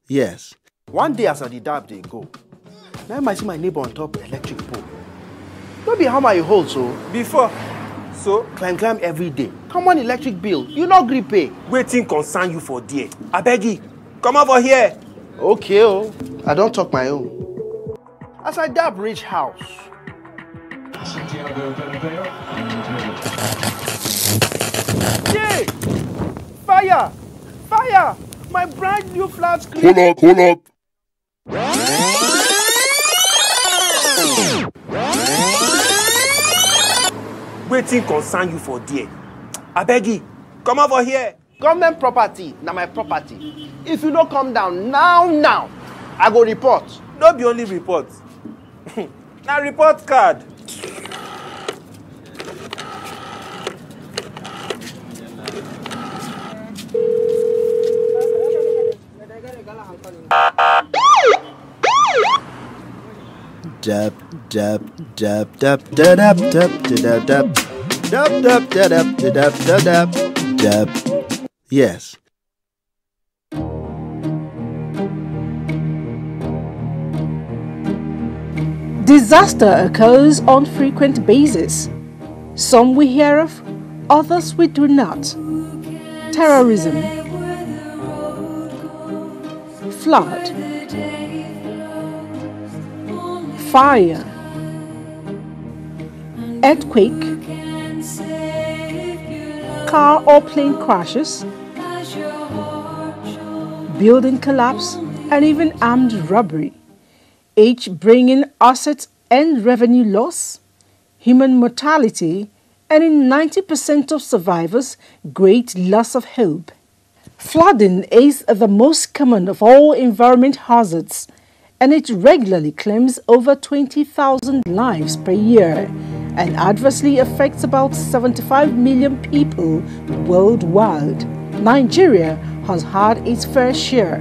Yes. One day as I the dab they go. Now I see my neighbor on top electric pole. Don't be how my hold so. Before. So climb every day. Come on electric bill. You not gree pay. Waiting concern you for there. I beg you. Come over here. Okay, oh. I don't talk my own. As I dab reach house. Yeah! Fire! Fire! My brand new flat screen. Hold up. Waiting concern you for there. I beg you. Come over here. Government property, now my property. If you don't come down now, I go report. Don't be only report. Now report card. Dab dab dab dab dab dab dab dab dab dab dab dab dab dab dab. Yes. Disaster occurs on frequent basis. Some we hear of, others we do not. Terrorism, flood, fire, earthquake, car or plane crashes, building collapse, and even armed robbery, each bringing assets and revenue loss, human mortality, and in 90% of survivors, great loss of hope. Flooding is the most common of all environment hazards, and it regularly claims over 20,000 lives per year and adversely affects about 75 million people worldwide. Nigeria has had its fair share.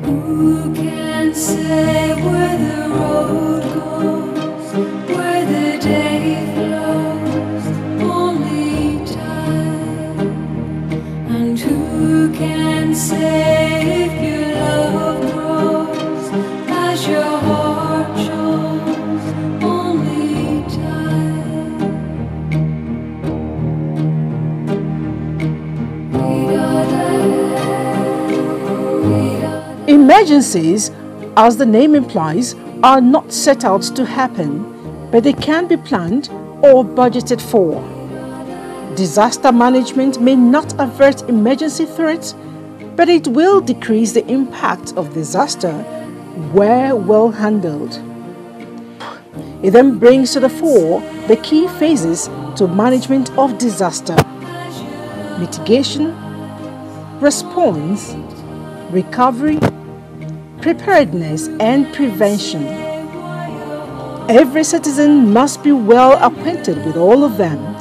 Who can say where the road goes, where the day flows? Only time. And who can say if your love grows as your heart shows? Only time. Emergencies, as the name implies, are not set out to happen, but they can be planned or budgeted for. Disaster management may not avert emergency threats, but it will decrease the impact of disaster where well handled. It then brings to the fore the key phases to management of disaster: mitigation, response, recovery, preparedness, and prevention. Every citizen must be well acquainted with all of them.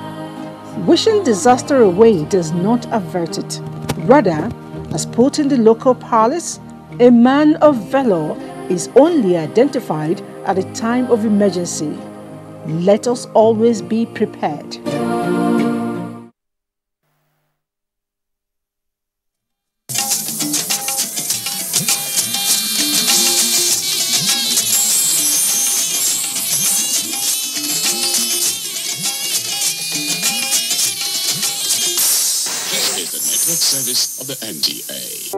Wishing disaster away does not avert it. Rather, as put in the local parlance, a man of valor is only identified at a time of emergency. Let us always be prepared. Service of the NTA.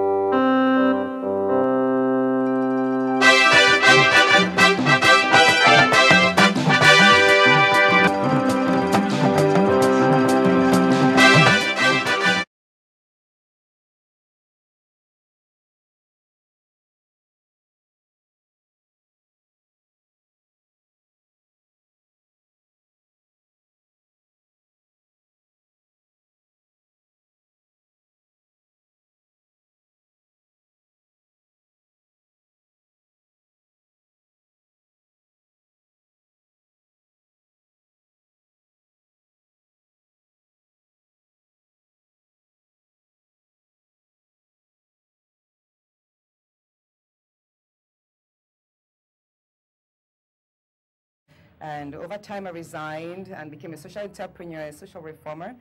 And over time, I resigned and became a social entrepreneur, a social reformer,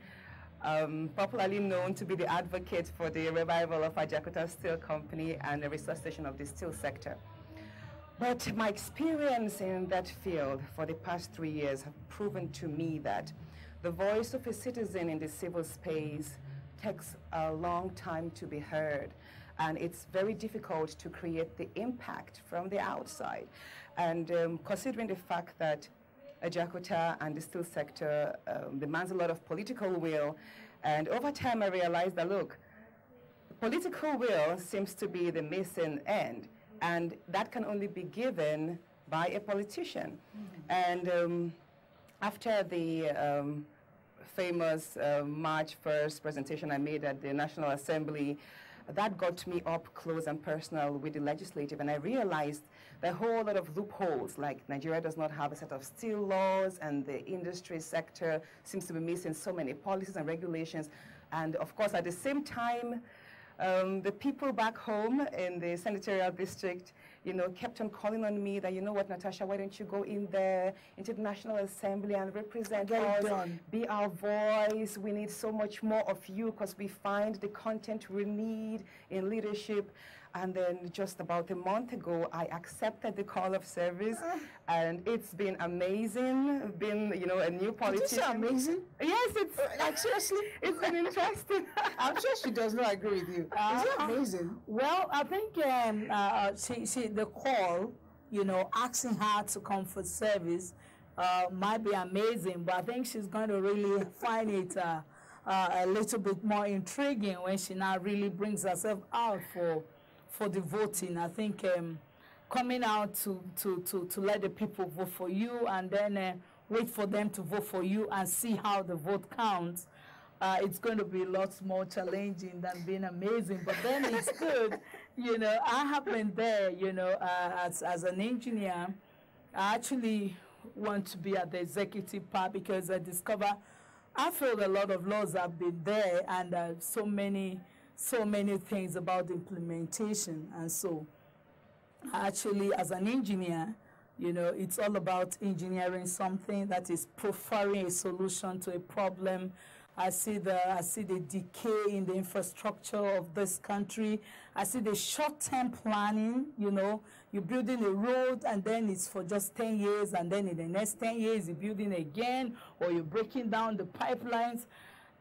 popularly known to be the advocate for the revival of Ajakuta Steel Company and the resuscitation of the steel sector. But my experience in that field for the past 3 years have proven to me that the voice of a citizen in the civil space takes a long time to be heard, and it's very difficult to create the impact from the outside. And considering the fact that Ajakuta and the steel sector demands a lot of political will, and over time I realized that, look, political will seems to be the missing end, and that can only be given by a politician. And after the famous March 1st presentation I made at the National Assembly, that got me up close and personal with the legislative, and I realized a whole lot of loopholes, like Nigeria does not have a set of steel laws, and the industry sector seems to be missing so many policies and regulations. And of course, at the same time, the people back home in the senatorial district, kept on calling on me that, you know what, Natasha, why don't you go in there into the National Assembly and represent us, be our voice. We need so much more of you because we find the content we need in leadership. And then just about a month ago, I accepted the call of service, and it's been amazing. Being, a new politician. Did you say amazing? Yes, it's like seriously. It's been interesting. I'm sure she does not agree with you. Is it amazing? Well, I think she the call, asking her to come for service might be amazing, but I think she's going to really find it a little bit more intriguing when she now really brings herself out for the voting. I think coming out to let the people vote for you, and then wait for them to vote for you and see how the vote counts, it's going to be lots more challenging than being amazing. But then it's good. I have been there, as an engineer. I actually want to be at the executive part because I feel a lot of laws have been there, and so many things about the implementation. And so actually, as an engineer, it's all about engineering something that is profiling a solution to a problem. I see the decay in the infrastructure of this country. I see the short-term planning. You're building a road, and then it's for just 10 years, and then in the next 10 years you're building again, or you're breaking down the pipelines.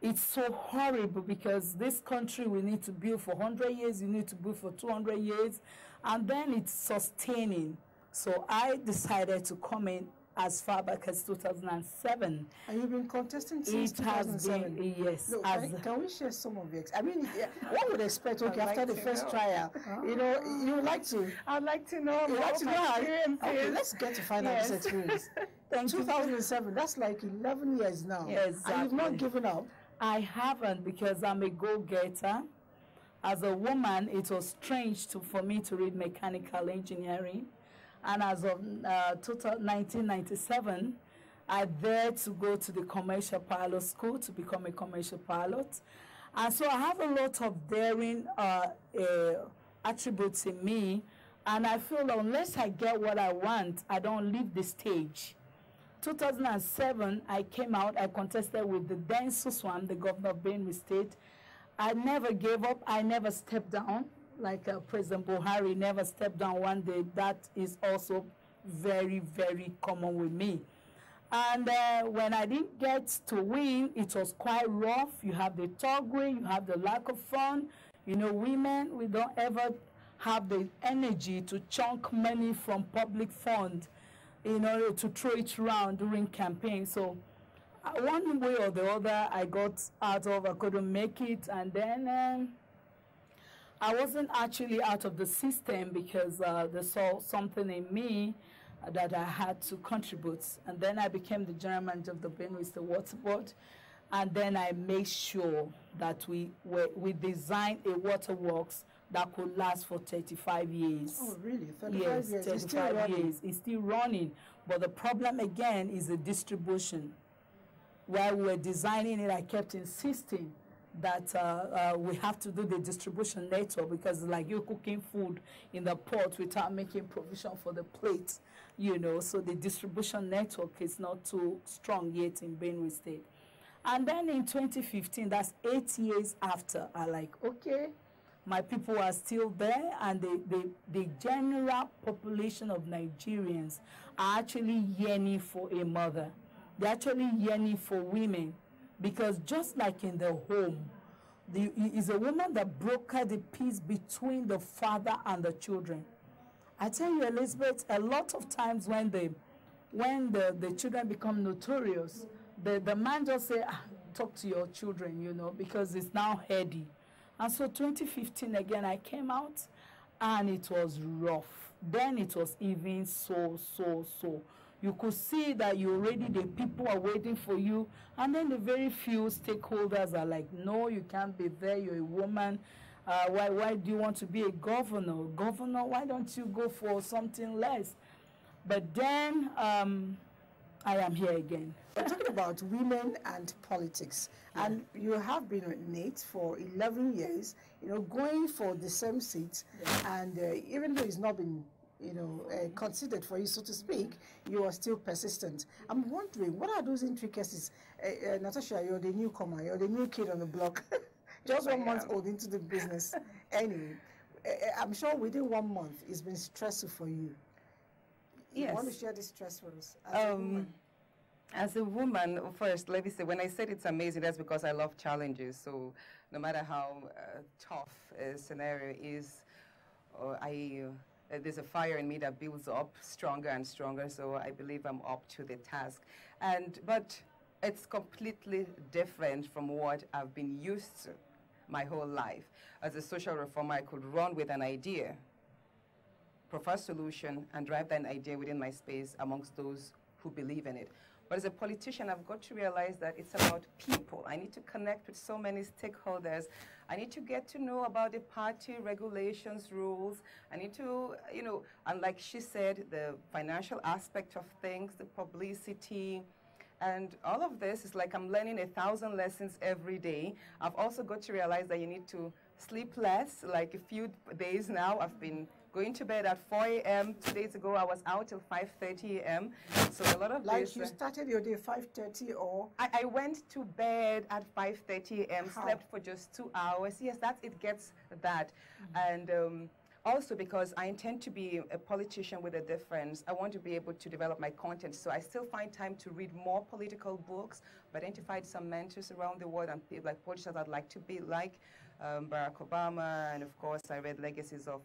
It's so horrible because this country we need to build for 100 years, you need to build for 200 years, and then it's sustaining. So I decided to come in as far back as 2007. And you've been contesting since It has 2007? been, yes. No, can we share some of it? I mean, one would expect, okay, after the first trial, you know, you would like to... I'd like to know You'd like to know how... experiences. Okay, let's get to find out this experience. 2007, that's like 11 years now. Yes, exactly. And you've not given up? I haven't, because I'm a go-getter. As a woman, it was strange for me to read mechanical engineering. And as of 1997, I dared to go to the commercial pilot school to become a commercial pilot. And so I have a lot of daring attributes in me. And I feel unless I get what I want, I don't leave the stage. 2007, I came out, I contested with the then Suswan, the governor of Benue State. I never gave up, I never stepped down. Like President Buhari never stepped down one day. That is also very, very common with me. And when I didn't get to win, it was quite rough. You have the togway, you have the lack of fun. You know, women, we don't ever have the energy to chunk money from public fund in order to throw it around during campaign. So one way or the other, I got out of, I couldn't make it. And then I wasn't actually out of the system because they saw something in me that I had to contribute. And then I became the general manager of the Benue State Water Board. And then I made sure that we designed a waterworks that could last for 35 years. Oh, really? 35 yes, years? 35 years. It's still running. But the problem, again, is the distribution. While we were designing it, I kept insisting that we have to do the distribution network, because it's like you're cooking food in the pot without making provision for the plate, you know. So the distribution network is not too strong yet in Benue State. And then in 2015, that's 8 years after, I like, okay, my people are still there, and the general population of Nigerians are actually yearning for a mother. They're actually yearning for women. Because just like in the home, is a woman that brokered the peace between the father and the children. I tell you, Elizabeth, a lot of times when the children become notorious, the man just say, talk to your children, you know, because it's now heady. And so 2015, again, I came out, and it was rough. Then it was even so. You could see that the people are waiting for you. And then the very few stakeholders are like, no, you can't be there, you're a woman. Why do you want to be a governor? Governor, why don't you go for something less? But then I am here again. We're talking about women and politics. Yeah. And you have been with Nate for 11 years, you know, going for the same seat. Yeah. And even though it's not been considered for you, so to speak, you are still persistent. I'm wondering, what are those intricacies? Natasha, you're the newcomer, you're the new kid on the block, just 1 month old into the business. Anyway, I'm sure within 1 month, it's been stressful for you. Yes. You want to share this stress with us? As a woman, first, let me say, when I said it's amazing, that's because I love challenges. So no matter how tough a scenario is, there's a fire in me that builds up stronger and stronger, so I believe I'm up to the task. But it's completely different from what I've been used to my whole life. As a social reformer, I could run with an idea, prefer solution, and drive that idea within my space amongst those who believe in it. But as a politician, I've got to realize that it's about people. I need to connect with so many stakeholders. I need to get to know about the party regulations, rules. I need to, and like she said, the financial aspect of things, the publicity, and all of this is like I'm learning 1,000 lessons every day. I've also got to realize that you need to sleep less. Like a few days now, I've been going to bed at 4 a.m. 2 days ago, I was out till 5:30 a.m. So a lot of like this... you started your day 5:30 or... I went to bed at 5:30 a.m., slept for just 2 hours. Yes, it gets that. And also because I intend to be a politician with a difference, I want to be able to develop my content. So I still find time to read more political books. I've identified some mentors around the world and people like politicians I'd like to be like Barack Obama. And of course, I read legacies of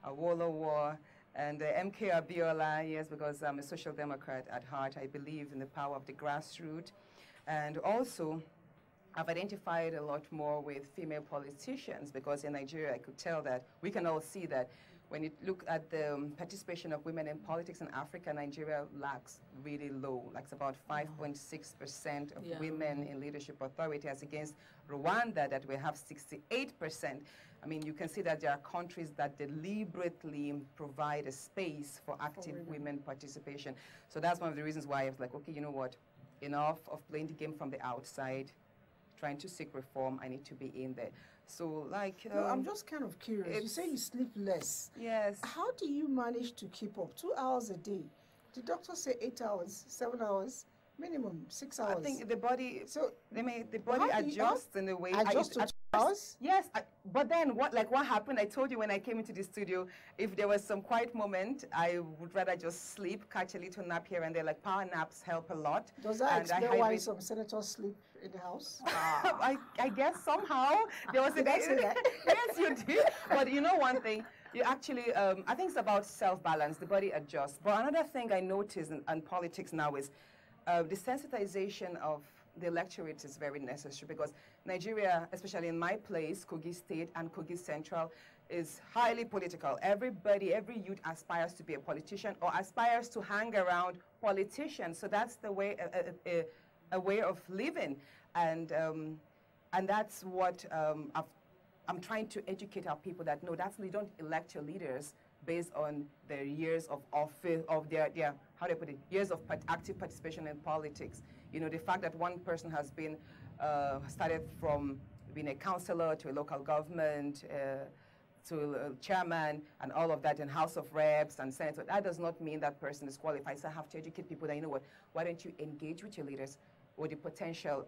Awolowo And MK Abiola, yes, because I'm a social democrat at heart. I believe in the power of the grassroots. And also, I've identified a lot more with female politicians because in Nigeria, I could tell that we can all see that when you look at the participation of women in politics in Africa, Nigeria lacks really low, like about 5.6% of women in leadership authority as against Rwanda that we have 68%. I mean, you can see that there are countries that deliberately provide a space for active women participation. So that's one of the reasons why I was like, okay, you know what, enough of playing the game from the outside, trying to seek reform, I need to be in there. So, like... no, I'm just kind of curious. You say you sleep less. Yes. How do you manage to keep up? 2 hours a day? The doctors say 8 hours, 7 hours, minimum 6 hours. I think the body... So, I mean, the body adjusts in a way... Adjust to 2 hours? Yes, but then what happened, I told you when I came into the studio, if there was some quiet moment, I would rather just sleep, catch a little nap here and there, like power naps help a lot. Does that explain why some senators sleep in the house? I guess somehow there was a... Did I say that? Yes, you did. But you know one thing, you actually, I think it's about self-balance, the body adjusts. But another thing I noticed in politics now is the sensitization of the electorate is very necessary because Nigeria, especially in my place, Kogi State and Kogi Central, is highly political. Everybody, every youth aspires to be a politician or aspires to hang around politicians. So that's the way, a way of living. And that's what I'm trying to educate our people that, no, that's, you don't elect your leaders based on their years of office, of their how do I put it, years of active participation in politics. You know, the fact that one person has been, started from being a councillor to a local government, to a chairman and all of that in House of Reps and Senate, that does not mean that person is qualified. So I have to educate people that, you know what, why don't you engage with your leaders or the potential,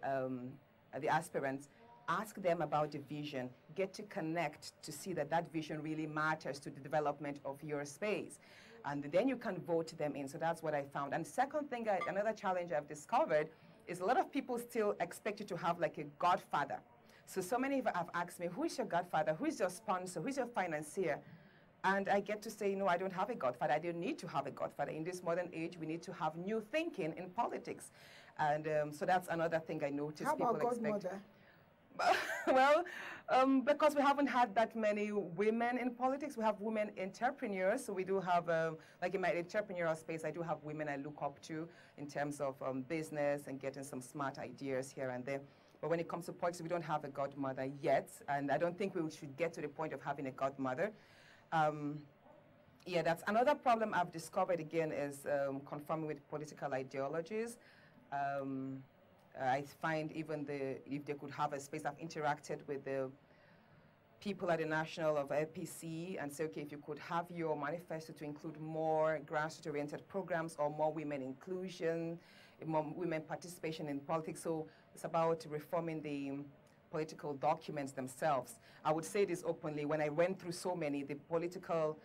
the aspirants, ask them about the vision, get to connect to see that that vision really matters to the development of your space. And then you can vote them in. So that's what I found. And second thing, another challenge I've discovered is a lot of people still expect you to have like a godfather. So many have asked me, who is your godfather? Who is your sponsor? Who is your financier? And I get to say, no, I don't have a godfather. I don't need to have a godfather. In this modern age, we need to have new thinking in politics. And so that's another thing I noticed. How about people godmother? Expect. Well, because we haven't had that many women in politics, we have women entrepreneurs. So we do have, like in my entrepreneurial space, I do have women I look up to in terms of business and getting some smart ideas here and there. But when it comes to politics, we don't have a godmother yet. And I don't think we should get to the point of having a godmother. Yeah, that's another problem I've discovered again is conforming with political ideologies. I find even if they could have a space, I've interacted with the people at the national of APC and say, okay, if you could have your manifesto to include more grassroots-oriented programs or more women inclusion, more women participation in politics. So it's about reforming the political documents themselves. I would say this openly, when I went through so many, the political,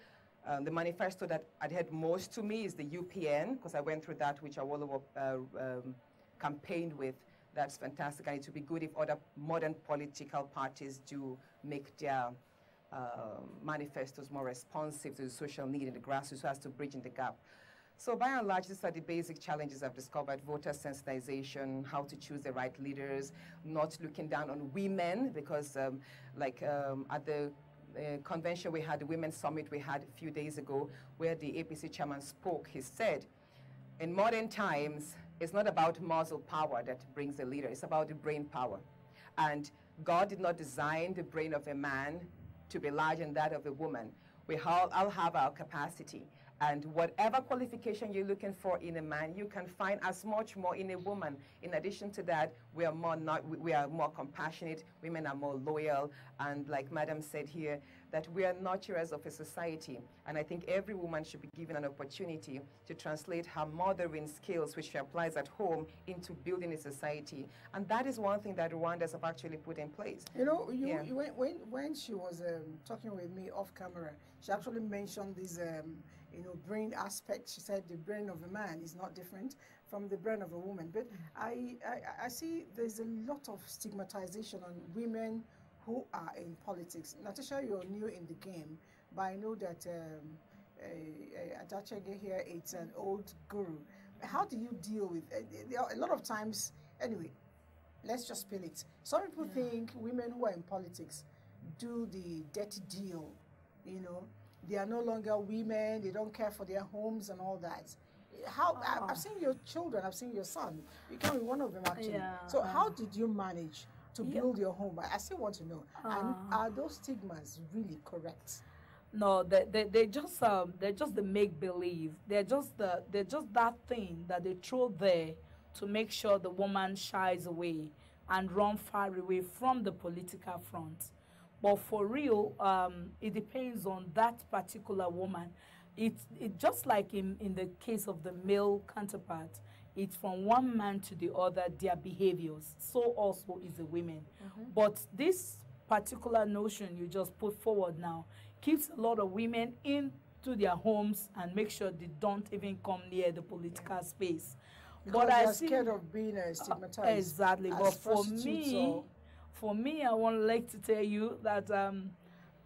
the manifesto that adhered most to me is the UPN, because I went through that, which Awolowo campaigned with. That's fantastic, and it would be good if other modern political parties do make their manifestos more responsive to the social need in the grassroots so as to bridge in the gap. So by and large, these are the basic challenges I've discovered: voter sensitization, how to choose the right leaders, not looking down on women, because at the convention we had, the Women's Summit we had a few days ago, where the APC chairman spoke, he said, in modern times, it's not about muscle power that brings a leader, it's about the brain power. And God did not design the brain of a man to be larger than that of a woman. We all have our capacity. And whatever qualification you're looking for in a man, you can find as much more in a woman. In addition to that, we are more compassionate, women are more loyal, and like Madam said here, that we are nurturers of a society. And I think every woman should be given an opportunity to translate her mothering skills, which she applies at home, into building a society. And that is one thing that Rwandans have actually put in place. You know, when she was talking with me off camera, she actually mentioned this brain aspect. She said the brain of a man is not different from the brain of a woman. But I see there's a lot of stigmatization on women who are in politics. Natasha, you're new in the game, but I know that Adachege here, it's an old guru. How do you deal with a lot of times? Anyway, let's just spill it. Some people think women who are in politics do the dirty deal. You know, they are no longer women. They don't care for their homes and all that. I've seen your children. I've seen your son. You can be one of them actually. Yeah. So how did you manage to build your home? I still want to know. And are those stigmas really correct? No, they just the make believe. They're just that thing that they throw there to make sure the woman shies away and run far away from the political front. But for real, it depends on that particular woman. It just like in the case of the male counterpart, it's from one man to the other, their behaviors. So also is the women. But this particular notion you just put forward now keeps a lot of women into their homes and make sure they don't even come near the political space. Because but they're scared of being stigmatized. Exactly. But for me, I would like to tell you that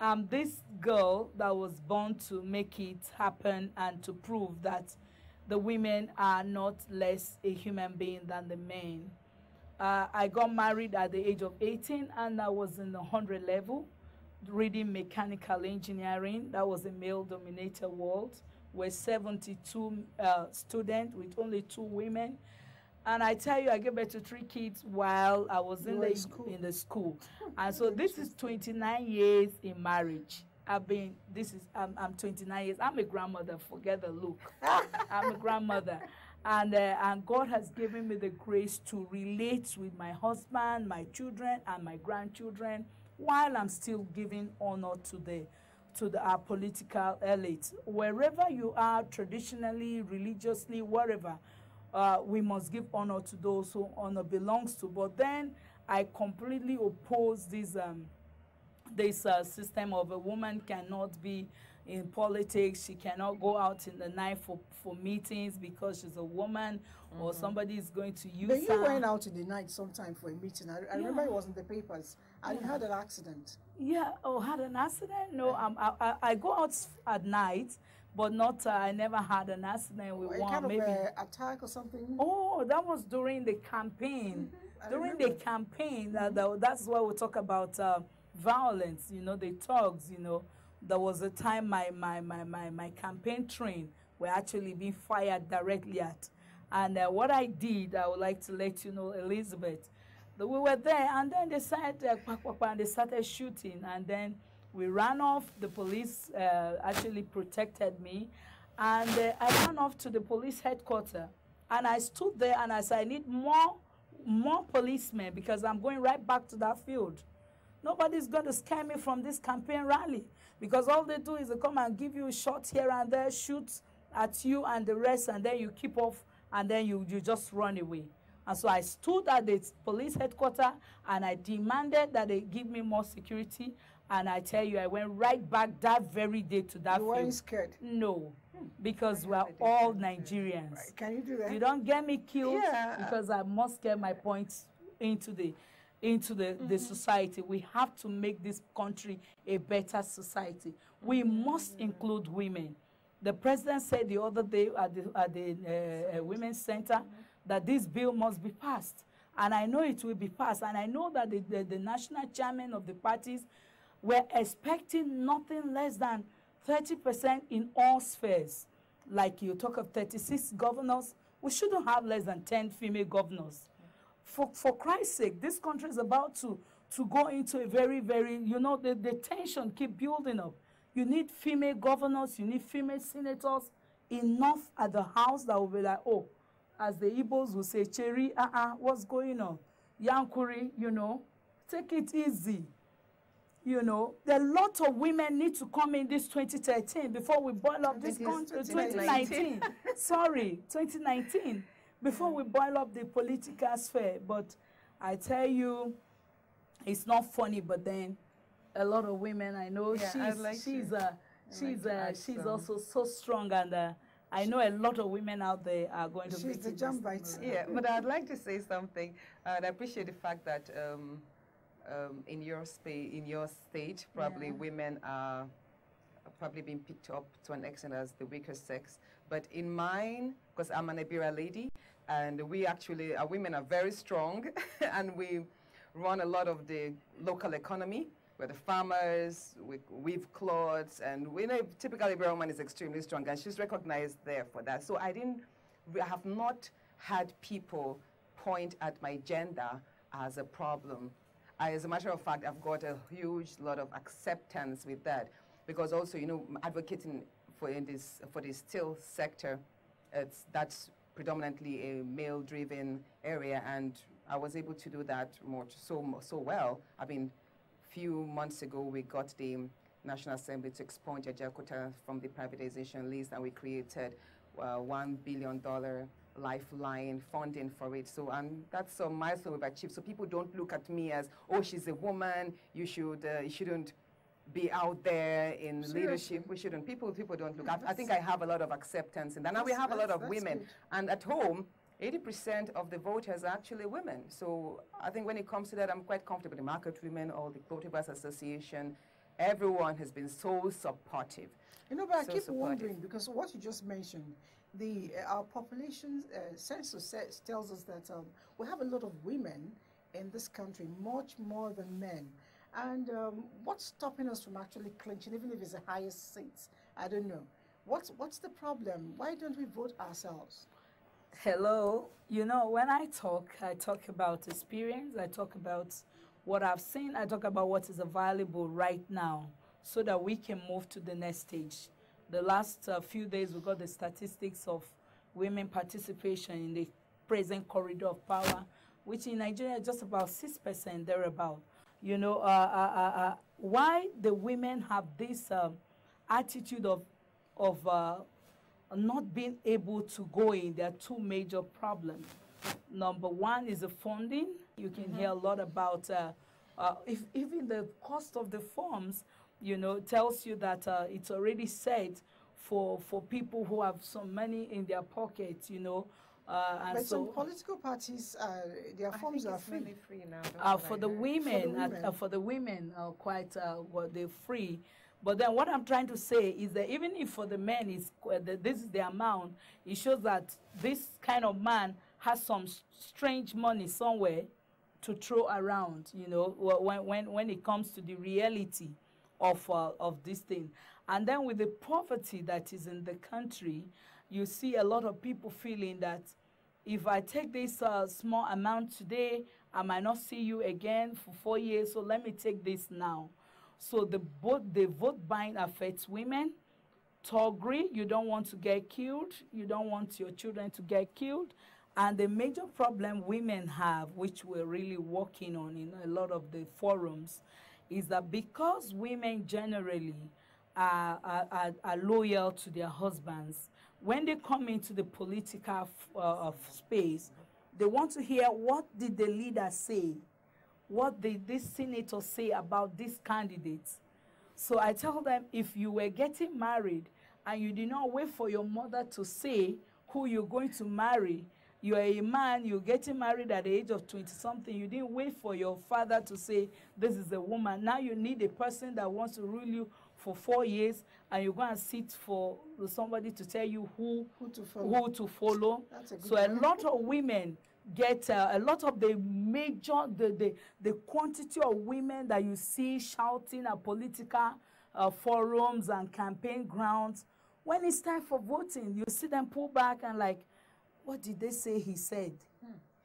I'm this girl that was born to make it happen and to prove that the women are not less a human being than the men. I got married at the age of 18 and I was in the 100 level reading mechanical engineering. That was a male-dominated world. We're 72 students with only 2 women. And I tell you, I gave birth to 3 kids while I was in the school. And so this is 29 years in marriage. I'm 29 years. I'm a grandmother, forget the look. I'm a grandmother. And God has given me the grace to relate with my husband, my children, and my grandchildren, while I'm still giving honor to our political elite. Wherever you are, traditionally, religiously, wherever, we must give honor to those who honor belongs to. But then I completely oppose this system of a woman cannot be in politics. She cannot go out in the night for meetings because she's a woman, or somebody is going to use her. But you went out in the night sometime for a meeting. I remember it was in the papers, and you had an accident. Yeah, had an accident? No, I go out at night, but not, I never had an accident with one. Kind of maybe attack or something? Oh, that was during the campaign. During the campaign, that's why we talk about violence, the thugs, There was a time my campaign train were actually being fired directly at. And what I did, I would like to let you know, Elizabeth, that we were there, and then they started shooting, and then we ran off. The police actually protected me, and I ran off to the police headquarters, and I stood there and I said, I need more policemen because I'm going right back to that field. Nobody's going to scare me from this campaign rally because all they do is they come and give you a shot here and there, shoot at you and the rest, and then you keep off, and then you just run away. And so I stood at the police headquarters and I demanded that they give me more security. And I tell you, I went right back that very day to that field. You weren't scared? No, because we are all Nigerians. Right. Can you do that? You don't get me killed because I must get my points into the society. We have to make this country a better society. We must include women. The president said the other day at the Women's Center that this bill must be passed. And I know it will be passed. And I know that the national chairman of the parties were expecting nothing less than 30% in all spheres. Like you talk of 36 governors, we shouldn't have less than 10 female governors. For Christ's sake, this country is about to go into a very, very, the tension keep building up. You need female governors, you need female senators, enough at the House that will be like, oh, as the Igbos will say, Cherry, what's going on? Yankuri, take it easy. There are a lot of women need to come in this 2013 before we boil up this country. 2019. Sorry, 2019. Before we boil up the political sphere. But I tell you, it's not funny, but then a lot of women, I know she's also so strong, and I know a lot of women out there are going to She's the jump bites. Yeah, but I'd like to say something. And I appreciate the fact that in your state, probably women are probably been picked up to an extent as the weaker sex. But in mine, because I'm an Ibira lady, and we actually, our women are very strong, and we run a lot of the local economy. We're the farmers, we weave clothes, and we know typically Ibira woman is extremely strong, and she's recognized there for that. So I have not had people point at my gender as a problem. As a matter of fact, I've got a huge lot of acceptance with that, because also, you know, advocating for the steel sector, that's predominantly a male-driven area, and I was able to do that so well. I mean, few months ago, we got the National Assembly to expunge Ajaokuta from the privatization list, and we created $1 billion lifeline funding for it. So, and that's a milestone we've achieved. So people don't look at me as, oh, she's a woman, you shouldn't be out there in leadership. We shouldn't. People don't look. I think I have a lot of acceptance in that. Now we have a lot of women. Good. And at home, 80% of the voters are actually women. So I think when it comes to that, I'm quite comfortable. The Market Women or the Clothers Association, everyone has been so supportive. You know, but I keep wondering, because what you just mentioned, our population census tells us that we have a lot of women in this country, much more than men. And what's stopping us from actually clinching, even if it's the highest seats? I don't know. What's the problem? Why don't we vote ourselves? Hello. You know, when I talk about experience, I talk about what I've seen, I talk about what is available right now so that we can move to the next stage. The last few days, we got the statistics of women participation in the present corridor of power, which in Nigeria is just about 6% thereabout. You know, why the women have this attitude of not being able to go in, there are two major problems. Number one is the funding. You can hear a lot about, if even the cost of the forms, you know, tells you that it's already set for people who have some money in their pockets, you know. And but so some political parties, their forms are free now. For the women, quite well, they're free. But then what I'm trying to say is that even if for the men is this is the amount, it shows that this kind of man has some strange money somewhere to throw around, you know, when it comes to the reality of this thing. And then with the poverty that is in the country, you see a lot of people feeling that if I take this small amount today, I might not see you again for 4 years, so let me take this now. So the vote buying affects women. Toggery, you don't want to get killed. You don't want your children to get killed. And the major problem women have, which we're really working on in a lot of the forums, is that because women generally are loyal to their husbands, when they come into the political space, they want to hear, what did the leader say? What did this senator say about this candidate? So I tell them, if you were getting married and you did not wait for your mother to say who you're going to marry, you're a man, you're getting married at the age of 20-something, you didn't wait for your father to say, this is a woman. Now you need a person that wants to rule you for 4 years, and you're going to sit for somebody to tell you who to follow. So a lot of women get a lot of the major, the quantity of women that you see shouting at political forums and campaign grounds. When it's time for voting, you see them pull back and like, what did they say he said?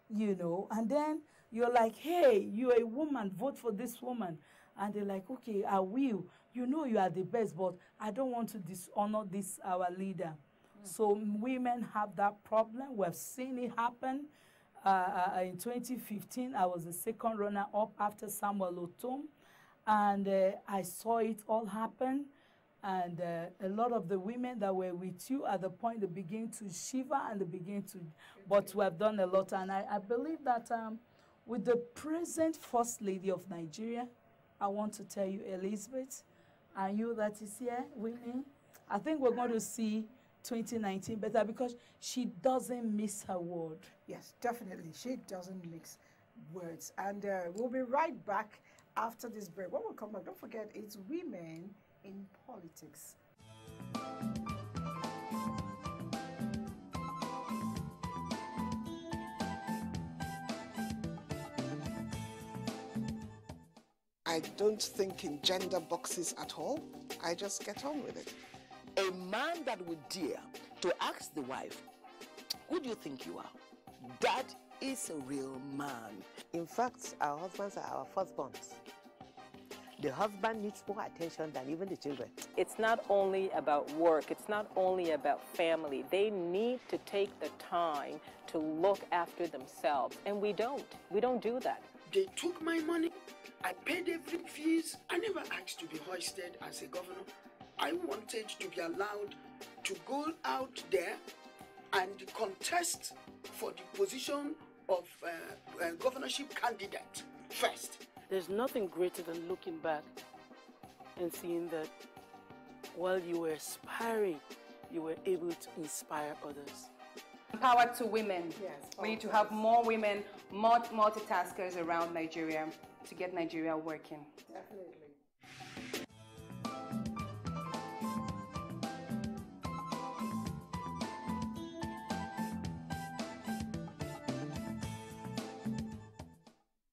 You know, and then you're like, hey, you're a woman, vote for this woman. And they're like, okay, I will. You know you are the best, but I don't want to dishonor this, our leader. So women have that problem. We've seen it happen. In 2015, I was the second runner-up after Samuel Otom, and I saw it all happen. And a lot of the women that were with you at the point, they begin to shiver and they begin to, but we have done a lot. And I believe that with the present First Lady of Nigeria, I want to tell you, Elizabeth, and you that is here, Winnie, I think we're going to see 2019 better because she doesn't miss her word. Yes, definitely. She doesn't mix words. And we'll be right back after this break. When we come back, don't forget, it's Women in politics. I don't think in gender boxes at all. I just get on with it. A man that would dare to ask the wife, who do you think you are? That is a real man. In fact, our husbands are our firstborns. The husband needs more attention than even the children. It's not only about work, it's not only about family. They need to take the time to look after themselves, and we don't. We don't do that. They took my money. I paid every fees. I never asked to be hoisted as a governor. I wanted to be allowed to go out there and contest for the position of governorship candidate first. There's nothing greater than looking back and seeing that while you were aspiring, you were able to inspire others. Power to women. Yes, we need to have more women, more multitaskers around Nigeria to get Nigeria working. Definitely.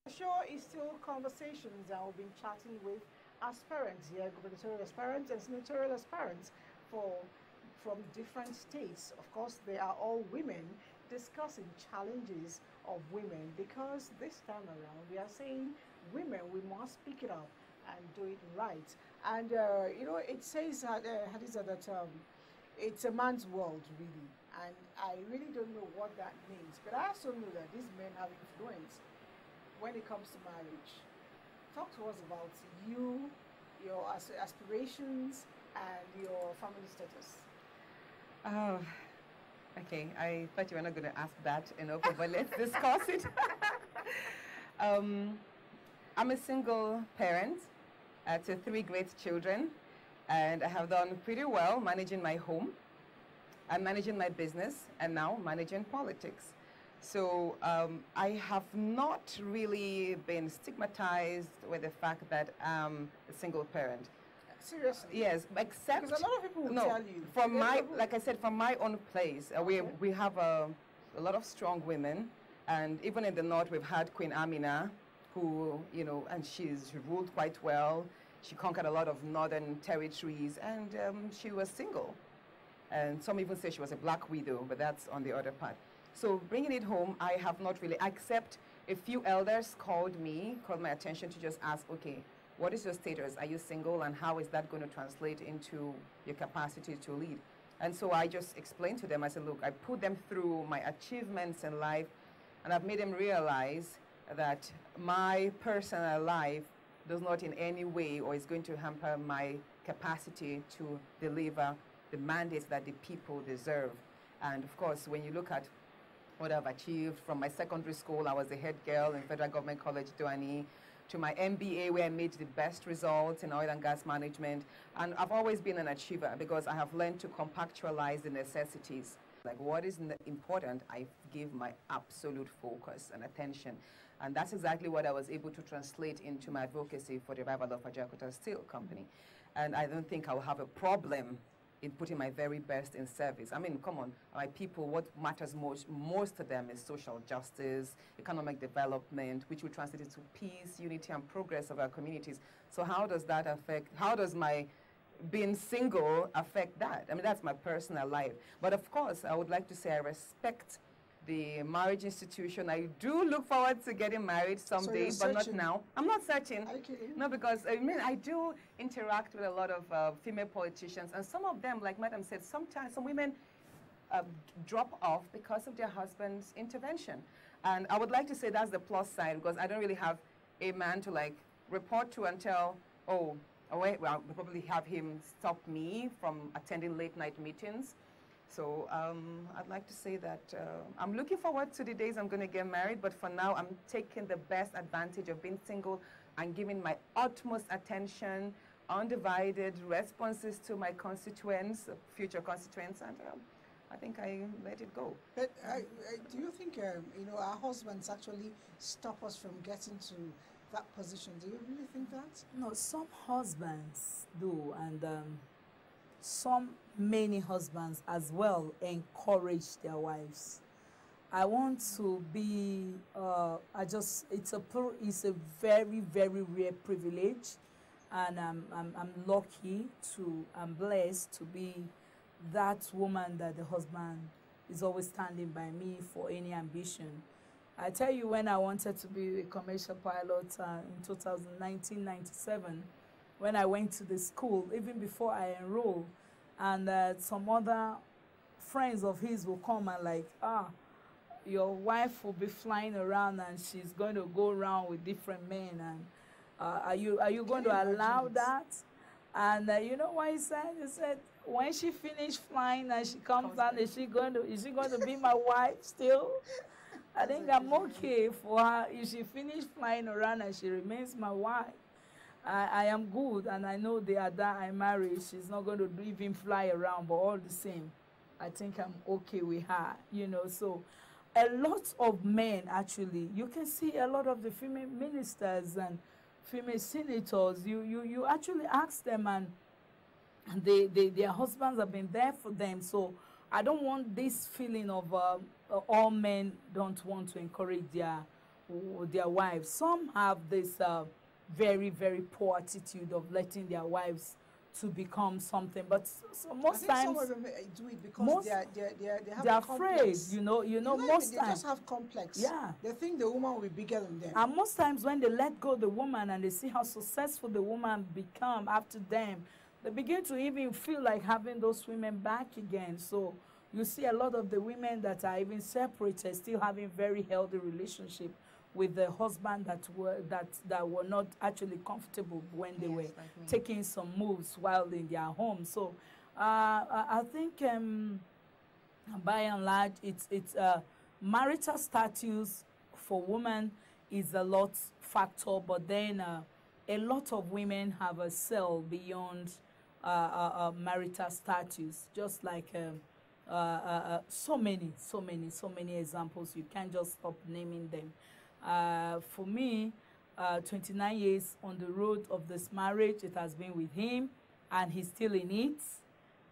The show is still conversations that we've been chatting with aspirants here, gubernatorial aspirants and senatorial aspirants from different states. Of course, they are all women discussing challenges of women, because this time around we are saying women, we must speak it up and do it right. And it says Hadiza, that it's a man's world really, and I really don't know what that means, but I also know that these men have influence when it comes to marriage. Talk to us about you, your aspirations and your family status. Oh, okay. I thought you were not going to ask that, but let's discuss it. I'm a single parent to 3 great children, and I have done pretty well managing my home. I'm managing my business, and now managing politics. So I have not really been stigmatized with the fact that I'm a single parent. Seriously? Yes, except because a lot of people will tell you. From like I said, from my own place, we have a lot of strong women, and even in the north we've had Queen Amina, who and she's ruled quite well. She conquered a lot of northern territories, and she was single. And some even say she was a black widow, but that's on the other part. So bringing it home, I have not really, except a few elders called my attention to just ask, okay, what is your status? Are you single? And how is that going to translate into your capacity to lead? And so I just explained to them, I said, look, I put them through my achievements in life, and I've made them realize that my personal life does not in any way or is going to hamper my capacity to deliver the mandates that the people deserve. And of course, when you look at what I've achieved from my secondary school, I was the head girl in Federal Government College, Doani, to my MBA, where I made the best results in oil and gas management. And I've always been an achiever because I have learned to compactualize the necessities. Like what is important, I give my absolute focus and attention. And that's exactly what I was able to translate into my advocacy for the revival of Ajakuta Steel Company. And I don't think I'll have a problem in putting my very best in service. I mean, come on, my people, what matters most to them is social justice, economic development, which will translate into peace, unity, and progress of our communities. So how does that affect, how does my being single affect that? I mean, that's my personal life. But of course, I would like to say I respect the marriage institution. I do look forward to getting married someday, but not now. I'm not searching. Okay. No, because I mean, I do interact with a lot of female politicians, and some of them, like Madam said, sometimes some women drop off because of their husband's intervention. And I would like to say that's the plus side, because I don't really have a man to like report to and tell, oh, wait, well, I'll probably have him stop me from attending late night meetings. So I'd like to say that I'm looking forward to the days I'm going to get married, but for now I'm taking the best advantage of being single and giving my utmost attention, undivided responses to my constituents, future constituents, and I think I let it go. But do you think our husbands actually stop us from getting to that position. Do you really think that? No, some husbands do, and many husbands as well encourage their wives. I want to be, it's a very, very rare privilege, and I'm lucky I'm blessed to be that woman that the husband is always standing by me for any ambition. I tell you, when I wanted to be a commercial pilot in 1997, when I went to the school, even before I enrolled, and some other friends of his will come and like, your wife will be flying around and she's going to go around with different men, and are you going to allow that? And you know what he said? He said, when she finished flying and she comes down, is she going to be my wife still? I think I'm okay for her. If she finished flying around and she remains my wife, I am good, and I know the other I married, she's not going to even fly around, but all the same, I think I'm okay with her, you know. So a lot of men, actually, you can see a lot of the female ministers and female senators, you actually ask them, and their husbands have been there for them. So I don't want this feeling of all men don't want to encourage their wives. Some have this very, very poor attitude of letting their wives to become something, but so most times some of them do it because they have they're a afraid. complex. You know, most they times just have complex. Yeah, they think the woman will be bigger than them. And most times when they let go of the woman and they see how successful the woman become after them, they begin to even feel like having those women back again. So you see a lot of the women that are even separated still having very healthy relationship with the husband that were not actually comfortable when they were taking some moves while in their home. So I think by and large, it's marital status for women is a lot factor, but then a lot of women have a cell beyond marital status, just like so many examples. You can't just stop naming them. For me, 29 years on the road of this marriage, it has been with him, and he's still in it.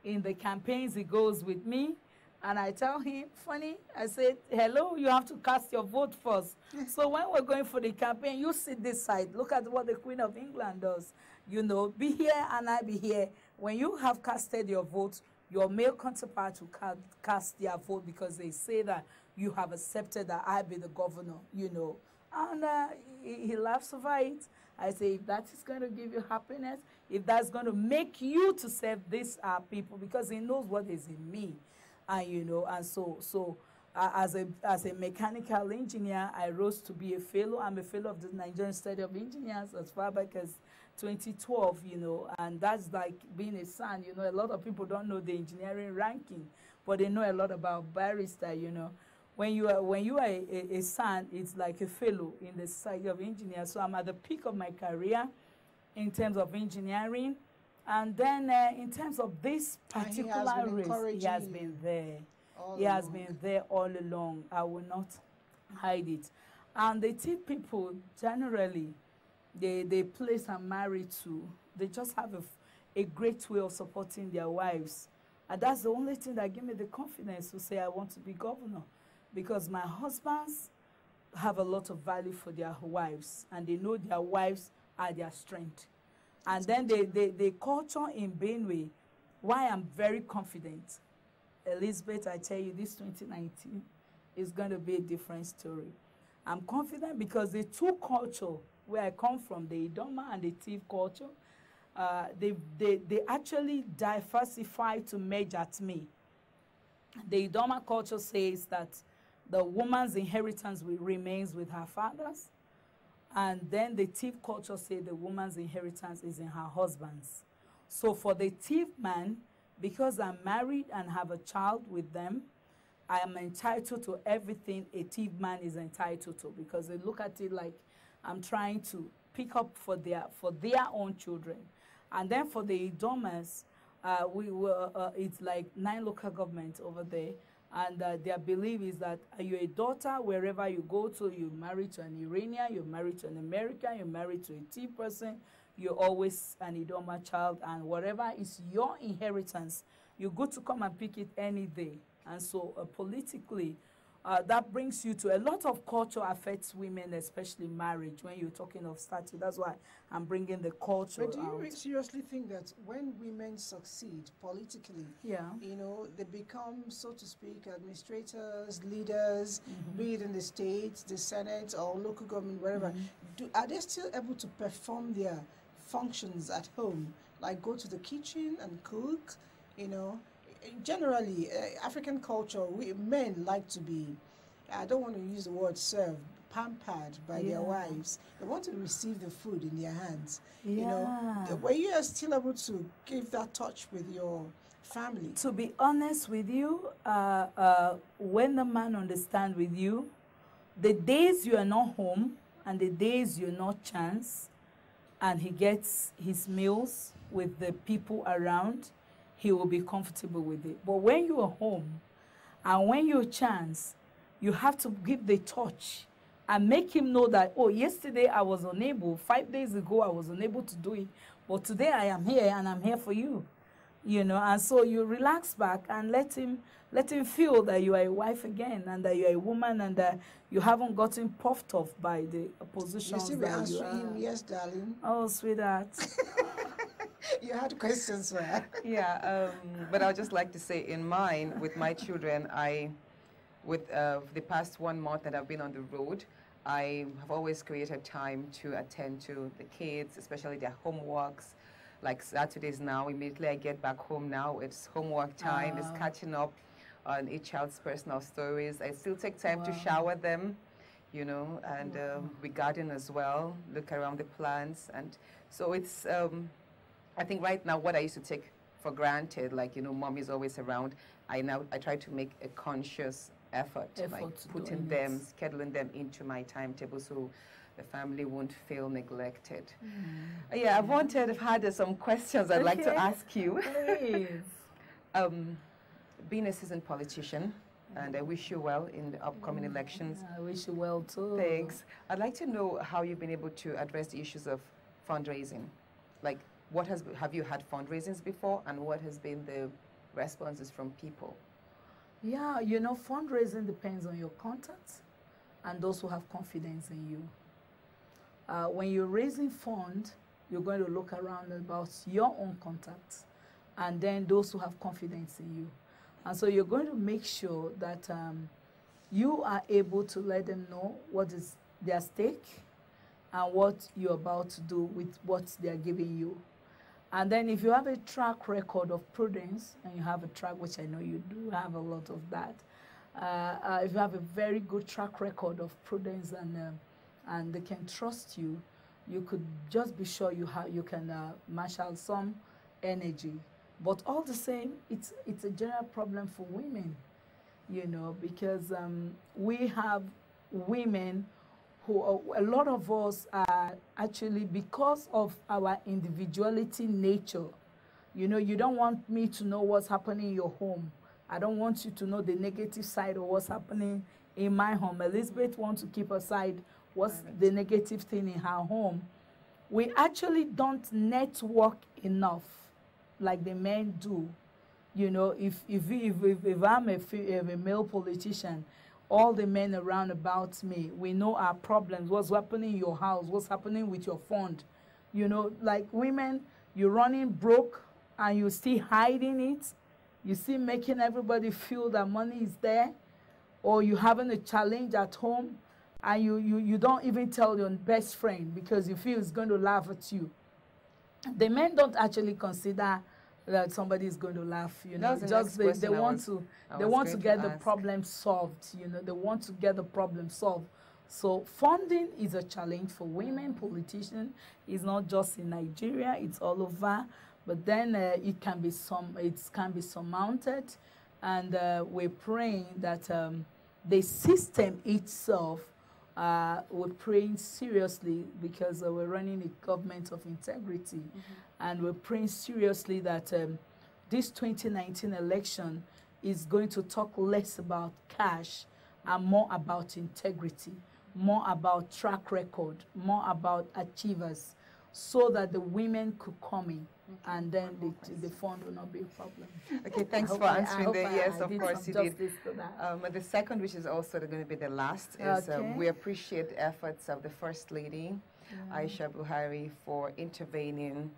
In the campaigns, he goes with me, and I tell him, funny, I said, hello, you have to cast your vote first. So when we're going for the campaign, you sit this side. Look at what the Queen of England does. You know, be here and I be here. When you have casted your vote, your male counterpart will cast their vote, because they say that you have accepted that I be the governor, you know. And he laughs over it. I say, if that is going to give you happiness, if that's going to make you to serve these people, because he knows what is in me, and you know, and so as a mechanical engineer, I rose to be a fellow. I'm a fellow of the Nigerian Study of Engineers as far back as 2012, you know, and that's like being a son. You know, a lot of people don't know the engineering ranking, but they know a lot about barrister, you know. When you are a son, it's like a fellow in the Society of Engineers. So I'm at the peak of my career in terms of engineering. And then in terms of this particular race, he has been there. He has been there all along. I will not hide it. And the teen people, generally, they place and marry to, they just have a great way of supporting their wives. And that's the only thing that gives me the confidence to say I want to be governor. Because my husbands have a lot of value for their wives, and they know their wives are their strength. And then the culture in Benue, why I'm very confident, Elizabeth, I tell you, this 2019 is going to be a different story. I'm confident because the two culture where I come from, the Idoma and the Tiv culture, they actually diversify to merge at me. The Idoma culture says that the woman's inheritance remains with her fathers, and then the Tiv culture says the woman's inheritance is in her husband's. So for the Tiv man, because I'm married and have a child with them, I am entitled to everything a Tiv man is entitled to, because they look at it like I'm trying to pick up for their own children. And then for the Idomas, it's like 9 local governments over there. And their belief is that you're a daughter, wherever you go to, you're married to an Iranian, you're married to an American, you're married to a T person, you're always an Idoma child, and whatever is your inheritance, you're good to come and pick it any day. And so politically, that brings you to a lot of culture affects women, especially marriage, when you're talking of status. That's why I'm bringing the culture But do you out. seriously think that when women succeed politically, you know, they become, so to speak, administrators, leaders, be it in the states, the Senate, or local government, wherever, are they still able to perform their functions at home, like go to the kitchen and cook, you know? Generally, African culture, men like to be, I don't want to use the word served, pampered by their wives. They want to receive the food in their hands. You know, were you still able to give that touch with your family? To be honest with you, when the man understands with you, the days you are not home and the days you're not chance, and he gets his meals with the people around, he will be comfortable with it. But when you are home and when you're chance, you have to give the touch and make him know that, oh, yesterday I was unable, 5 days ago I was unable to do it, but today I am here and I'm here for you. You know, and so you relax back and let him feel that you are a wife again and that you are a woman and that you haven't gotten puffed off by the positions. You still be answering him, yes, darling. Oh, sweetheart. You had questions, right? Yeah, but I would just like to say in mine, with my children, with the past 1 month that I've been on the road, I have always created time to attend to the kids, especially their homeworks. Like Saturdays now, immediately I get back home now, it's homework time, it's catching up on each child's personal stories. I still take time to shower them, you know, and we garden as well, look around the plants. And so it's, I think right now what I used to take for granted, like, you know, mom is always around, I try to make a conscious effort like putting them, scheduling them into my timetable so the family won't feel neglected. Yeah, I've had some questions I'd like to ask you. Please. Being a seasoned politician, and I wish you well in the upcoming elections. I wish you well too. Thanks. I'd like to know how you've been able to address the issues of fundraising. Like, have you had fundraisings before, and what has been the responses from people? Yeah, you know, fundraising depends on your contacts and those who have confidence in you. When you're raising funds, you're going to look around about your own contacts and then those who have confidence in you. And so you're going to make sure that you are able to let them know what is their stake and what you're about to do with what they're giving you. And then if you have a track record of prudence, and you have a track, which I know you do have a lot of that, if you have a very good track record of prudence and they can trust you, you could just be sure you can marshal some energy. But all the same, it's a general problem for women, you know, because we have women who, a lot of us are actually, because of our individuality nature, you know, you don't want me to know what's happening in your home. I don't want you to know the negative side of what's happening in my home. Elizabeth wants to keep aside what's the negative thing in her home. We actually don't network enough like the men do. You know, if I'm a male politician, all the men around about me, we know our problems, what's happening in your house, what's happening with your fund. You know, like women, you're running broke and you still hiding it. You still making everybody feel that money is there, or you having a challenge at home and you don't even tell your best friend because you feel it's going to laugh at you. The men don't actually consider that somebody is going to laugh, you know. Just they want to get the problem solved, you know. They want to get the problem solved. So funding is a challenge for women politicians. It's not just in Nigeria; it's all over. But then it can be surmounted, and we're praying that the system itself. We're praying seriously because we're running a government of integrity, and we're praying seriously that this 2019 election is going to talk less about cash and more about integrity, more about track record, more about achievers, so that the women could come in, and then the fund will not be a problem. Okay, thanks for answering the yes, of course you did. And the second, which is also going to be the last, is we appreciate the efforts of the First Lady, Aisha Buhari, for intervening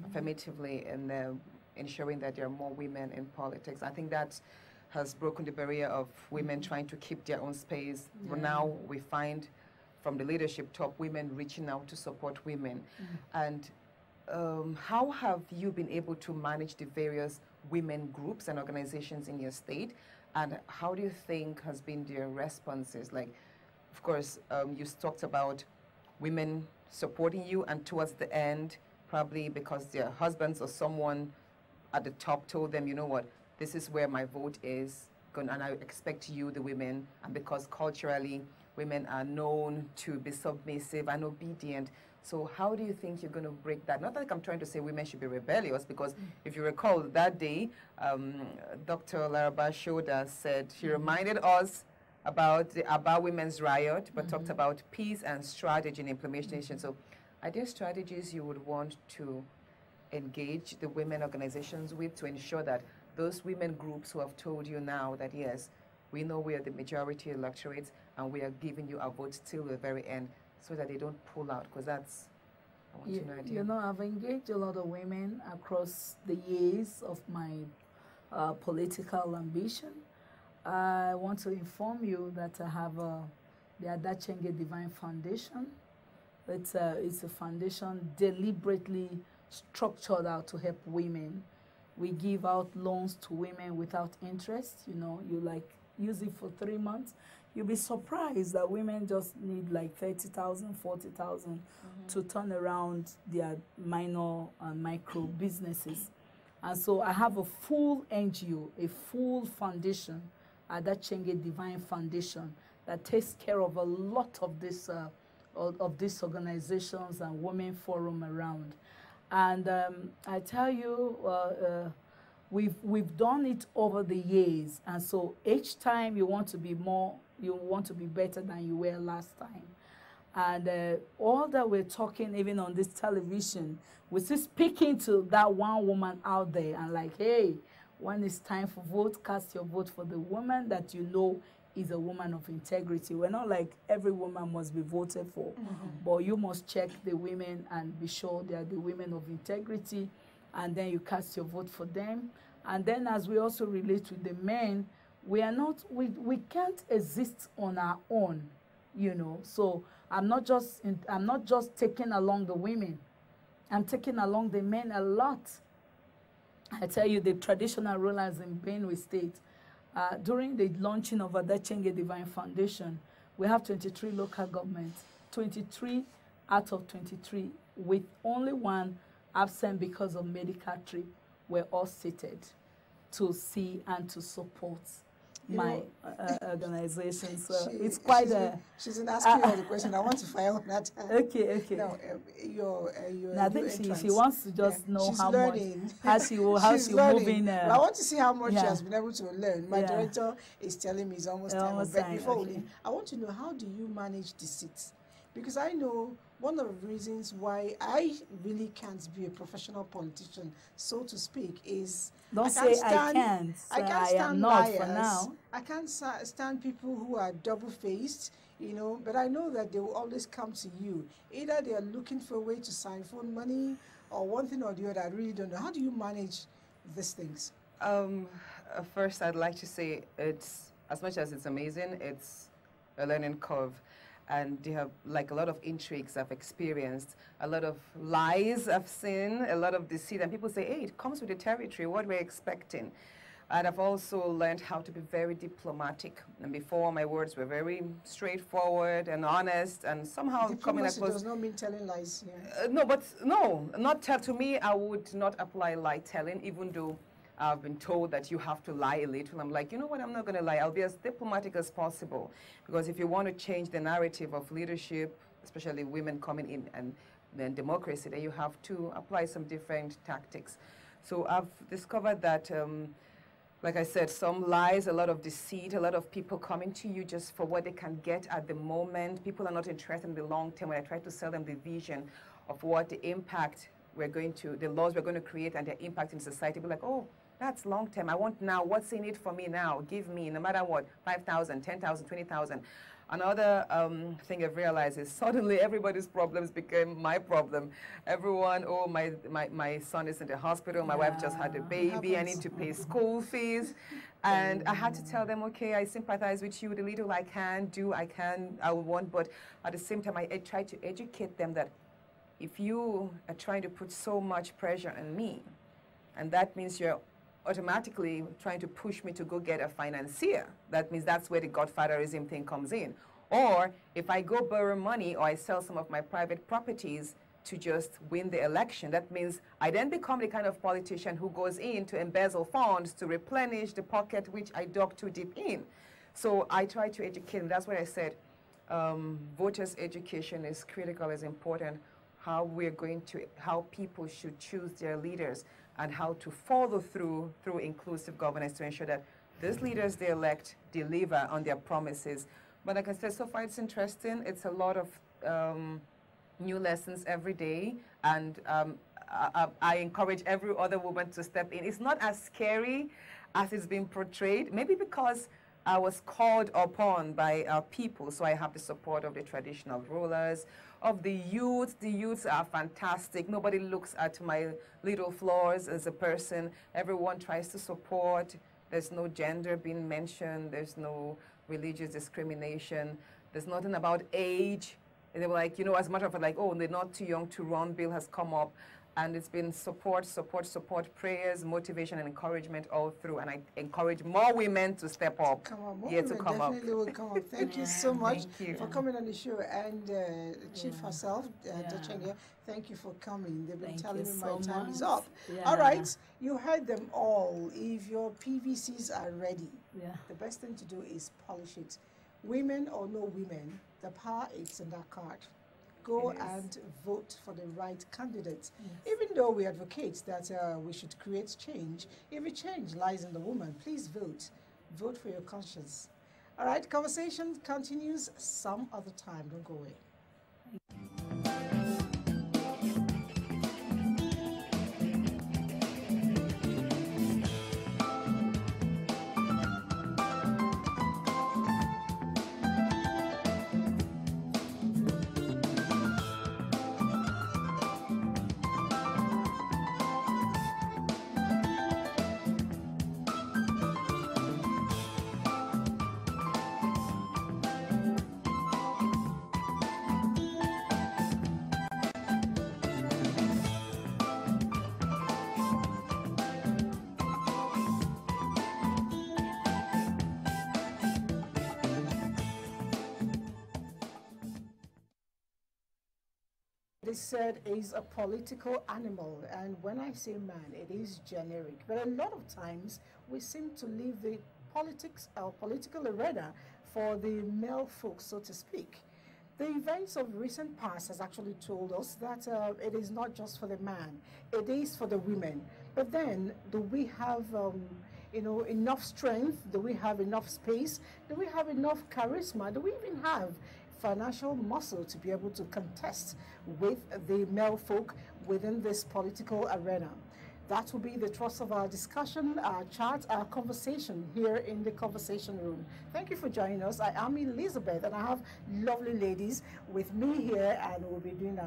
affirmatively in ensuring that there are more women in politics. I think that has broken the barrier of women trying to keep their own space. Now we find from the leadership top women reaching out to support women. And how have you been able to manage the various women groups and organizations in your state? And how do you think has been their responses? Like, of course, you talked about women supporting you, and towards the end, probably because their husbands or someone at the top told them, you know what, this is where my vote is, and I expect you, the women, and because culturally women are known to be submissive and obedient. So how do you think you're going to break that? Not like I'm trying to say women should be rebellious, because if you recall that day, Dr. Laraba Shoda said, she reminded us about the Aba Women's Riot, but talked about peace and strategy and implementation. So are there strategies you would want to engage the women organizations with to ensure that those women groups who have told you now that, yes, we know we are the majority electorates and we are giving you our votes till the very end, so that they don't pull out? Because that's, I want to know. You know, I've engaged a lot of women across the years of my political ambition. I want to inform you that I have the Adachenge Divine Foundation. It's a foundation deliberately structured out to help women. We give out loans to women without interest. You know, you like use it for 3 months. You'll be surprised that women just need like 30,000, 40,000 to turn around their minor and micro businesses. And so I have a full NGO, a full foundation, Adachenge Divine Foundation, that takes care of a lot of these organizations and women forum around. And I tell you, we've done it over the years, and so each time you want to be more, you want to be better than you were last time. And all that we're talking, even on this television, we're still speaking to that one woman out there and like, hey, when it's time for vote, cast your vote for the woman that you know is a woman of integrity. We're not like every woman must be voted for, but you must check the women and be sure they are the women of integrity, and then you cast your vote for them. And then as we also relate to the men, we can't exist on our own, you know. So I'm not just taking along the women, I'm taking along the men a lot. I tell you, the traditional rulers in Benue State, during the launching of Adachenge Divine Foundation, we have 23 local governments, 23 out of 23, with only one absent because of medical trip, were all seated to see and to support my organization. So it's quite she's in asking all the question. I want to file on that. Okay. No, I think she wants to just know she's how learning. much how she moving. Well, I want to see how much she has been able to learn. My director is telling me it's almost time. But before we leave, I want to know, how do you manage the seats? Because I know one of the reasons why I really can't be a professional politician, so to speak, is I can't stand stand liars. For now. I can't stand people who are double-faced, you know, but I know that they will always come to you. Either they are looking for a way to siphon money or one thing or the other. I really don't know. How do you manage these things? First, I'd like to say it's, as much as it's amazing, it's a learning curve. And they have, like, a lot of intrigues I've experienced, a lot of lies I've seen, a lot of deceit. And people say, hey, it comes with the territory, what we're expecting. And I've also learned how to be very diplomatic. And before, my words were very straightforward and honest, and somehow coming across... Diplomacy does not mean telling lies. To me, I would not apply lie telling, even though I've been told that you have to lie a little. I'm like, you know what, I'm not going to lie. I'll be as diplomatic as possible. Because if you want to change the narrative of leadership, especially women coming in and democracy, then you have to apply some different tactics. So I've discovered that like I said, some lies, a lot of deceit, a lot of people coming to you just for what they can get at the moment. People are not interested in the long term. When I try to sell them the vision of what the impact the laws we're going to create and their impact in society, be like, oh, that's long term. I want now. What's in it for me now? Give me, no matter what, 5,000, 10,000, 20,000. Another thing I've realized is suddenly everybody's problems became my problem. Everyone, oh, my son is in the hospital, my wife just had a baby, I need to pay school fees. And I had to tell them, okay, I sympathize with you, the little I can do, I want, but at the same time, I try to educate them that if you are trying to put so much pressure on me, and that means you're automatically trying to push me to go get a financier. That means that's where the godfatherism thing comes in. Or if I go borrow money or I sell some of my private properties to just win the election, that means I then become the kind of politician who goes in to embezzle funds to replenish the pocket which I dug too deep in. So I try to educate them. That's what I said. Voters' education is critical, is important. How people should choose their leaders and how to follow through inclusive governance to ensure that these leaders they elect deliver on their promises. But like I said, so far it's interesting. It's a lot of new lessons every day, and I encourage every other woman to step in. It's not as scary as it's been portrayed, maybe because I was called upon by our people, so I have the support of the traditional rulers, of the youth. The youths are fantastic. Nobody looks at my little flaws as a person. Everyone tries to support. There's no gender being mentioned. There's no religious discrimination. There's nothing about age. And they were like, you know, as a matter of fact, like, oh, they're not too young to run bill has come up. And it's been support, prayers, motivation, and encouragement all through. And I encourage more women to step up. Come on, more to women come up. definitely will come up. Thank you so much Thank you. for coming on the show. And Chief herself, Dachenge, thank you for coming. They've been telling me my time is up. All right, you heard them all. If your PVCs are ready, the best thing to do is polish it. Women or no women, the power is in that card. Go and vote for the right candidates. Even though we advocate that we should create change, if the change lies in the woman, please vote. Vote for your conscience. All right, conversation continues some other time. Don't go away. They said is a political animal, and when I say man, it is generic. But a lot of times we seem to leave the politics or political arena for the male folks, so to speak. The events of recent past has actually told us that it is not just for the man, it is for the women. But then, do we have enough strength? Do we have enough space? Do we have enough charisma? Do we even have financial muscle to be able to contest with the male folk within this political arena? That will be the thrust of our discussion, our chat, our conversation here in the conversation room. Thank you for joining us. I am Elizabeth, and I have lovely ladies with me here, and we'll be doing,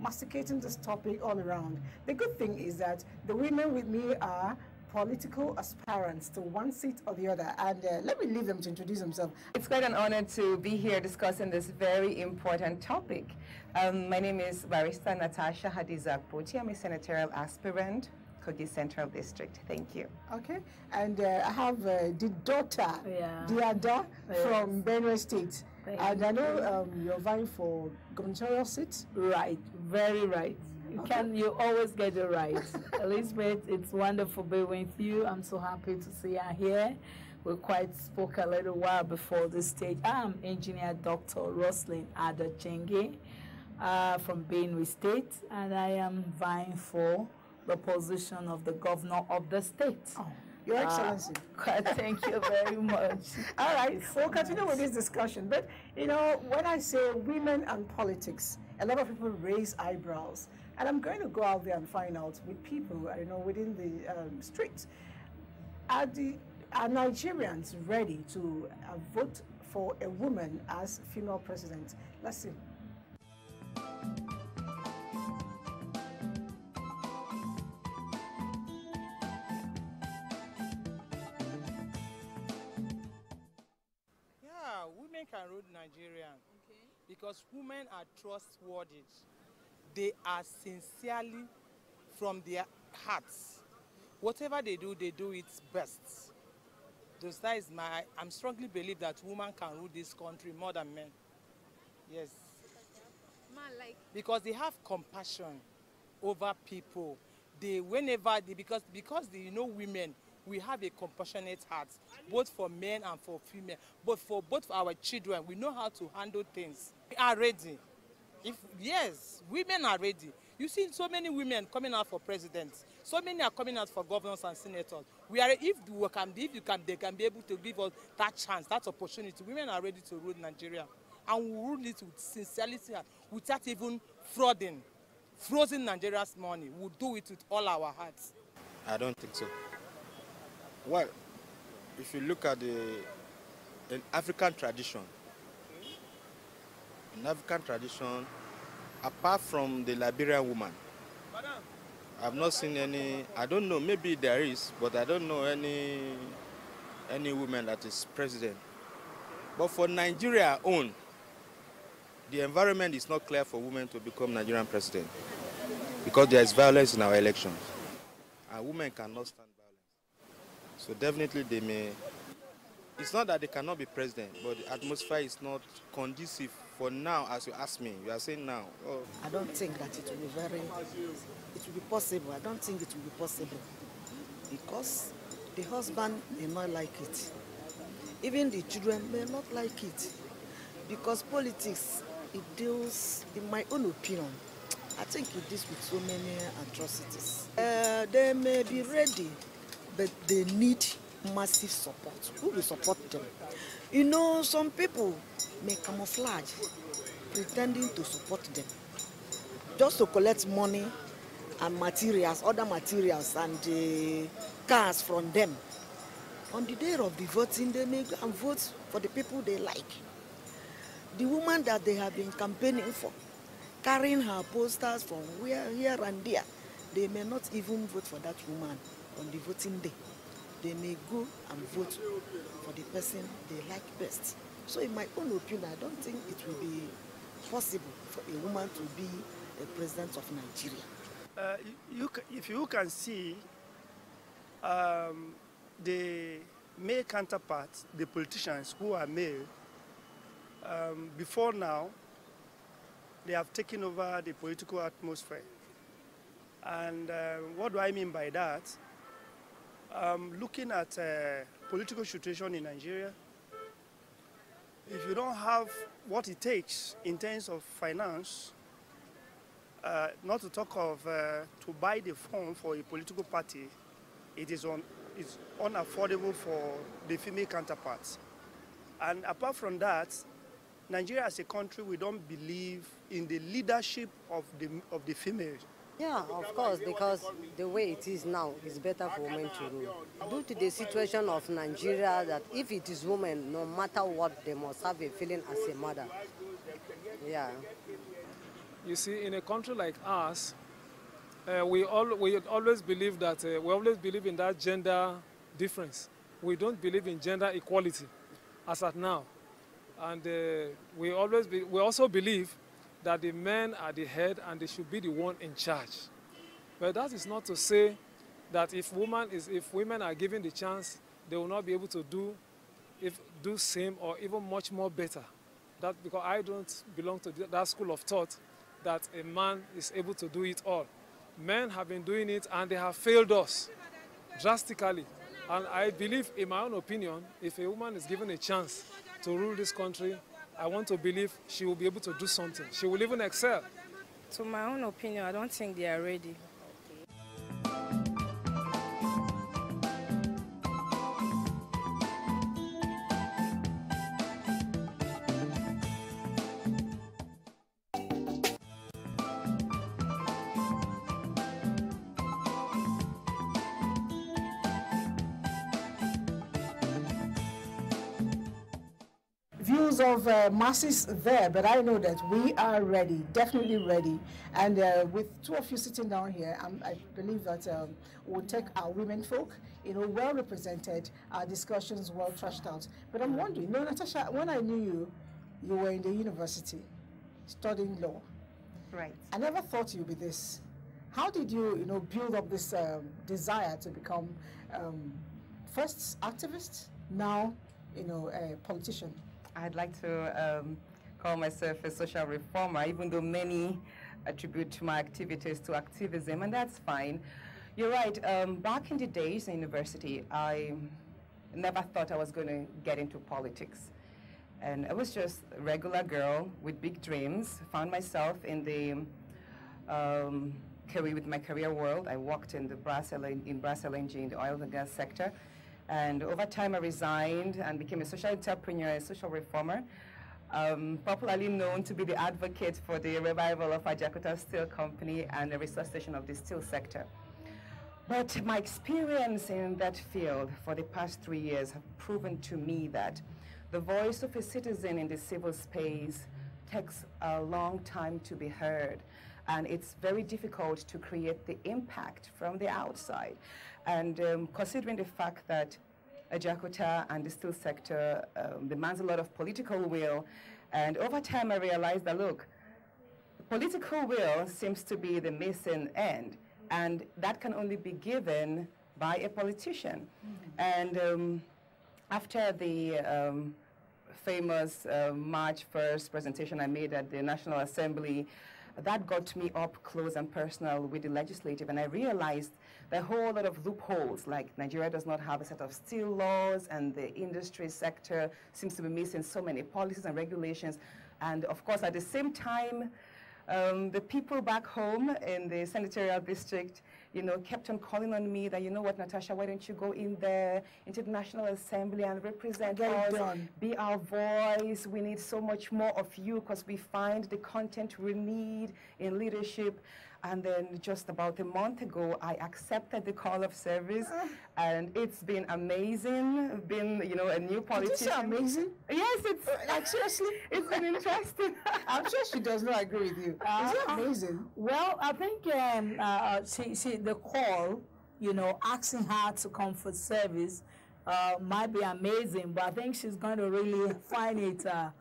masticating this topic all around. The good thing is that the women with me are political aspirants to one seat or the other, and let me leave them to introduce themselves. It's quite an honor to be here discussing this very important topic. My name is Barrister Natasha Hadiza Poti. I'm a senatorial aspirant, Kogi Central District. Thank you. Okay, and I have the daughter, Diada, from Benue State. And I know you're vying for gubernatorial seat. Right, very right. You always get it right. Elizabeth, it's wonderful being with you. I'm so happy to see you here. We quite spoke a little while before this stage. I'm Engineer Dr. Roslyn Adachenge from Benue State, and I am vying for the position of the governor of the state. Your Excellency. Thank you very much. All right, we'll continue with this discussion. But, you know, when I say women and politics, a lot of people raise eyebrows. And I'm going to go out there and find out with people, you know, within the streets. Are Nigerians ready to vote for a woman as female president? Let's see. Women can rule Nigeria because women are trustworthy. They are sincerely from their hearts. Whatever they do it best. That is I'm strongly believe that women can rule this country more than men. Yes. Because they have compassion over people. Because women, we have a compassionate heart, both for men and for female. But for both our children, we know how to handle things. We are ready. Yes, women are ready. You see so many women coming out for presidents. So many are coming out for governors and senators. They can be able to give us that chance, that opportunity. Women are ready to rule Nigeria. And we rule it with sincerity, without even frozen Nigeria's money. We'll do it with all our hearts. I don't think so. Well, if you look at an African tradition, apart from the Liberian woman, I've not seen any, I don't know, maybe there is, but I don't know any woman that is president. But for Nigeria own, the environment is not clear for women to become Nigerian president because there is violence in our elections. And women cannot stand violence. So definitely they may, it's not that they cannot be president, but the atmosphere is not conducive for now, as you ask me. You are saying now. Oh. I don't think that it will be possible. I don't think it will be possible because the husband may not like it. Even the children may not like it because politics, it deals, in my own opinion, I think it deals with so many atrocities. They may be ready, but they need massive support. Who will support them? You know, some people may camouflage, pretending to support them, just to collect money and materials, other materials and cars from them. On the day of the voting, they may go and vote for the people they like. The woman that they have been campaigning for, carrying her posters from here and there, they may not even vote for that woman on the voting day. They may go and vote for the person they like best. So in my own opinion, I don't think it will be possible for a woman to be a president of Nigeria. If you can see the male counterparts, the politicians who are male, before now, they have taken over the political atmosphere. And what do I mean by that? Looking at political situation in Nigeria, if you don't have what it takes in terms of finance, not to talk of to buy the form for a political party, it's unaffordable for the female counterparts. And apart from that, Nigeria as a country, we don't believe in the leadership of the females. Yeah, of course, because the way it is now, it's better for women to rule. Due to the situation of Nigeria, that if it is women, no matter what, they must have a feeling as a mother. Yeah. You see, in a country like ours, we always believe that we always believe in that gender difference. We don't believe in gender equality, as at now, and we also believe that the men are the head and they should be the one in charge. But that is not to say that if women are given the chance, they will not be able to do same or even much more better. That because I don't belong to that school of thought that a man is able to do it all. Men have been doing it and they have failed us drastically. And I believe, in my own opinion, if a woman is given a chance to rule this country, I want to believe she will be able to do something. She will even excel. To my own opinion, I don't think they are ready. views of masses there, but I know that we are ready, definitely ready. And with two of you sitting down here, I believe that we'll take our women folk, well represented, our discussions well trashed out. But I'm wondering, Natasha, when I knew you, you were in the university studying law. Right. I never thought you'd be this. How did you, build up this desire to become first activist, now, a politician? I'd like to call myself a social reformer, even though many attribute my activities to activism, and that's fine. You're right. Back in the days in university, I never thought I was going to get into politics. And I was just a regular girl with big dreams. Found myself in the with my career world. I worked in the brass LNG, in the oil and gas sector. And over time, I resigned and became a social entrepreneur, a social reformer, popularly known to be the advocate for the revival of Ajakuta Steel Company and the resuscitation of the steel sector. But my experience in that field for the past 3 years have proven to me that the voice of a citizen in the civil space takes a long time to be heard. And it's very difficult to create the impact from the outside. And considering the fact that Ajakuta and the steel sector demands a lot of political will, and over time I realized that, look, political will seems to be the missing end, and that can only be given by a politician. And after the famous March 1st presentation I made at the National Assembly, that got me up close and personal with the legislative, and I realized the whole lot of loopholes, like Nigeria does not have a set of steel laws, and the industry sector seems to be missing so many policies and regulations. And of course, at the same time, the people back home in the senatorial district, kept on calling on me that, what, Natasha, why don't you go in there into the National Assembly and represent us, be our voice. We need so much more of you because we find the content we need in leadership. And then just about a month ago, I accepted the call of service, and it's been amazing. Been, a new politician. Did you say amazing? Yes, it's like seriously. It's been interesting. I'm sure she does not agree with you. Is it amazing? Well, I think the call, asking her to come for service might be amazing, but I think she's going to really find it a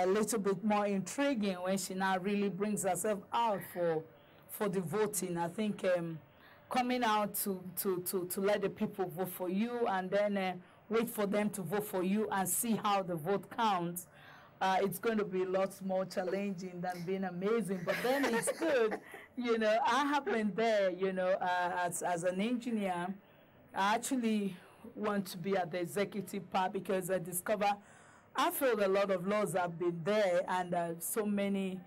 little bit more intriguing when she now really brings herself out for the voting. I think coming out to let the people vote for you and then wait for them to vote for you and see how the vote counts, it's going to be lots more challenging than being amazing. But then it's good. I have been there, as an engineer. I actually want to be at the executive part because I feel a lot of laws have been there, and so many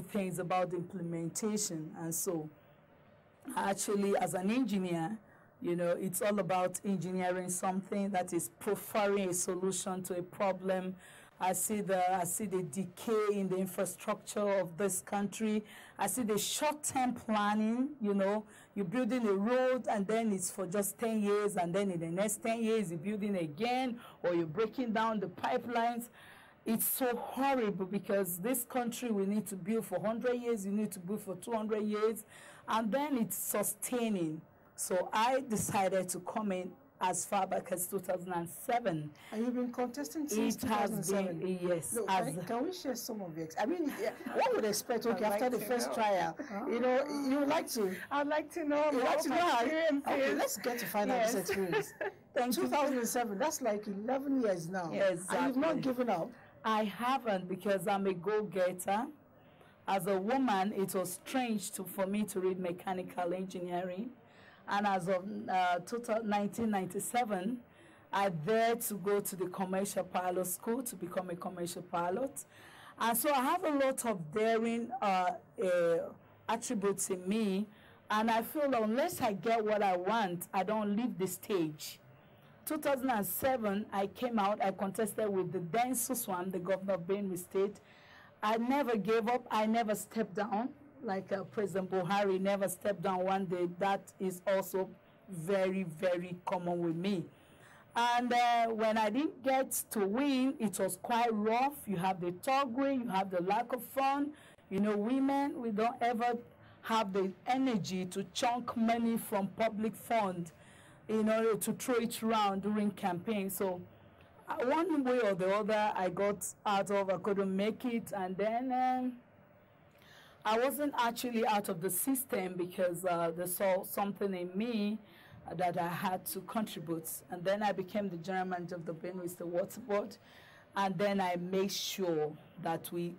things about the implementation. And so actually, as an engineer, it's all about engineering something that is proffering a solution to a problem. I see the decay in the infrastructure of this country. I see the short-term planning. You're building a road and then it's for just 10 years, and then in the next 10 years you're building again, or you're breaking down the pipelines. It's so horrible because this country we need to build for 100 years, you need to build for 200 years, and then it's sustaining. So I decided to come in as far back as 2007. And you've been contesting since 2007? Yes. Look, can we share some of your one would expect, okay, after the first trial, you would like to... I'd like to know more about my experiences. Okay, let's get to find out this experience. 2007, that's like 11 years now. Yes, exactly. And you've not given up? I haven't, because I'm a go-getter. As a woman, it was strange for me to read mechanical engineering. And as of 1997, I dared to go to the commercial pilot school to become a commercial pilot. And so I have a lot of daring attributes in me. And I feel unless I get what I want, I don't leave the stage. 2007, I came out, I contested with the then Suswan, the governor of Benue State. I never gave up, I never stepped down. Like President Buhari never stepped down one day. That is also very, very common with me. And when I didn't get to win, it was quite rough. You have the thuggery, you have the lack of fun. You know, women, we don't ever have the energy to chunk money from public fund in order to throw it around during campaign. So one way or the other, I got out of, I couldn't make it. And then I wasn't actually out of the system because they saw something in me that I had to contribute. And then I became the general manager of the Benue State Water Board. And then I made sure that we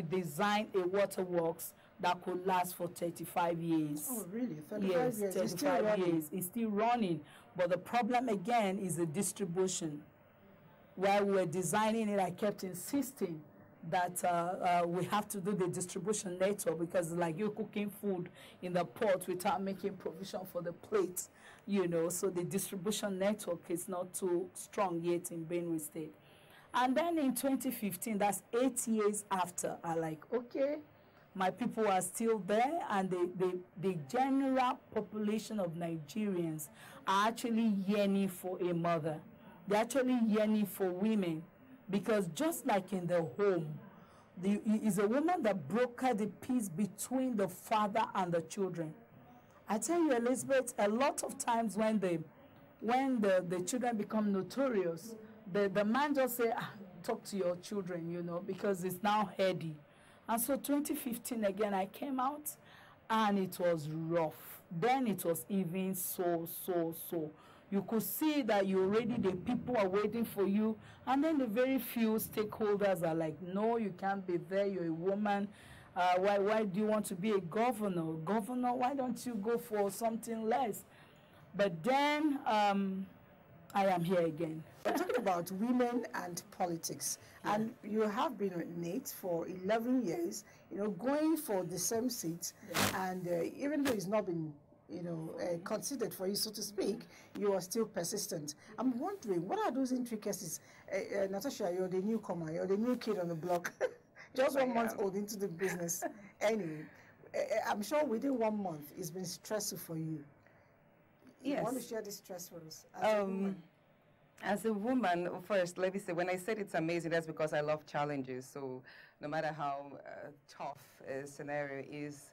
designed a waterworks that could last for 35 years. Oh, really? 35 yes, years? 35 years. It's still running. But the problem, again, is the distribution. While we were designing it, I kept insisting that we have to do the distribution network, because like you're cooking food in the pot without making provision for the plate, you know, so the distribution network is not too strong yet in Benue State. And then in 2015, that's 8 years after, I like, okay, my people are still there, and the general population of Nigerians are actually yearning for a mother. They're actually yearning for women, because just like in the home, is a woman that brokered the peace between the father and the children. I tell you, Elizabeth, a lot of times when the children become notorious, the man just say, talk to your children, you know, because it's now heady. And so 2015, again, I came out, and it was rough. Then it was even so. You could see that the people are waiting for you, and then the very few stakeholders are like, no, you can't be there, you're a woman. Why do you want to be a governor? Governor, why don't you go for something less? But then I am here again. We're talking about women and politics, and you have been with Nate for 11 years, you know, going for the same seat, and even though it's not been, you know, considered for you, so to speak, you are still persistent. I'm wondering, what are those intricacies? Natasha, you're the newcomer, you're the new kid on the block, just 1 month old into the business. Anyway, I'm sure within 1 month, it's been stressful for you. Yes. You want to share this stress with us? As a woman, first, let me say, when I said it's amazing, that's because I love challenges. So no matter how tough a scenario is,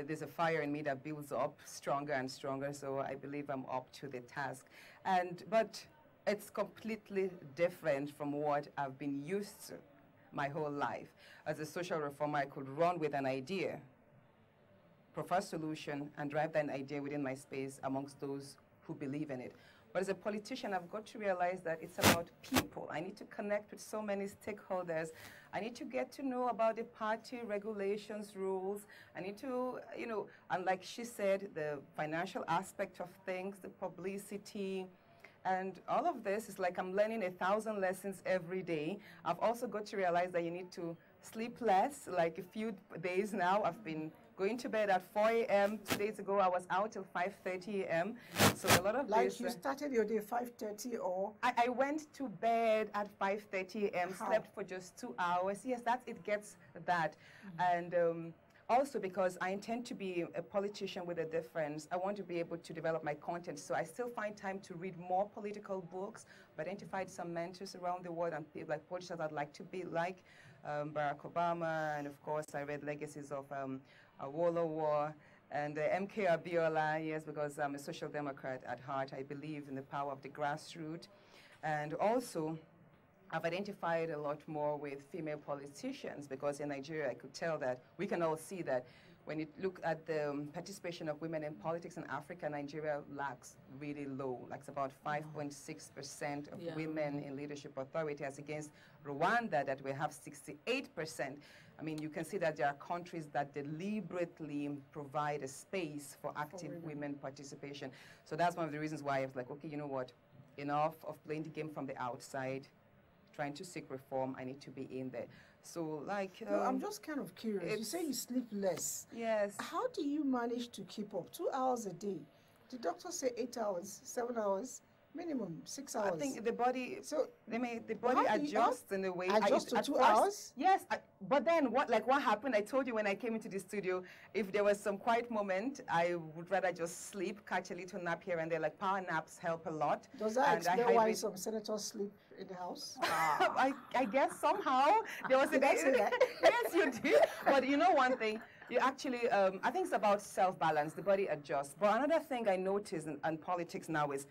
there's a fire in me that builds up stronger and stronger. So I believe I'm up to the task. But it's completely different from what I've been used to my whole life. As a social reformer, I could run with an idea, propose solution, and drive that idea within my space amongst those who believe in it. But as a politician, I've got to realize that it's about people. I need to connect with so many stakeholders. I need to get to know about the party regulations, rules. I need to, you know, and like she said, the financial aspect of things, the publicity, and all of this is like I'm learning 1,000 lessons every day. I've also got to realize that you need to sleep less. Like a few days now, I've been going to bed at 4 a.m. 2 days ago, I was out till 5:30 a.m. So a lot of like this, you started your day 5:30, or I went to bed at 5:30 a.m. Slept for just 2 hours. Yes, it gets that, and also because I intend to be a politician with a difference. I want to be able to develop my content, so I still find time to read more political books. I've identified some mentors around the world and people like politicians I'd like to be like. Barack Obama, and of course I read legacies of Awolowo and MK Abiola, yes, because I'm a social democrat at heart. I believe in the power of the grassroots. And also, I've identified a lot more with female politicians, because in Nigeria I could tell that we can all see that when you look at the participation of women in politics in Africa, Nigeria lags really low, like it's about 5.6% of women in leadership authority, as against Rwanda that we have 68%. I mean, you can see that there are countries that deliberately provide a space for active women participation. So that's one of the reasons why I was like, okay, you know what, enough of playing the game from the outside, trying to seek reform, I need to be in there. So, like... no, I'm just kind of curious. You say you sleep less. Yes. How do you manage to keep up? 2 hours a day? The doctor say 8 hours, 7 hours? Minimum 6 hours. I think the body, so the body adjusts in a way. Adjust to at 2 first, hours? Yes, but then what happened? I told you when I came into the studio, if there was some quiet moment, I would rather just sleep, catch a little nap here and there. Like power naps help a lot. Does that and explain why some senators sleep in the house? I guess somehow there was Did I say that? Yes, you did. But you know one thing, you actually, I think it's about self-balance. The body adjusts. But another thing I notice in politics now is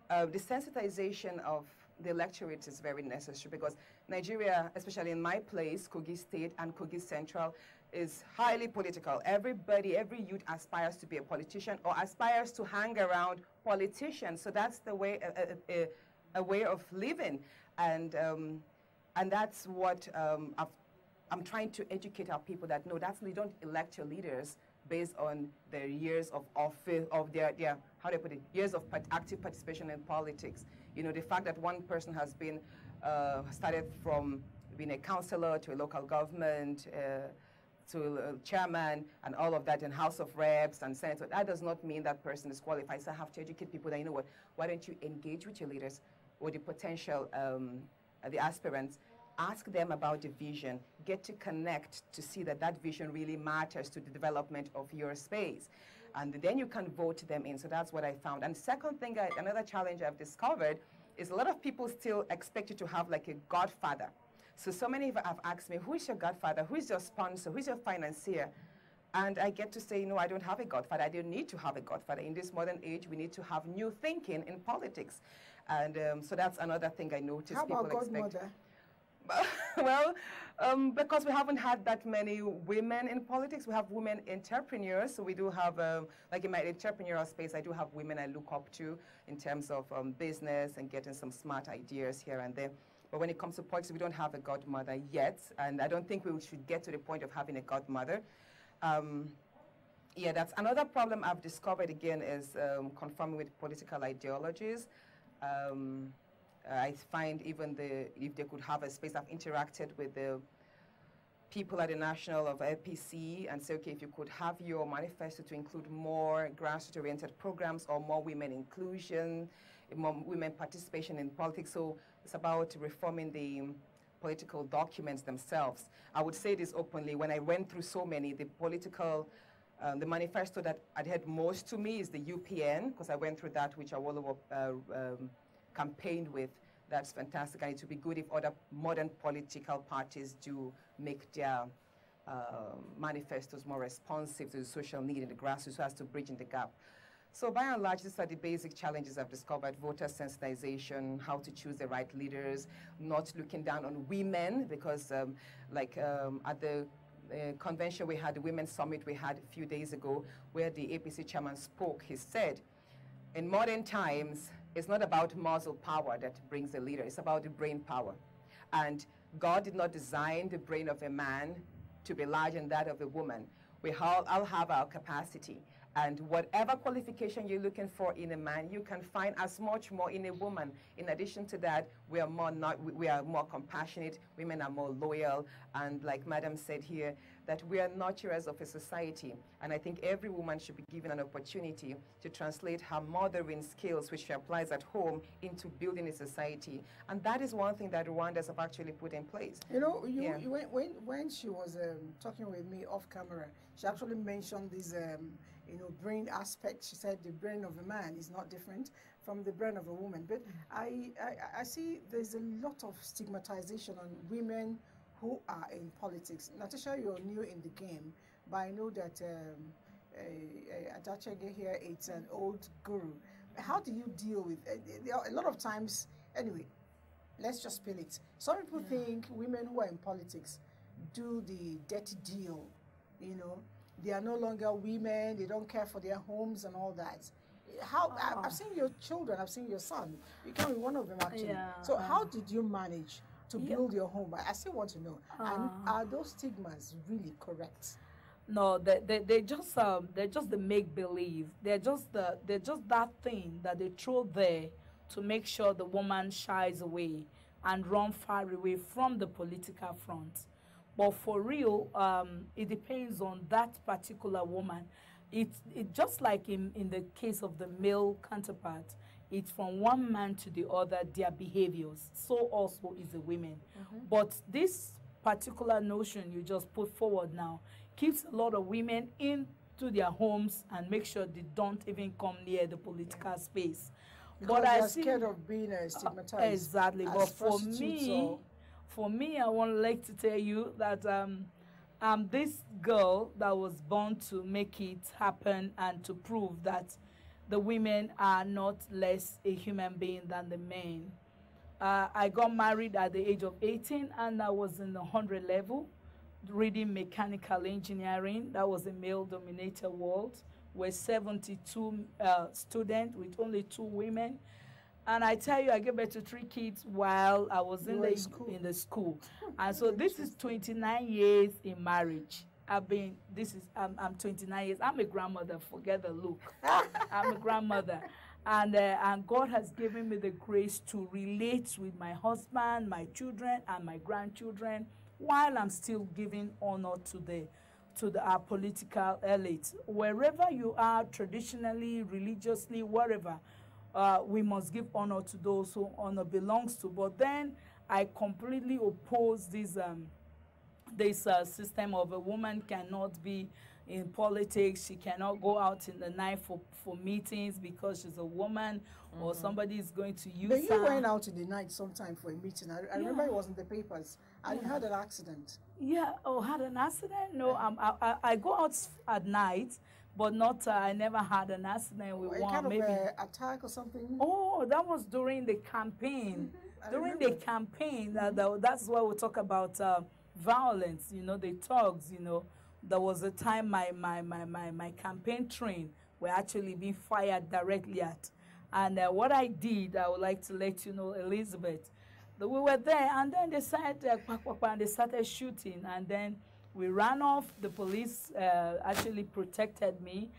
the sensitization of the electorate is very necessary, because Nigeria, especially in my place, Kogi State and Kogi Central, is highly political. Everybody, every youth aspires to be a politician or aspires to hang around politicians. So that's the way, a way of living. And that's what I'm trying to educate our people that, no, you don't elect your leaders based on their years of office, of their how do I put it, years of active participation in politics. You know, the fact that one person has been, started from being a councillor to a local government, to a chairman and all of that in House of Reps and Senate, that does not mean that person is qualified. So I have to educate people that, you know what, why don't you engage with your leaders or the potential, the aspirants, ask them about the vision, get to connect to see that that vision really matters to the development of your space. And then you can vote them in. So that's what I found. And second thing, another challenge I've discovered is a lot of people still expect you to have like a godfather. So many have asked me, who is your godfather? Who is your sponsor? Who is your financier? And I get to say, no, I don't have a godfather. I don't need to have a godfather. In this modern age, we need to have new thinking in politics. And so that's another thing I noticed. How about people godmother? Well, because we haven't had that many women in politics. We have women entrepreneurs. So we do have, like in my entrepreneurial space, I do have women I look up to in terms of business and getting some smart ideas here and there. But when it comes to politics, we don't have a godmother yet. And I don't think we should get to the point of having a godmother. Yeah, that's another problem I've discovered again is conforming with political ideologies. I find even if they could have a space, I've interacted with the people at the national of LPC and say, okay, if you could have your manifesto to include more grassroots-oriented programs or more women inclusion, more women participation in politics. So it's about reforming the political documents themselves. I would say this openly, when I went through so many, the political, the manifesto that adhered most to me is the UPN, because I went through that, which Awolowo campaigned with. That's fantastic, and it would be good if other modern political parties do make their manifestos more responsive to the social need in the grassroots so as to bridge in the gap. So by and large, these are the basic challenges I've discovered: voter sensitization, how to choose the right leaders, not looking down on women, because at the convention we had, the Women's Summit we had a few days ago, where the APC chairman spoke, he said, in modern times, it's not about muscle power that brings a leader, it's about the brain power. And God did not design the brain of a man to be larger than that of a woman. We all have our capacity. And whatever qualification you're looking for in a man, you can find as much more in a woman. In addition to that, we are more compassionate, women are more loyal, and like Madam said here, that we are nurturers of a society. And I think every woman should be given an opportunity to translate her mothering skills, which she applies at home, into building a society. And that is one thing that Rwandans have actually put in place. You know, when she was talking with me off camera, she actually mentioned this brain aspect. She said the brain of a man is not different from the brain of a woman. But I see there's a lot of stigmatization on women who are in politics. Natasha, you're new in the game, but I know that Adachege here, it's an old guru. How do you deal with a lot of times, anyway, let's just spill it. Some people think women who are in politics do the dirty deal, you know. They are no longer women, they don't care for their homes and all that. I've seen your children, I've seen your son. You can be one of them actually. Yeah. So how did you manage to build your home? I still want to know. And are those stigmas really correct? No, they're just the make believe. They're just that thing that they throw there to make sure the woman shies away and run far away from the political front. But for real, it depends on that particular woman. It just like in the case of the male counterpart, it's from one man to the other, their behaviors. So also is the women. But this particular notion you just put forward now keeps a lot of women into their homes and make sure they don't even come near the political space. Because But I they're see scared of being stigmatized. exactly. As But prostitutes for me, I want like to tell you that I'm this girl that was born to make it happen and to prove that the women are not less a human being than the men. I got married at the age of 18 and I was in the 100 level reading mechanical engineering. That was a male-dominated world. We're 72 students with only 2 women. And I tell you, I gave birth to 3 kids while I was in the school. And so this is 29 years in marriage. I'm 29 years. I'm a grandmother, forget the look. I'm a grandmother. And God has given me the grace to relate with my husband, my children, and my grandchildren, while I'm still giving honor to our political elite. Wherever you are, traditionally, religiously, wherever, we must give honor to those who honor belongs to. But then I completely oppose this system of a woman cannot be in politics. She cannot go out in the night for meetings because she's a woman, or somebody is going to use her. But you went out in the night sometime for a meeting. I remember it was in the papers, and you had an accident. Yeah, had an accident? No, I go out at night, but not, I never had an accident with one. Kind of maybe attack or something? Oh, that was during the campaign. During the campaign, that's why we talk about violence, the thugs, There was a time my campaign train were actually being fired directly at. And what I did, I would like to let you know, Elizabeth, that we were there, and then they started, and they started shooting, and then we ran off. The police actually protected me,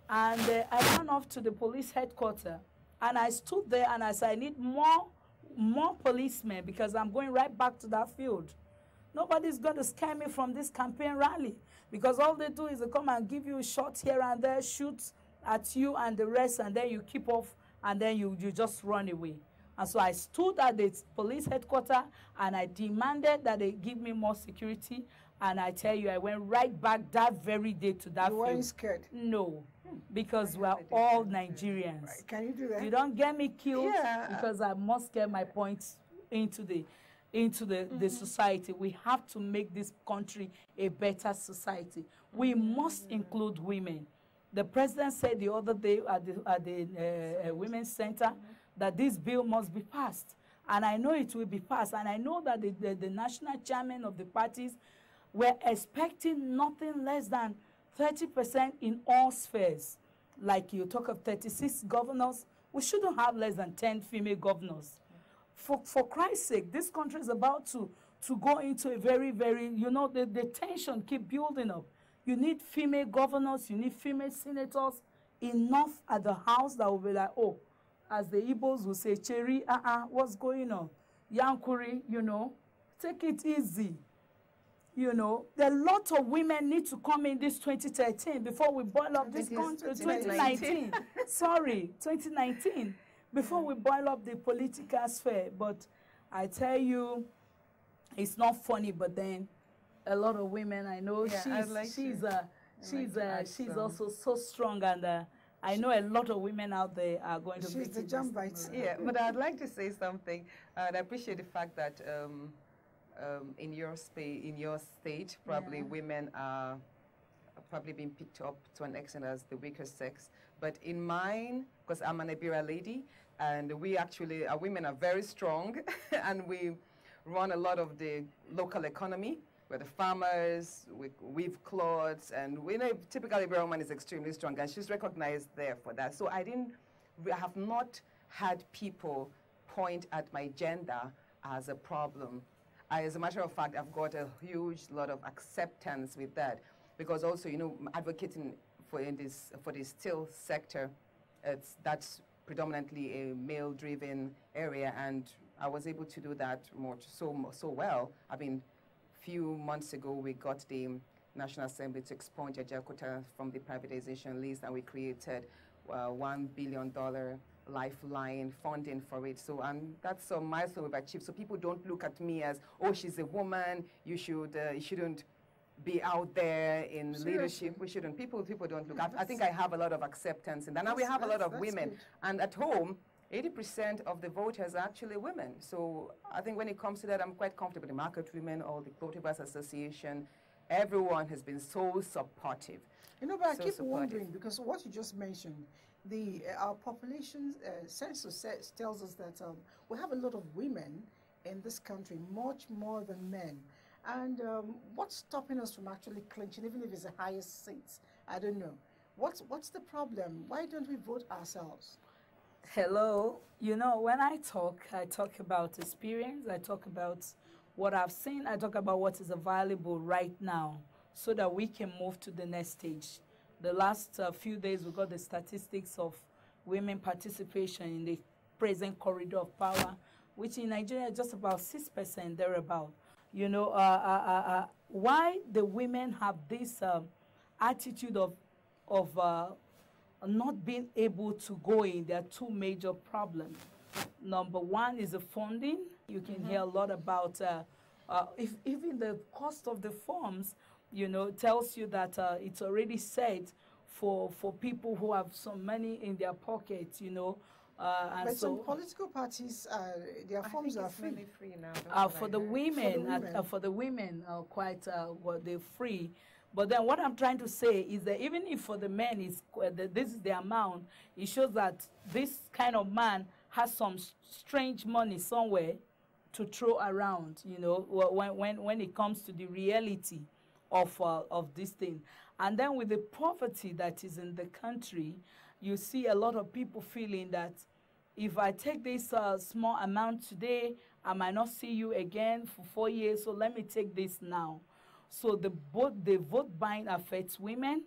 and I ran off to the police headquarters, and I stood there and I said, I need more policemen because I'm going right back to that field. Nobody's going to scare me from this campaign rally, because all they do is they come and give you shots here and there, shoot at you and the rest, and then you keep off, and then you just run away. And so I stood at the police headquarters and I demanded that they give me more security. And I tell you, I went right back that very day to that field. You weren't scared? No, because we are all Nigerians. Right. Can you do that? You don't get me killed because I must get my points into the society. We have to make this country a better society. We must include women. The president said the other day at the Women's Center that this bill must be passed. And I know it will be passed. And I know that the national chairman of the parties were expecting nothing less than 30% in all spheres. Like you talk of 36 governors, we shouldn't have less than 10 female governors. For Christ's sake, this country is about to go into a very, very, the tension keep building up. You need female governors, you need female senators, enough at the House that will be like, oh, as the Igbos will say, Cherry, what's going on? Yankuri, take it easy. There are a lot of women need to come in this 2013 before we boil up this country. 2019. Sorry, 2019. Before we boil up the political sphere. But I tell you, it's not funny, but then a lot of women I know, she's also so strong, and I know a lot of women out there are going to be. She's the jump bites. Yeah, but I'd like to say something. I appreciate the fact that in your state, probably women are probably being picked up to an extent as the weaker sex. But in mine, because I'm an Ibira lady, and we actually, our women are very strong, and we run a lot of the local economy. We're the farmers, we weave clothes, and we know typically Ibira woman is extremely strong, and she's recognized there for that. So I have not had people point at my gender as a problem. As a matter of fact, I've got a huge lot of acceptance with that, because also, advocating for the steel sector, that's predominantly a male-driven area, and I was able to do that so well. I mean, few months ago, we got the National Assembly to expunge Ajakuta from the privatization list, and we created $1 billion lifeline funding for it. So that's a milestone we've achieved. So people don't look at me as, oh, she's a woman, you shouldn't be out there in leadership. We shouldn't. People don't look. I think I have a lot of acceptance in that. Now we have a lot of women. Good. And at home, 80% of the voters are actually women. So I think when it comes to that, I'm quite comfortable. The Market Women or the Voters Association, everyone has been so supportive. You know, but I keep wondering, because what you just mentioned, our population census tells us that we have a lot of women in this country, much more than men. And what's stopping us from actually clinching, even if it's the highest seats? I don't know. What's the problem? Why don't we vote ourselves? Hello. You know, when I talk about experience, I talk about what I've seen, I talk about what is available right now so that we can move to the next stage. The last few days, we got the statistics of women participation in the present corridor of power, which in Nigeria is just about 6% thereabout. You know, why the women have this attitude of not being able to go in, there are two major problems. Number one is the funding. You can hear a lot about, if even the cost of the forms, you know, tells you that it's already set for people who have some money in their pockets, you know. And but so some political parties, their forms are free now. For the women, quite well, they're free. But then what I'm trying to say is that even if for the men is this is the amount, it shows that this kind of man has some strange money somewhere to throw around, you know, when it comes to the reality of this thing. And then with the poverty that is in the country, you see a lot of people feeling that if I take this small amount today, I might not see you again for 4 years, so let me take this now. So the vote buying affects women.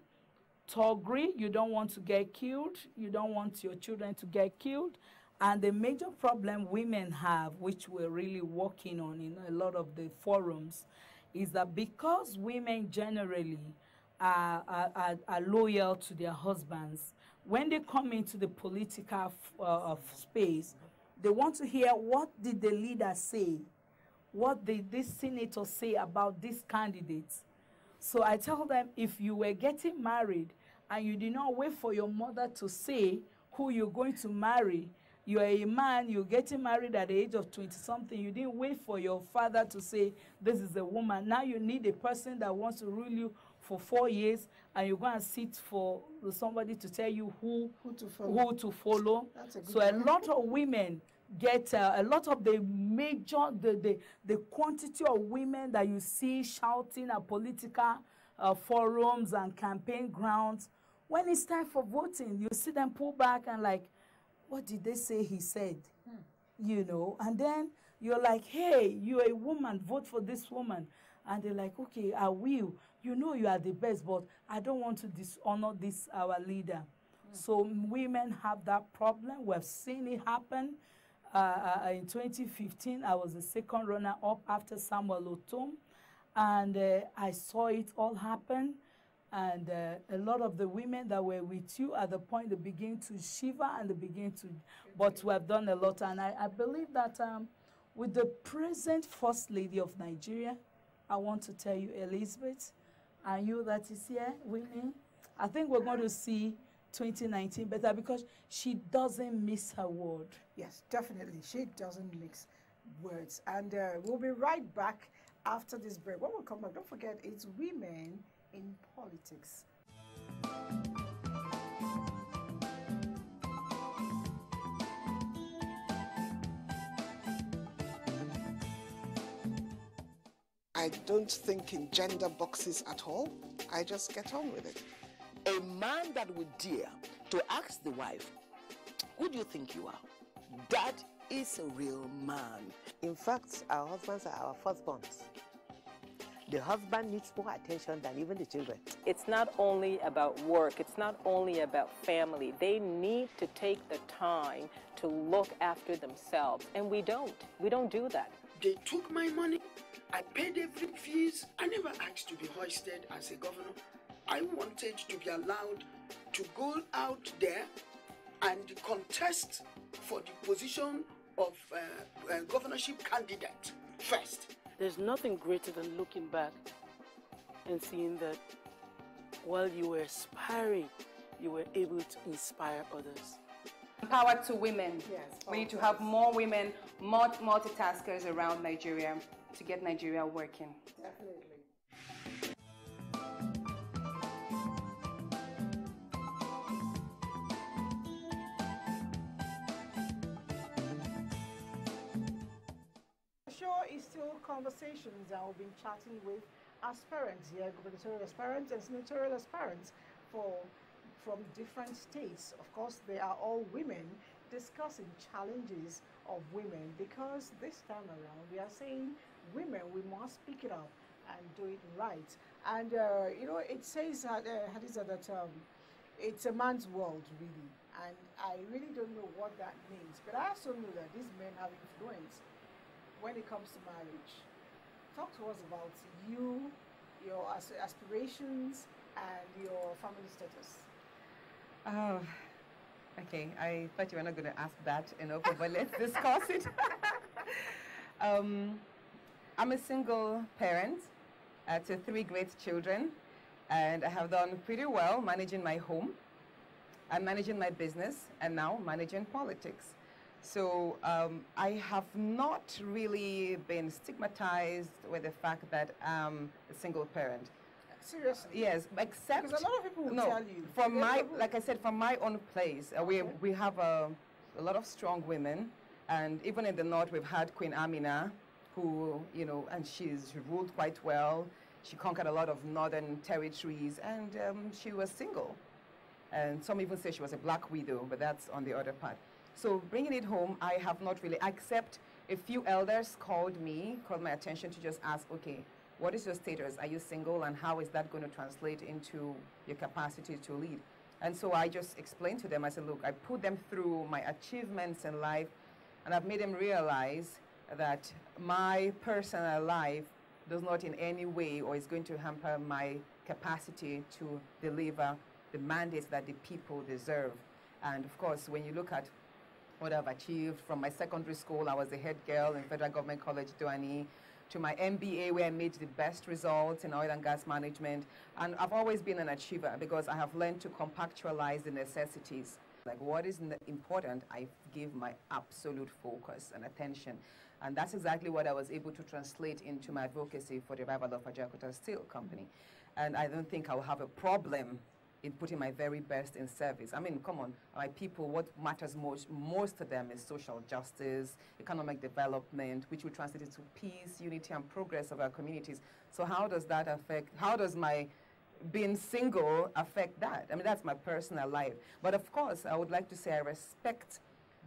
Toggery, you don't want to get killed. You don't want your children to get killed. And the major problem women have, which we're really working on in a lot of the forums, is that because women generally are loyal to their husbands, when they come into the political space, they want to hear, what did the leader say? What did this senator say about this candidate? So I tell them, if you were getting married and you did not wait for your mother to say who you're going to marry, you're a man, you're getting married at the age of 20-something, you didn't wait for your father to say, this is a woman. Now you need a person that wants to rule you for 4 years, and you're going to sit for somebody to tell you who to follow. So a lot of women get a lot of the major, the quantity of women that you see shouting at political forums and campaign grounds. When it's time for voting, you see them pull back and like, what did they say he said? You know, and then you're like, hey, you're a woman, vote for this woman. And they're like, okay, I will. You know you are the best, but I don't want to dishonor this, our leader. So women have that problem. We've seen it happen. In 2015, I was the second runner-up after Samuel Otom, and I saw it all happen. And a lot of the women that were with you at the point, they begin to shiver and they begin to, but we have done a lot. And I believe that with the present First Lady of Nigeria, I want to tell you, Elizabeth, and you that is here, Whitney, I think we're going to see 2019 better because she doesn't miss her word. Yes, definitely. She doesn't mix words. And we'll be right back after this break. When we come back, don't forget, it's women in politics. I don't think in gender boxes at all. I just get on with it. A man that would dare to ask the wife, who do you think you are? That is a real man. In fact, our husbands are our firstborns. The husband needs more attention than even the children. It's not only about work, it's not only about family. They need to take the time to look after themselves, and we don't. We don't do that. They took my money. I paid every fees. I never asked to be hoisted as a governor. I wanted to be allowed to go out there and contest for the position of governorship candidate first. There's nothing greater than looking back and seeing that while you were aspiring, you were able to inspire others. Empower to women. Yes, we need to have more women, more multitaskers around Nigeria to get Nigeria working. Definitely. Sure, it's still conversations that we've been chatting with aspirants here, gubernatorial aspirants and senatorial aspirants from different states. Of course, they are all women discussing challenges of women, because this time around we are saying women, we must pick it up and do it right. And you know, it says Hadiza, that it's a man's world really, and I really don't know what that means, but I also know that these men have influence when it comes to marriage. Talk to us about you, your aspirations, and your family status. Oh, okay. I thought you were not going to ask that enough, but let's discuss it. I'm a single parent to 3 great children, and I have done pretty well managing my home, and managing my business, and now managing politics. So I have not really been stigmatized with the fact that I'm a single parent. Seriously? Yes, except because a lot of people will no, tell you. From my, like I said, from my own place, we have a lot of strong women, and even in the north we've had Queen Amina, who, you know, and she ruled quite well. She conquered a lot of northern territories, and she was single. And some even say she was a black widow, but that's on the other part. So bringing it home, I have not really, except a few elders called my attention to just ask, okay, what is your status? Are you single? And how is that going to translate into your capacity to lead? And so I just explained to them, I said, look, I put them through my achievements in life, and I've made them realize that my personal life does not in any way or is going to hamper my capacity to deliver the mandates that the people deserve. And of course, when you look at what I've achieved from my secondary school, I was the head girl in Federal Government College, Doani, to my MBA, where I made the best results in oil and gas management. And I've always been an achiever because I have learned to compactualize the necessities. Like what is important, I give my absolute focus and attention. And that's exactly what I was able to translate into my advocacy for the revival of Ajakuta Steel Company. And I don't think I'll have a problem in putting my very best in service. I mean, come on, my people, what matters most to them is social justice, economic development, which will translate into peace, unity, and progress of our communities. So how does that affect, how does my being single affect that? I mean, that's my personal life. But of course, I would like to say I respect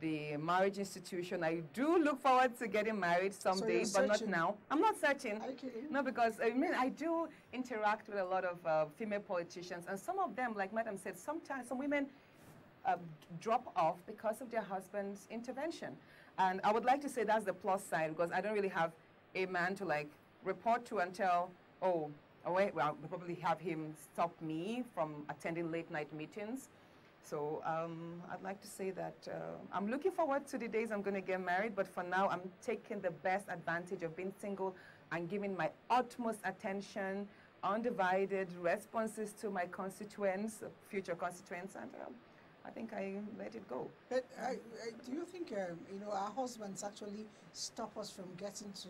the marriage institution. I do look forward to getting married someday, but not now. I'm not searching. Are you kidding? No, because I mean, I do interact with a lot of female politicians, and some of them, like Madam said, sometimes some women drop off because of their husband's intervention. And I would like to say that's the plus side, because I don't really have a man to like report to and tell, oh, wait, well, we'll probably have him stop me from attending late night meetings. So I'd like to say that I'm looking forward to the days I'm going to get married, but for now I'm taking the best advantage of being single and giving my utmost attention, undivided responses to my constituents, future constituents, and I think I let it go. But do you think, you know, our husbands actually stop us from getting to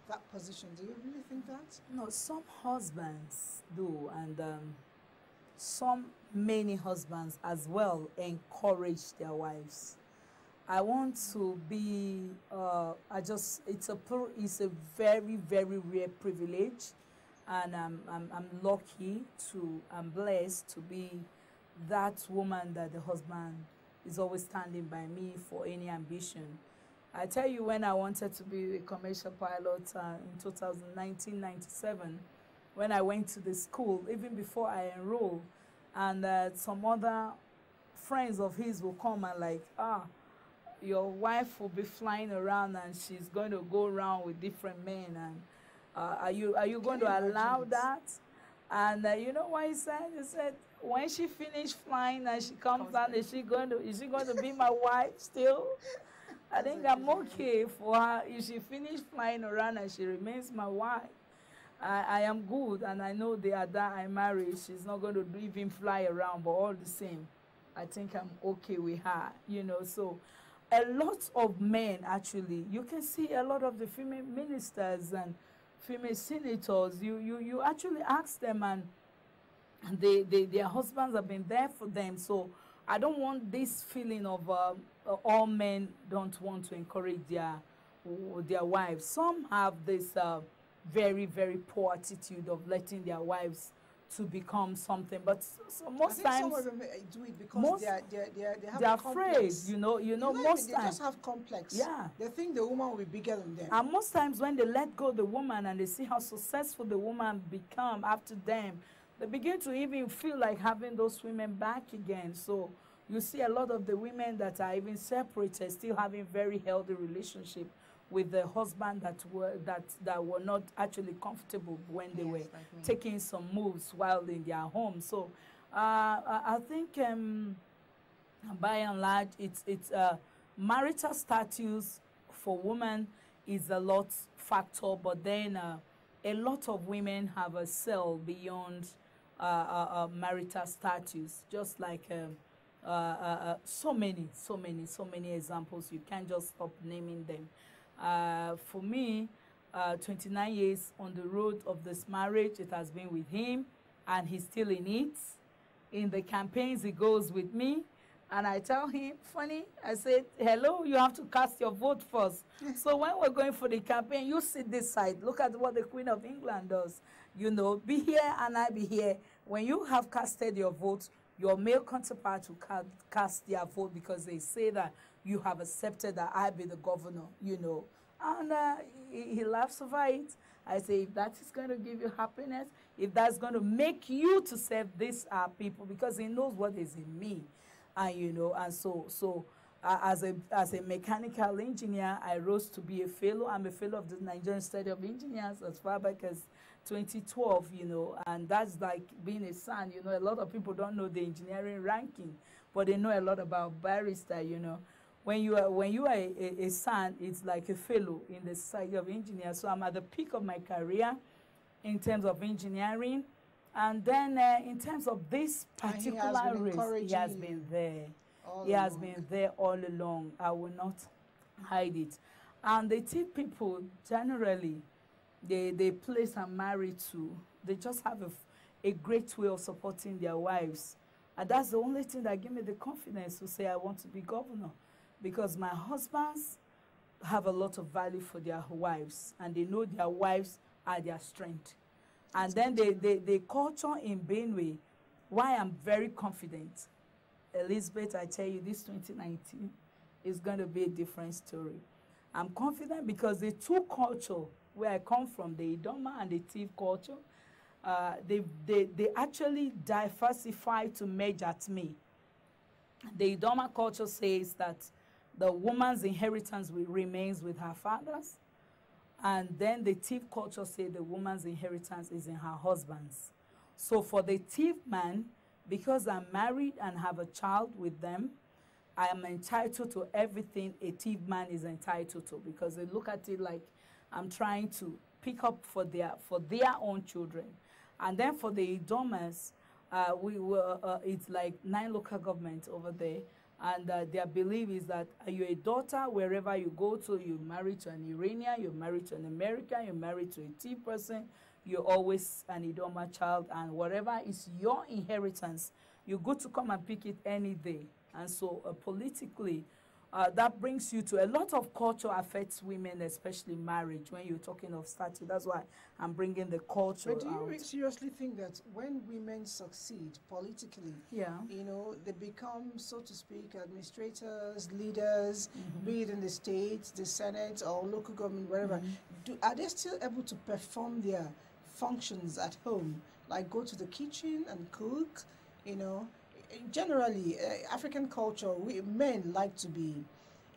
that position? Do you really think that? No, some husbands do, and many husbands as well encourage their wives. I want to be, it's a very, very rare privilege, and I'm lucky I'm blessed to be that woman that the husband is always standing by me for any ambition. I tell you, when I wanted to be a commercial pilot in 1997, when I went to the school, even before I enrolled, and some other friends of his will come and like, your wife will be flying around and she's going to go around with different men, and are you going to allow that? And you know what he said? He said, when she finished flying and she comes down, is she going to be my wife still? I think I'm okay for her. If she finished flying around and she remains my wife, I am good, and I know the other I married, she's not going to even fly around, but all the same, I think I'm okay with her, you know. So a lot of men, actually, you can see a lot of the female ministers and female senators, you actually ask them, and their husbands have been there for them. So I don't want this feeling of all men don't want to encourage their wives. Some have this very, very poor attitude of letting their wives to become something, but so most times some of them do it because they have they're a complex. afraid, you know, most they times just have complex. Yeah, they think the woman will be bigger than them. And most times when they let go the woman and they see how successful the woman become after them, they begin to even feel like having those women back again. So you see a lot of the women that are even separated still having very healthy relationship with the husband that were not actually comfortable when they were taking some moves while in their home. So I think by and large, it's marital status for women is a lot factor, but then a lot of women have a cell beyond marital status, just like so many examples. You can't just stop naming them. For me, 29 years on the road of this marriage, it has been with him, and he's still in it. In the campaigns, he goes with me, and I tell him, funny, I said, hello, you have to cast your vote first. So when we're going for the campaign, you sit this side. Look at what the Queen of England does. You know, be here and I be here. When you have casted your vote, your male counterpart will cast their vote because they say that you have accepted that I be the governor, you know. And he laughs over it. I say, if that is going to give you happiness, if that's going to make you to serve these people, because he knows what is in me. And, you know, and so as a mechanical engineer, I rose to be a fellow. I'm a fellow of the Nigerian Study of Engineers as far back as 2012, you know, and that's like being a son. You know, a lot of people don't know the engineering ranking, but they know a lot about barrister, you know. When you are a son, it's like a fellow in the Society of Engineers. So I'm at the peak of my career in terms of engineering. And then in terms of this particular race, he has been there. He has been there all along. I will not hide it. And the TIP people, generally, they place and marry to, they just have a great way of supporting their wives. And that's the only thing that gives me the confidence to say I want to be governor. Because my husbands have a lot of value for their wives, and they know their wives are their strength. And then the culture in Benue, why I'm very confident, Elizabeth, I tell you, this 2019 is going to be a different story. I'm confident because the two culture where I come from, the Idoma and the Tiv culture, they actually diversify to merge at me. The Idoma culture says that the woman's inheritance remains with her fathers, and then the Tiv culture says the woman's inheritance is in her husband's. So for the Tiv man, because I'm married and have a child with them, I am entitled to everything a Tiv man is entitled to, because they look at it like I'm trying to pick up for their own children. And then for the Idomas, it's like 9 local governments over there, and their belief is that you're a daughter wherever you go to. You're married to an Iranian, you're married to an American, you're married to a T person, you're always an Idoma child, and whatever is your inheritance, you're good to come and pick it any day. And so politically, that brings you to a lot of culture affects women, especially marriage, when you're talking of status. That's why I'm bringing the culture But do you out. seriously think that when women succeed politically, you know, they become, so to speak, administrators, leaders, be it in the states, the Senate, or local government, wherever, are they still able to perform their functions at home, like go to the kitchen and cook, you know? Generally, African culture, men like to be,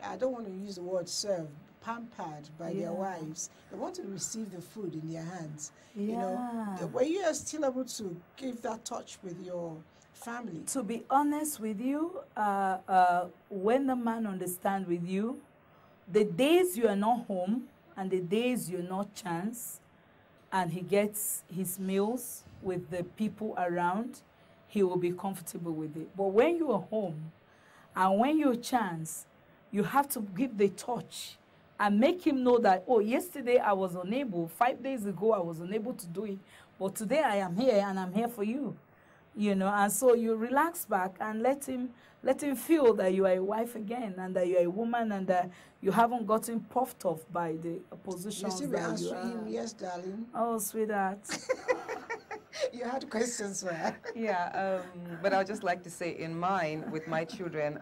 I don't want to use the word served, pampered by their wives. They want to receive the food in their hands. You know, were you still able to give that touch with your family. To be honest with you, when the man understands with you, the days you are not home and the days you're not chance, and he gets his meals with the people around, he will be comfortable with it. But when you are home and when you're chance, you have to give the touch and make him know that, oh, yesterday I was unable, 5 days ago I was unable to do it, but today I am here and I'm here for you. You know, and so you relax back and let him feel that you are a wife again and that you are a woman and that you haven't gotten puffed off by the positions You see me that you answering are. him, yes, darling. Oh, sweetheart. You had questions for her. Yeah, but I would just like to say in mine, with my children,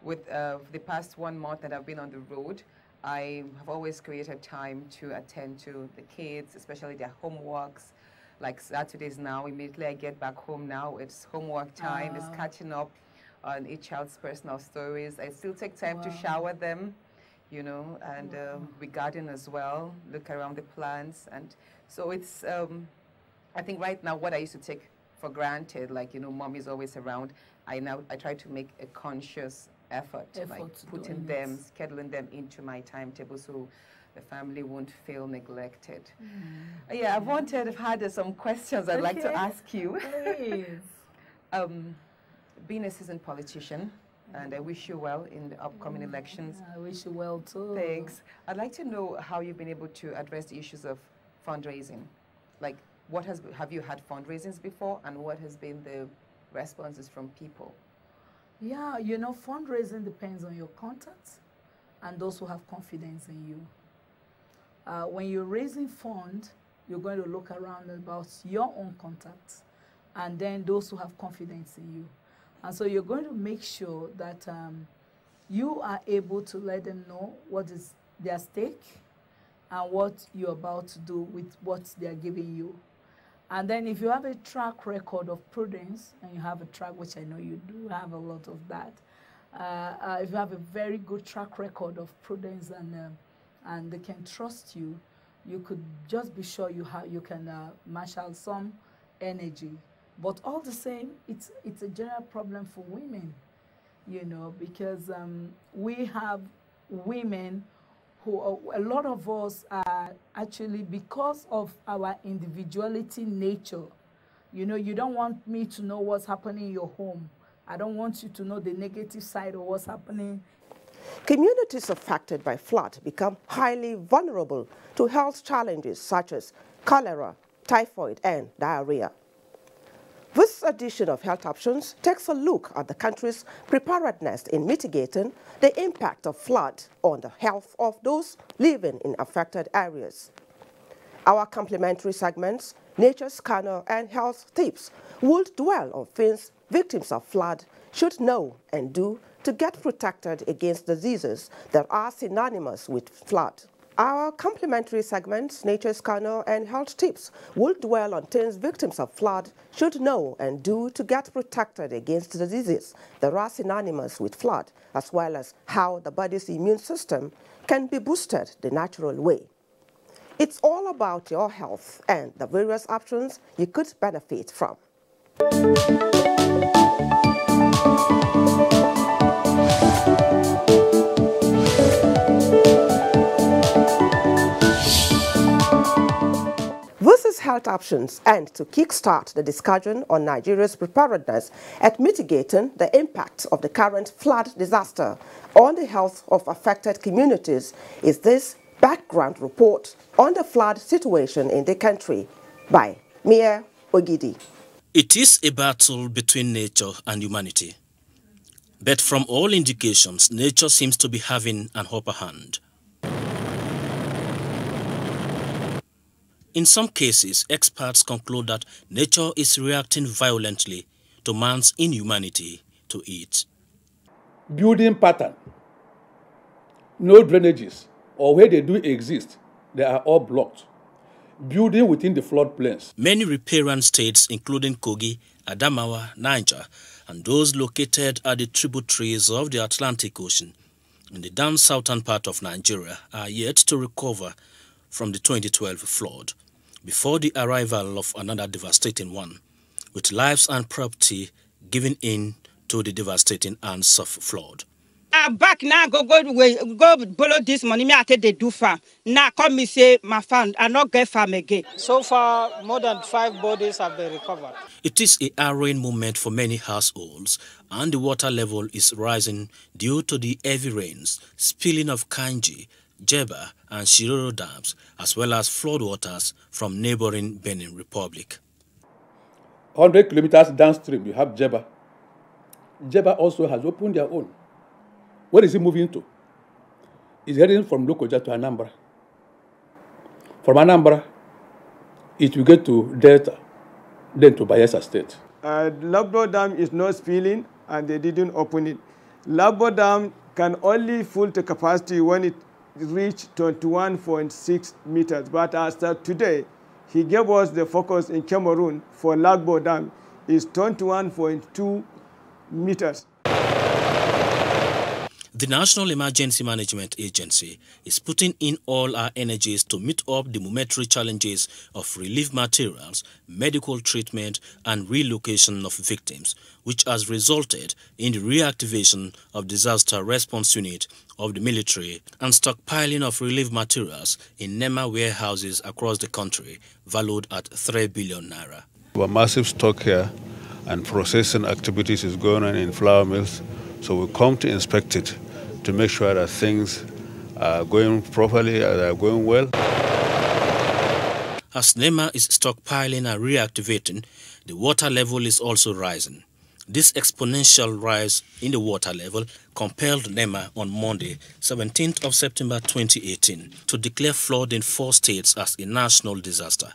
with the past 1 month that I've been on the road, I have always created time to attend to the kids, especially their homeworks. Like Saturdays now, immediately I get back home now, it's homework time, it's catching up on each child's personal stories. I still take time to shower them, you know, and we garden as well, look around the plants. And so it's, I think right now what I used to take for granted, like, you know, mom is always around, I try to make a conscious effort like putting them, scheduling them into my timetable so the family won't feel neglected. Yeah, I've had some questions I'd like to ask you. Being a seasoned politician, and I wish you well in the upcoming elections. I wish you well too. Thanks. I'd like to know how you've been able to address the issues of fundraising. Like, have you had fundraisings before, and what has been the responses from people? Yeah, you know, fundraising depends on your contacts and those who have confidence in you. When you're raising funds, you're going to look around about your own contacts and then those who have confidence in you. And so you're going to make sure that you are able to let them know what is their stake and what you're about to do with what they're giving you. And then if you have a track record of prudence, and you have a track, which I know you do have a lot of that, if you have a very good track record of prudence and they can trust you, you could just be sure you can marshal some energy. But all the same, it's a general problem for women, you know, because we have women who, a lot of us are actually, because of our individuality nature, you know, you don't want me to know what's happening in your home. I don't want you to know the negative side of what's happening. Communities affected by flood become highly vulnerable to health challenges such as cholera, typhoid, and diarrhea. This edition of Health Options takes a look at the country's preparedness in mitigating the impact of flood on the health of those living in affected areas. Our complementary segments, Nature Scanner and Health Tips, will dwell on things victims of flood should know and do to get protected against diseases that are synonymous with flood. Our complementary segments, Nature Scanner and Health Tips, will dwell on things victims of flood should know and do to get protected against diseases that are synonymous with flood, as well as how the body's immune system can be boosted the natural way. It's all about your health and the various options you could benefit from. This is Health Options, and to kickstart the discussion on Nigeria's preparedness at mitigating the impact of the current flood disaster on the health of affected communities is this background report on the flood situation in the country by Mia Ogidi. It is a battle between nature and humanity. But from all indications, nature seems to be having an upper hand. In some cases, experts conclude that nature is reacting violently to man's inhumanity to it. Building pattern, no drainages, or where they do exist, they are all blocked. Building within the floodplains. Many riparian states, including Kogi, Adamawa, Niger, and those located at the tributaries of the Atlantic Ocean in the down southern part of Nigeria, are yet to recover from the 2012 flood, before the arrival of another devastating one. with lives and property given in to the devastating hands of flood. Back now, go borrow this money. Me I take the do farm. Now come me say my farm, I not get farm again. So far, more than 5 bodies have been recovered. It is a harrowing moment for many households, and the water level is rising due to the heavy rains, spilling of Kanji, Jeba and Shiroro dams, as well as floodwaters from neighboring Benin Republic. 100 kilometers downstream, you have Jeba. Jeba also has opened their own. Where is it moving to? It's heading from Lokoja to Anambra. From Anambra, it will get to Delta, then to Bayelsa State. Lagdo Dam is not spilling, and they didn't open it. Lagdo Dam can only fill the capacity when it reached 21.6 meters. But as of today, he gave us the focus in Cameroon for Lagdo Dam is 21.2 meters. The National Emergency Management Agency is putting in all our energies to meet up the momentary challenges of relief materials, medical treatment and relocation of victims, which has resulted in the reactivation of disaster response unit of the military and stockpiling of relief materials in NEMA warehouses across the country, valued at 3 billion naira. A massive stock here and processing activities is going on in flour mills, so we come to inspect it to make sure that things are going properly, are going well. As NEMA is stockpiling and reactivating, the water level is also rising. This exponential rise in the water level compelled NEMA on Monday, 17th of September 2018, to declare flood in 4 states as a national disaster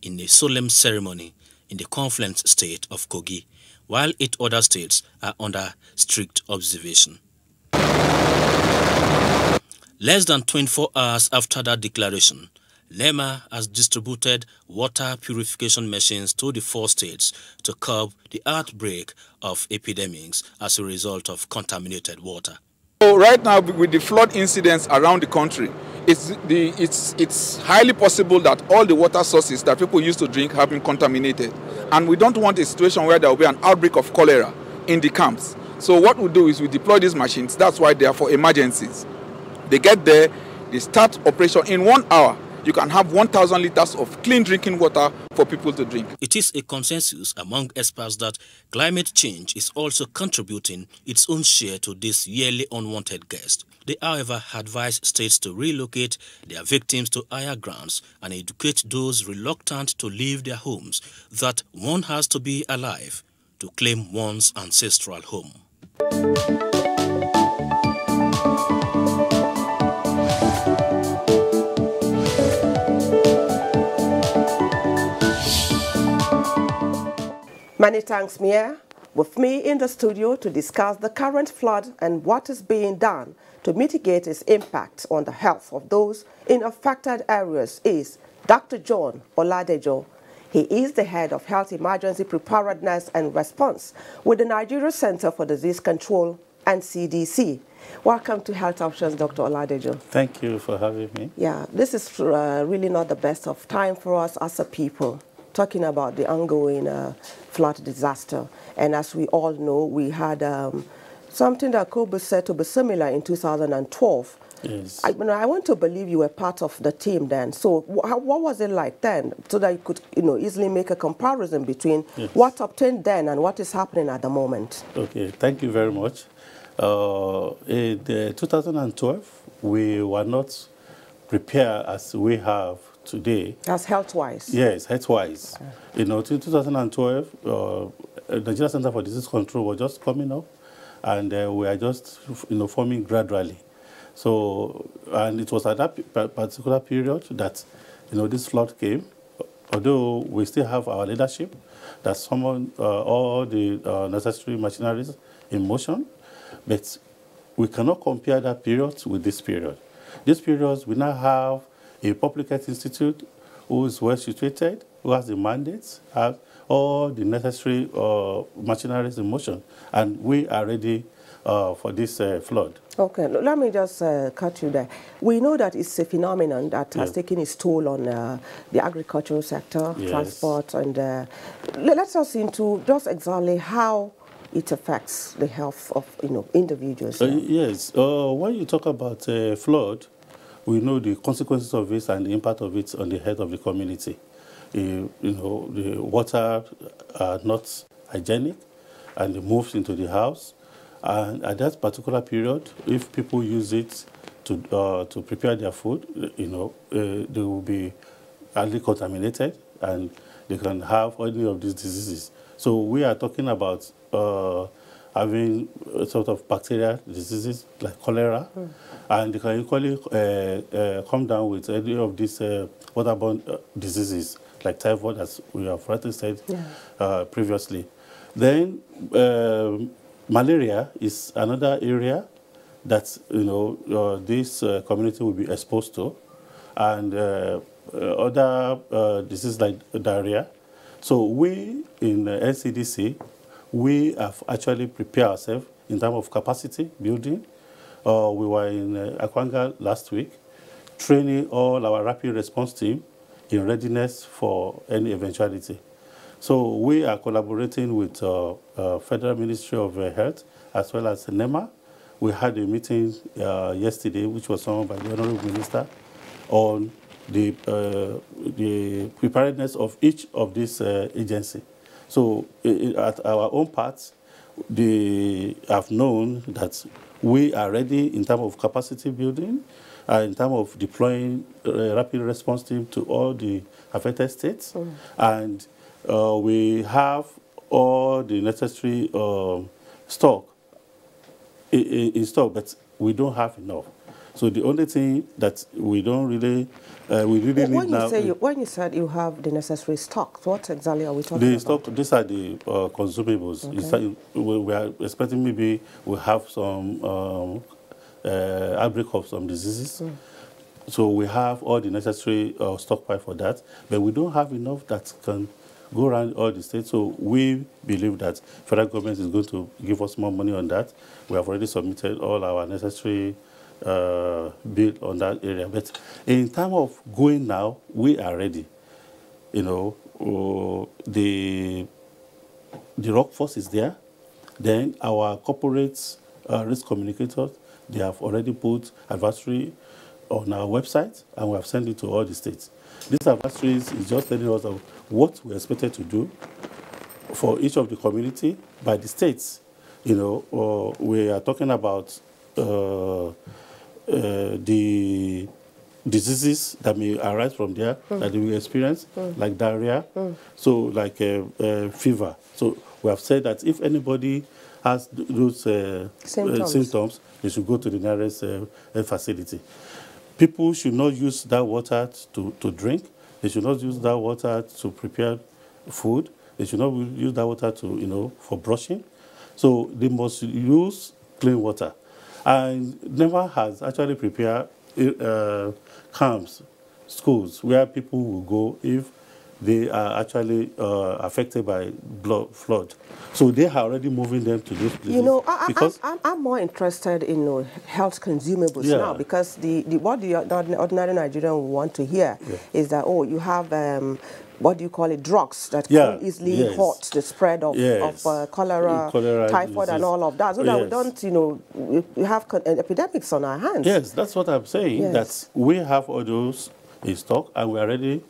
in a solemn ceremony in the confluence state of Kogi, while 8 other states are under strict observation. Less than 24 hours after that declaration, NEMA has distributed water purification machines to the 4 states to curb the outbreak of epidemics as a result of contaminated water. So right now, with the flood incidents around the country, it's highly possible that all the water sources that people used to drink have been contaminated. And we don't want a situation where there will be an outbreak of cholera in the camps. So what we do is we deploy these machines. That's why they are for emergencies. They get there, they start operation. In 1 hour, you can have 1,000 liters of clean drinking water for people to drink. It is a consensus among experts that climate change is also contributing its own share to this yearly unwanted guest. They, however, advise states to relocate their victims to higher grounds and educate those reluctant to leave their homes that one has to be alive to claim one's ancestral home. Many thanks, Mia. With me in the studio to discuss the current flood and what is being done to mitigate its impact on the health of those in affected areas is Dr. John Oladejo. He is the head of Health Emergency Preparedness and Response with the Nigeria Center for Disease Control and CDC. Welcome to Health Options, Dr. Oladejo. Thank you for having me. Yeah, this is really not the best of time for us as a people, talking about the ongoing flood disaster. And as we all know, we had something that could be said to be similar in 2012. Yes. I want to believe you were part of the team then. So what was it like then, so that you could easily make a comparison between what obtained then and what is happening at the moment? Okay, thank you very much. In 2012, we were not prepared as we have today. As health-wise? Yes, health-wise. Okay. In 2012, the Nigerian Center for Disease Control was just coming up, and we are just forming gradually. So, and it was at that particular period that this flood came. Although we still have our leadership, that summoned all the necessary machineries in motion, but we cannot compare that period with this period. This period, we now have a public health institute who is well situated, who has the mandates, has all the necessary machineries in motion, and we are ready for this flood. Okay, let me just cut you there. We know that it's a phenomenon that has taken its toll on the agricultural sector, transport, and let's us into just exactly how it affects the health of individuals. Yes, when you talk about flood, we know the consequences of it and the impact of it on the health of the community. The water are not hygienic, and it moves into the house. And at that particular period, if people use it to prepare their food, they will be highly contaminated, and they can have any of these diseases. So we are talking about having a sort of bacterial diseases like cholera, and they can equally come down with any of these waterborne diseases like typhoid, as we have already said previously. Then malaria is another area that this community will be exposed to, and other diseases like diarrhea. So we in NCDC, we have actually prepared ourselves in terms of capacity building. We were in Akwanga last week, training all our rapid response team in readiness for any eventuality. So we are collaborating with Federal Ministry of Health as well as NEMA. We had a meeting yesterday, which was summoned by the Honorable Minister, on the preparedness of each of these agencies. So at our own part, they have known that we are ready in terms of capacity building, in terms of deploying rapid response team to all the affected states, and we have all the necessary stock in stock, but we don't have enough. So the only thing that we don't really, need now. When you said you have the necessary stock, what exactly are we talking about? Stock, these are the consumables. Okay. We are expecting maybe we have some outbreak of some diseases. So we have all the necessary stockpile for that, but we don't have enough that can go around all the states. So we believe that federal government is going to give us more money on that. We have already submitted all our necessary bill on that area. But in terms of going now, we are ready. The workforce is there. Then our corporate risk communicators, they have already put advisory on our website, and we have sent it to all the states. These advisories is just telling us of what we expected to do for each of the community by the states. We are talking about the diseases that may arise from there that we experience, like diarrhea, so like fever. So we have said that if anybody has those symptoms, they should go to the nearest facility. People should not use that water to drink. They should not use that water to prepare food. They should not use that water to, for brushing. So they must use clean water. And NEMA has actually prepared camps, schools, where people will go if they are actually affected by flood. So they are already moving them to this place. I'm more interested in health consumables now, because what the ordinary Nigerian want to hear is that, you have what do you call it, drugs that can easily halt the spread of cholera, typhoid, and all of that, so that we don't, we have epidemics on our hands. Yes, that's what I'm saying, that we have all those in stock, and we are ready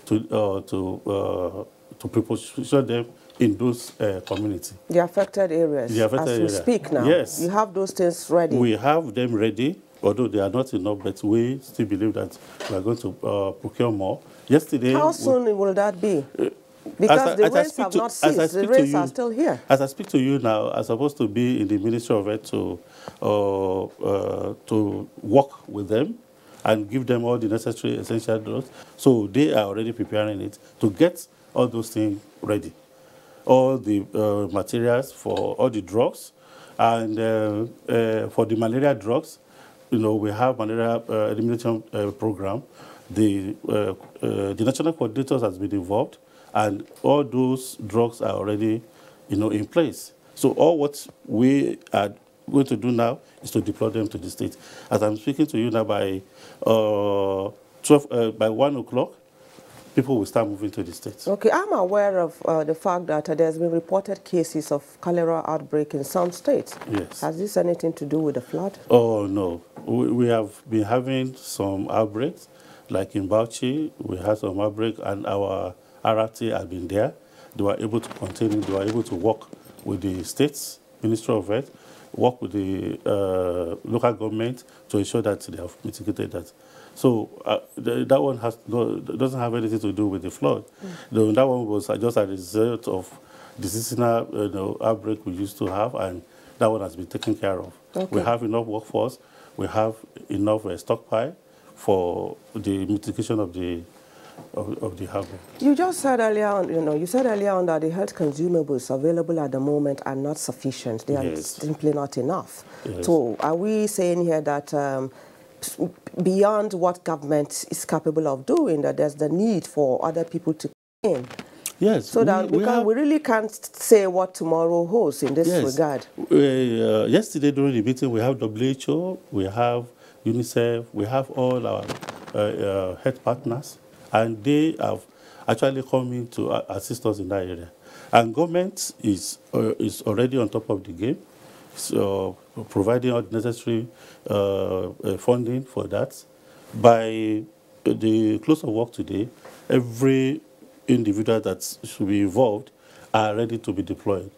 to preposition them in those communities. The affected areas. As we speak now. Yes. You have those things ready. We have them ready, although they are not enough, but we still believe that we are going to procure more. Yesterday. How soon will that be? Because the rains have not ceased. The rains are still here. As I speak to you now, I'm supposed to be in the Ministry of Health to work with them and give them all the necessary essential drugs. So they are already preparing it to get all those things ready. All the materials for all the drugs, and for the malaria drugs, we have malaria elimination program. The national coordinators has been involved, and all those drugs are already, in place. So all what we are going to do now is to deploy them to the state. As I'm speaking to you now, by 1 o'clock, people will start moving to the states. Okay, I'm aware of the fact that there's been reported cases of cholera outbreak in some states. Yes. Has this anything to do with the flood? Oh, no. We have been having some outbreaks, like in Bauchi, we had some outbreak, and our RRT had been there. They were able to contain it. They were able to work with the states, Ministry of Health, work with the local government to ensure that they have mitigated that. So that one doesn't have anything to do with the flood. That one was just a result of the seasonal outbreak we used to have, and that one has been taken care of. Okay. We have enough workforce. We have enough stockpile for the mitigation of the harvest. You just said earlier on, you said earlier on that the health consumables available at the moment are not sufficient. They are simply not enough. Yes. So are we saying here that beyond what government is capable of doing, that there's the need for other people to come in? Yes. So that we really can't say what tomorrow holds in this regard. Yesterday during the meeting, we have WHO, we have UNICEF, we have all our health partners, and they have actually come in to assist us in that area. And government is already on top of the game, so providing all the necessary funding for that. By the close of work today, every individual that should be involved are ready to be deployed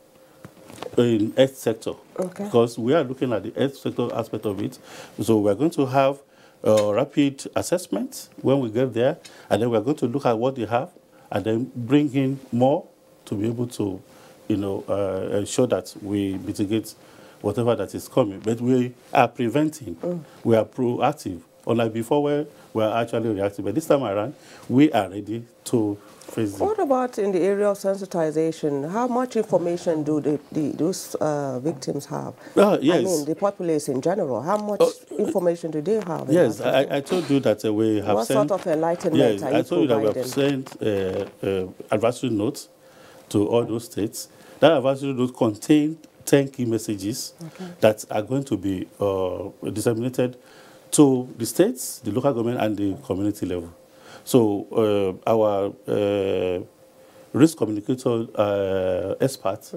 in health sector. Okay. Because we are looking at the health sector aspect of it. So we're going to have rapid assessment when we get there, and then we're going to look at what they have and then bring in more to be able to, ensure that we mitigate whatever that is coming. But we are preventing. We are proactive. Unlike before, where we are actually reactive. But this time around, we are ready to face it. What about in the area of sensitization? How much information do those victims have? Yes. I mean, the populace in general. How much information do they have? Yes, I told you that we have what sent... What sort of enlightenment are you providing? I told you that we have sent advisory notes to all those states. That advisory note contained 10 key messages that are going to be disseminated to the states, the local government, and the community level. So our risk communication experts,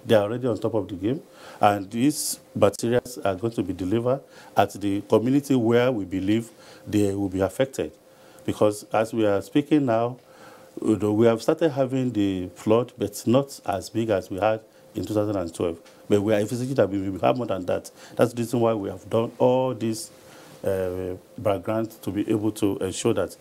they are already on top of the game, and these materials are going to be delivered at the community where we believe they will be affected. Because as we are speaking now, we have started having the flood, but not as big as we had in 2012. But we are envisaging that we will have more than that. That's the reason why we have done all this background to be able to ensure that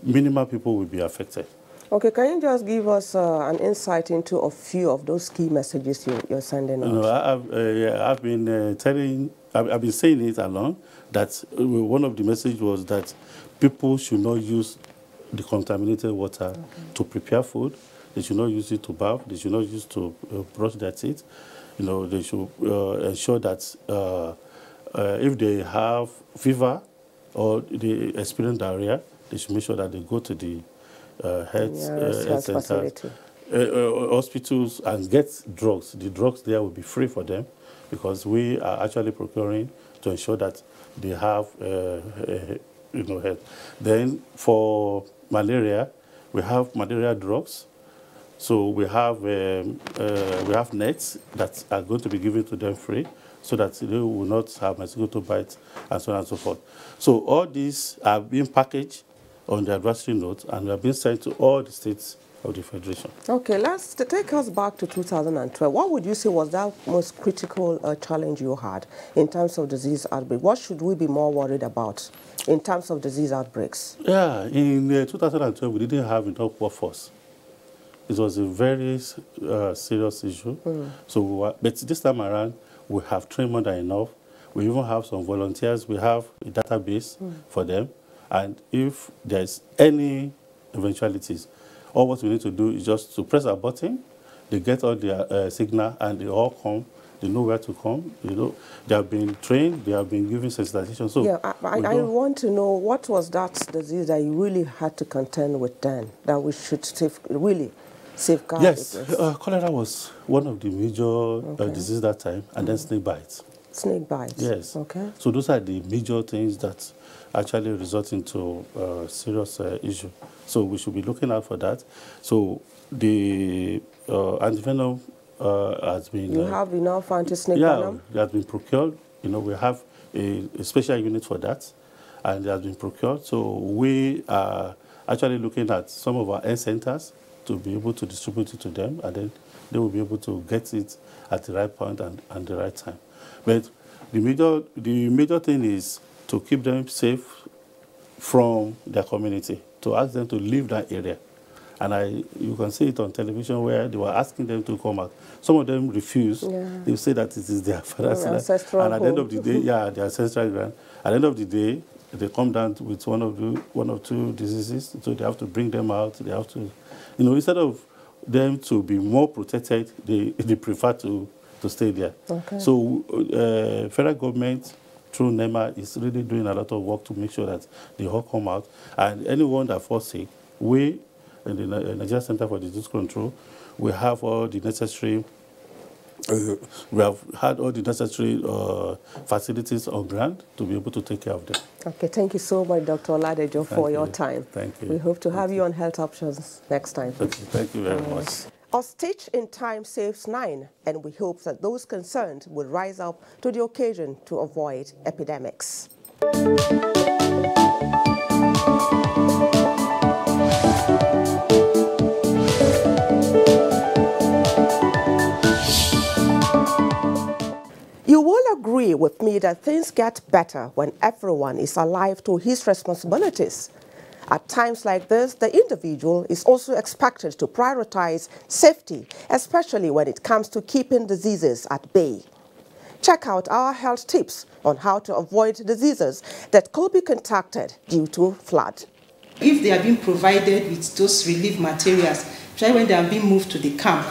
minimal people will be affected. Okay, can you just give us an insight into a few of those key messages you're sending out? I've been I've been saying it along, that one of the messages was that people should not use the contaminated water to prepare food. They should not use it to bath. They should not use it to brush their teeth. They should ensure that if they have fever or they experience diarrhea, they should make sure that they go to the health centers, hospitals, and get drugs. The drugs there will be free for them, because we are actually procuring to ensure that they have health. Then for malaria, we have malaria drugs. So we have nets that are going to be given to them free, so that they will not have mosquito bites and so on and so forth. So all these are being packaged on the advisory note and are being sent to all the states of the Federation. Okay, let's take us back to 2012. What would you say was that most critical challenge you had in terms of disease outbreak? What should we be more worried about in terms of disease outbreaks? Yeah, in 2012, we didn't have enough workforce. It was a very serious issue. So, but this time around, we have trained more than enough. We even have some volunteers. We have a database for them. And if there's any eventualities, all what we need to do is just to press a button. They get all their signal, and they all come. They know where to come. They have been trained. They have been given sensitization. So yeah, I want to know, what was that disease that you really had to contend with then, that we should really safeguard? Yes, cholera was one of the major diseases that time, and then snake bites. Snake bites? Yes. Okay. So those are the major things that actually result into serious issue. So we should be looking out for that. So the antivenom has been... You have enough anti-snake venom? Yeah, it has been procured. You know, we have a special unit for that, and it has been procured. So we are actually looking at some of our health centers to be able to distribute it to them, and then they will be able to get it at the right point and the right time. But the major thing is to keep them safe from their community, to ask them to leave that area. And you can see it on television where they were asking them to come out. Some of them refused. Yeah. They say that it is their father's land. And at the end of the day, yeah, their ancestral land. At the end of the day, they come down with one or two diseases, so they have to bring them out. They have to, you know, instead of them to be more protected, they prefer to stay there. Okay. So federal government, through NEMA, is really doing a lot of work to make sure that they all come out. And anyone that falls sick, we, in the Nigerian Center for Disease Control, we have all the necessary, we have had all the necessary facilities on ground to be able to take care of them. Okay, thank you so much, Dr. Oladejo, for your time. Thank you. We hope to have you on Health Options next time. Thank you very much. A stitch in time saves 9, and we hope that those concerned will rise up to the occasion to avoid epidemics. You will agree with me that things get better when everyone is alive to his responsibilities. At times like this, the individual is also expected to prioritize safety, especially when it comes to keeping diseases at bay. Check out our health tips on how to avoid diseases that could be contracted due to flood. If they are being provided with those relief materials, especially when they are being moved to the camp,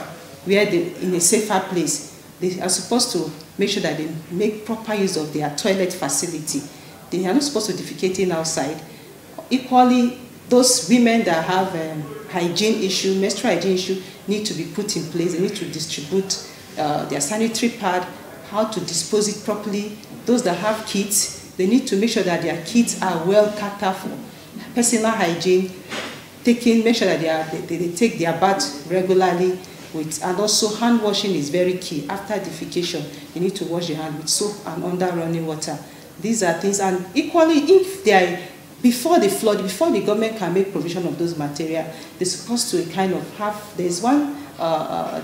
where they in a safer place, they are supposed to make sure that they make proper use of their toilet facility. They are not supposed to defecate outside. Equally, those women that have hygiene issue, menstrual hygiene issue, need to be put in place. They need to distribute their sanitary pad, how to dispose it properly. Those that have kids, they need to make sure that their kids are well catered for. Personal hygiene, make sure that they take their bath regularly. And also hand washing is very key. After defecation, you need to wash your hand with soap and under running water. These are things, and equally, if they are before the flood, before the government can make provision of those material, they're supposed to kind of have, there's one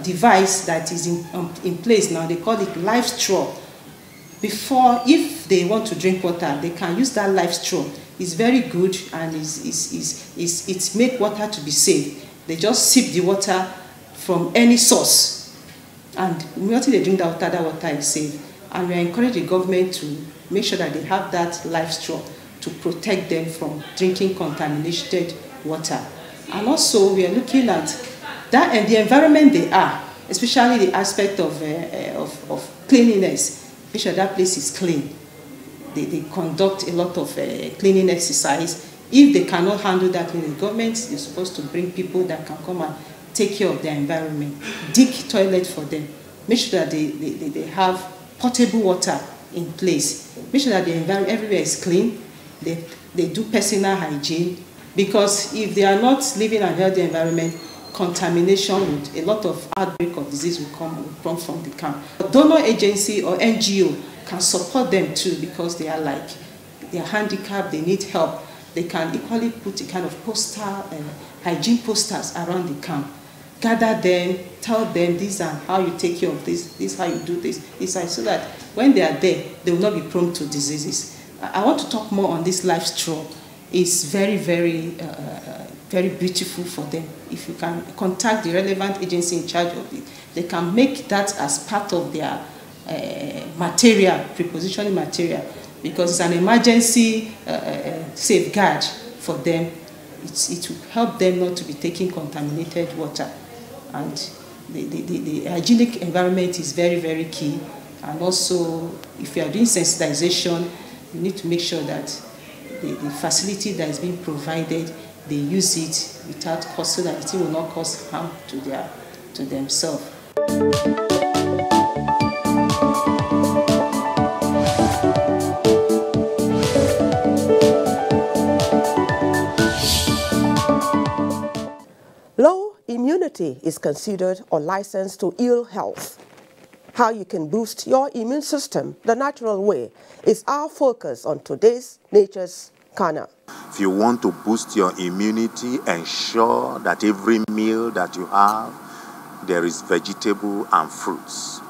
device that is in place now, they call it live straw. Before, if they want to drink water, they can use that live straw. It's very good, and it's make water to be safe. They just sip the water from any source, and until they drink that water is safe. And we encourage the government to make sure that they have that live straw to protect them from drinking contaminated water. And also, we are looking at that and the environment they are, especially the aspect of cleanliness. Make sure that place is clean. They conduct a lot of cleaning exercise. If they cannot handle that in the government, they're supposed to bring people that can come and take care of their environment, dig toilet for them, make sure that they have potable water in place, make sure that the environment everywhere is clean, they do personal hygiene, because if they are not living in a healthy environment, contamination with a lot of outbreak of disease will come from the camp. A donor agency or NGO can support them too, because they are handicapped, they need help. They can equally put a kind of hygiene posters around the camp. Gather them, tell them this and how you take care of this, this how you do this, so that when they are there, they will not be prone to diseases. I want to talk more on this live straw. It's very, very, very beautiful for them. If you can contact the relevant agency in charge of it, they can make that as part of their material, prepositioning material, because it's an emergency safeguard for them. It will help them not to be taking contaminated water. And the hygienic environment is very, very key. And also, if you are doing sensitization, you need to make sure that the facility that is being provided they use it without cause, so that it will not cause harm to themselves. Low immunity is considered a license to ill health. How you can boost your immune system the natural way is our focus on today's Nature's Corner. If you want to boost your immunity, ensure that every meal that you have, there is vegetable and fruits.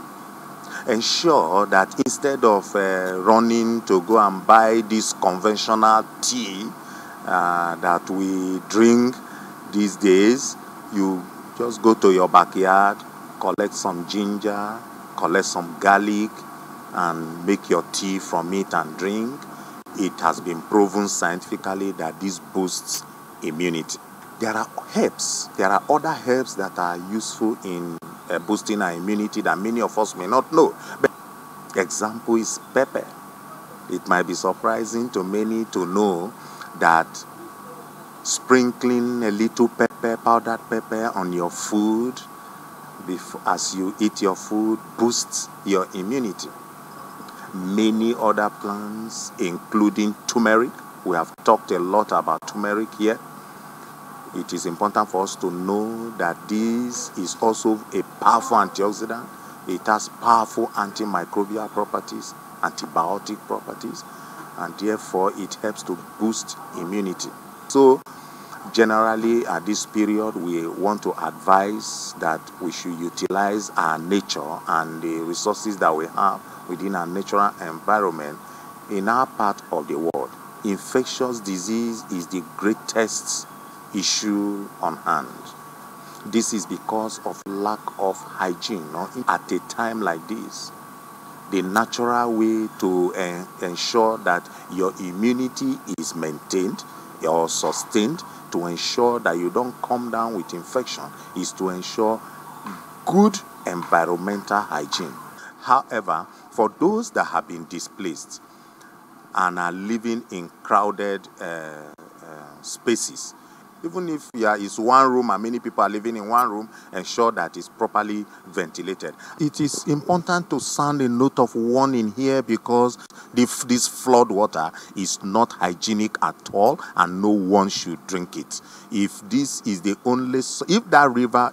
Ensure that instead of running to go and buy this conventional tea that we drink these days, you just go to your backyard, collect some ginger, collect some garlic, and make your tea from it and drink. It has been proven scientifically that this boosts immunity. There are herbs, there are other herbs that are useful in boosting our immunity that many of us may not know. But example is pepper. It might be surprising to many to know that sprinkling a little pepper, powdered pepper on your food as you eat your food boosts your immunity. Many other plants, including turmeric. We have talked a lot about turmeric here. It is important for us to know that this is also a powerful antioxidant. It has powerful antimicrobial properties, antibiotic properties, and therefore it helps to boost immunity. So generally at this period, we want to advise that we should utilize our nature and the resources that we have within our natural environment in our part of the world. Infectious disease is the greatest issue on hand. This is because of lack of hygiene. At a time like this, the natural way to ensure that your immunity is maintained or sustained, to ensure that you don't come down with infection, is to ensure good environmental hygiene. However, for those that have been displaced and are living in crowded spaces, even if it's one room and many people are living in one room, ensure that it's properly ventilated. It is important to sound a note of warning here because this flood water is not hygienic at all and no one should drink it. If that river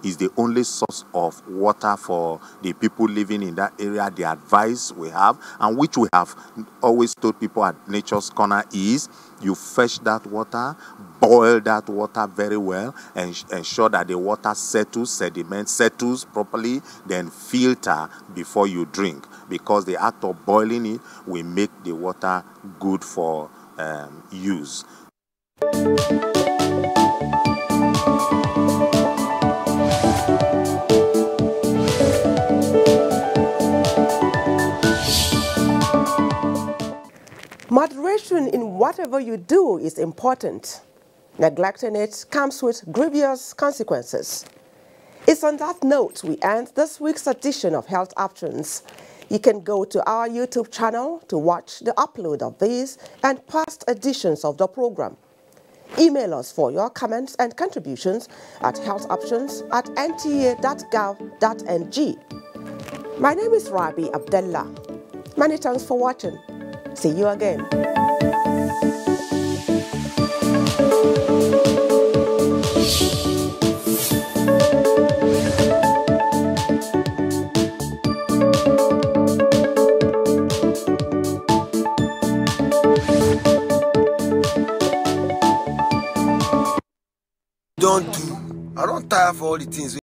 is the only source of water for the people living in that area, the advice we have, and which we have always told people at Nature's Corner, is you fetch that water, boil that water very well, and ensure that the water sediment settles properly, then filter before you drink, because the act of boiling it will make the water good for use. Moderation in whatever you do is important. Neglecting it comes with grievous consequences. It's on that note we end this week's edition of Health Options. You can go to our YouTube channel to watch the upload of these and past editions of the program. Email us for your comments and contributions at healthoptions@nta.gov.ng. My name is Rabi Abdullah. Many thanks for watching. See you again. I don't tire for all the things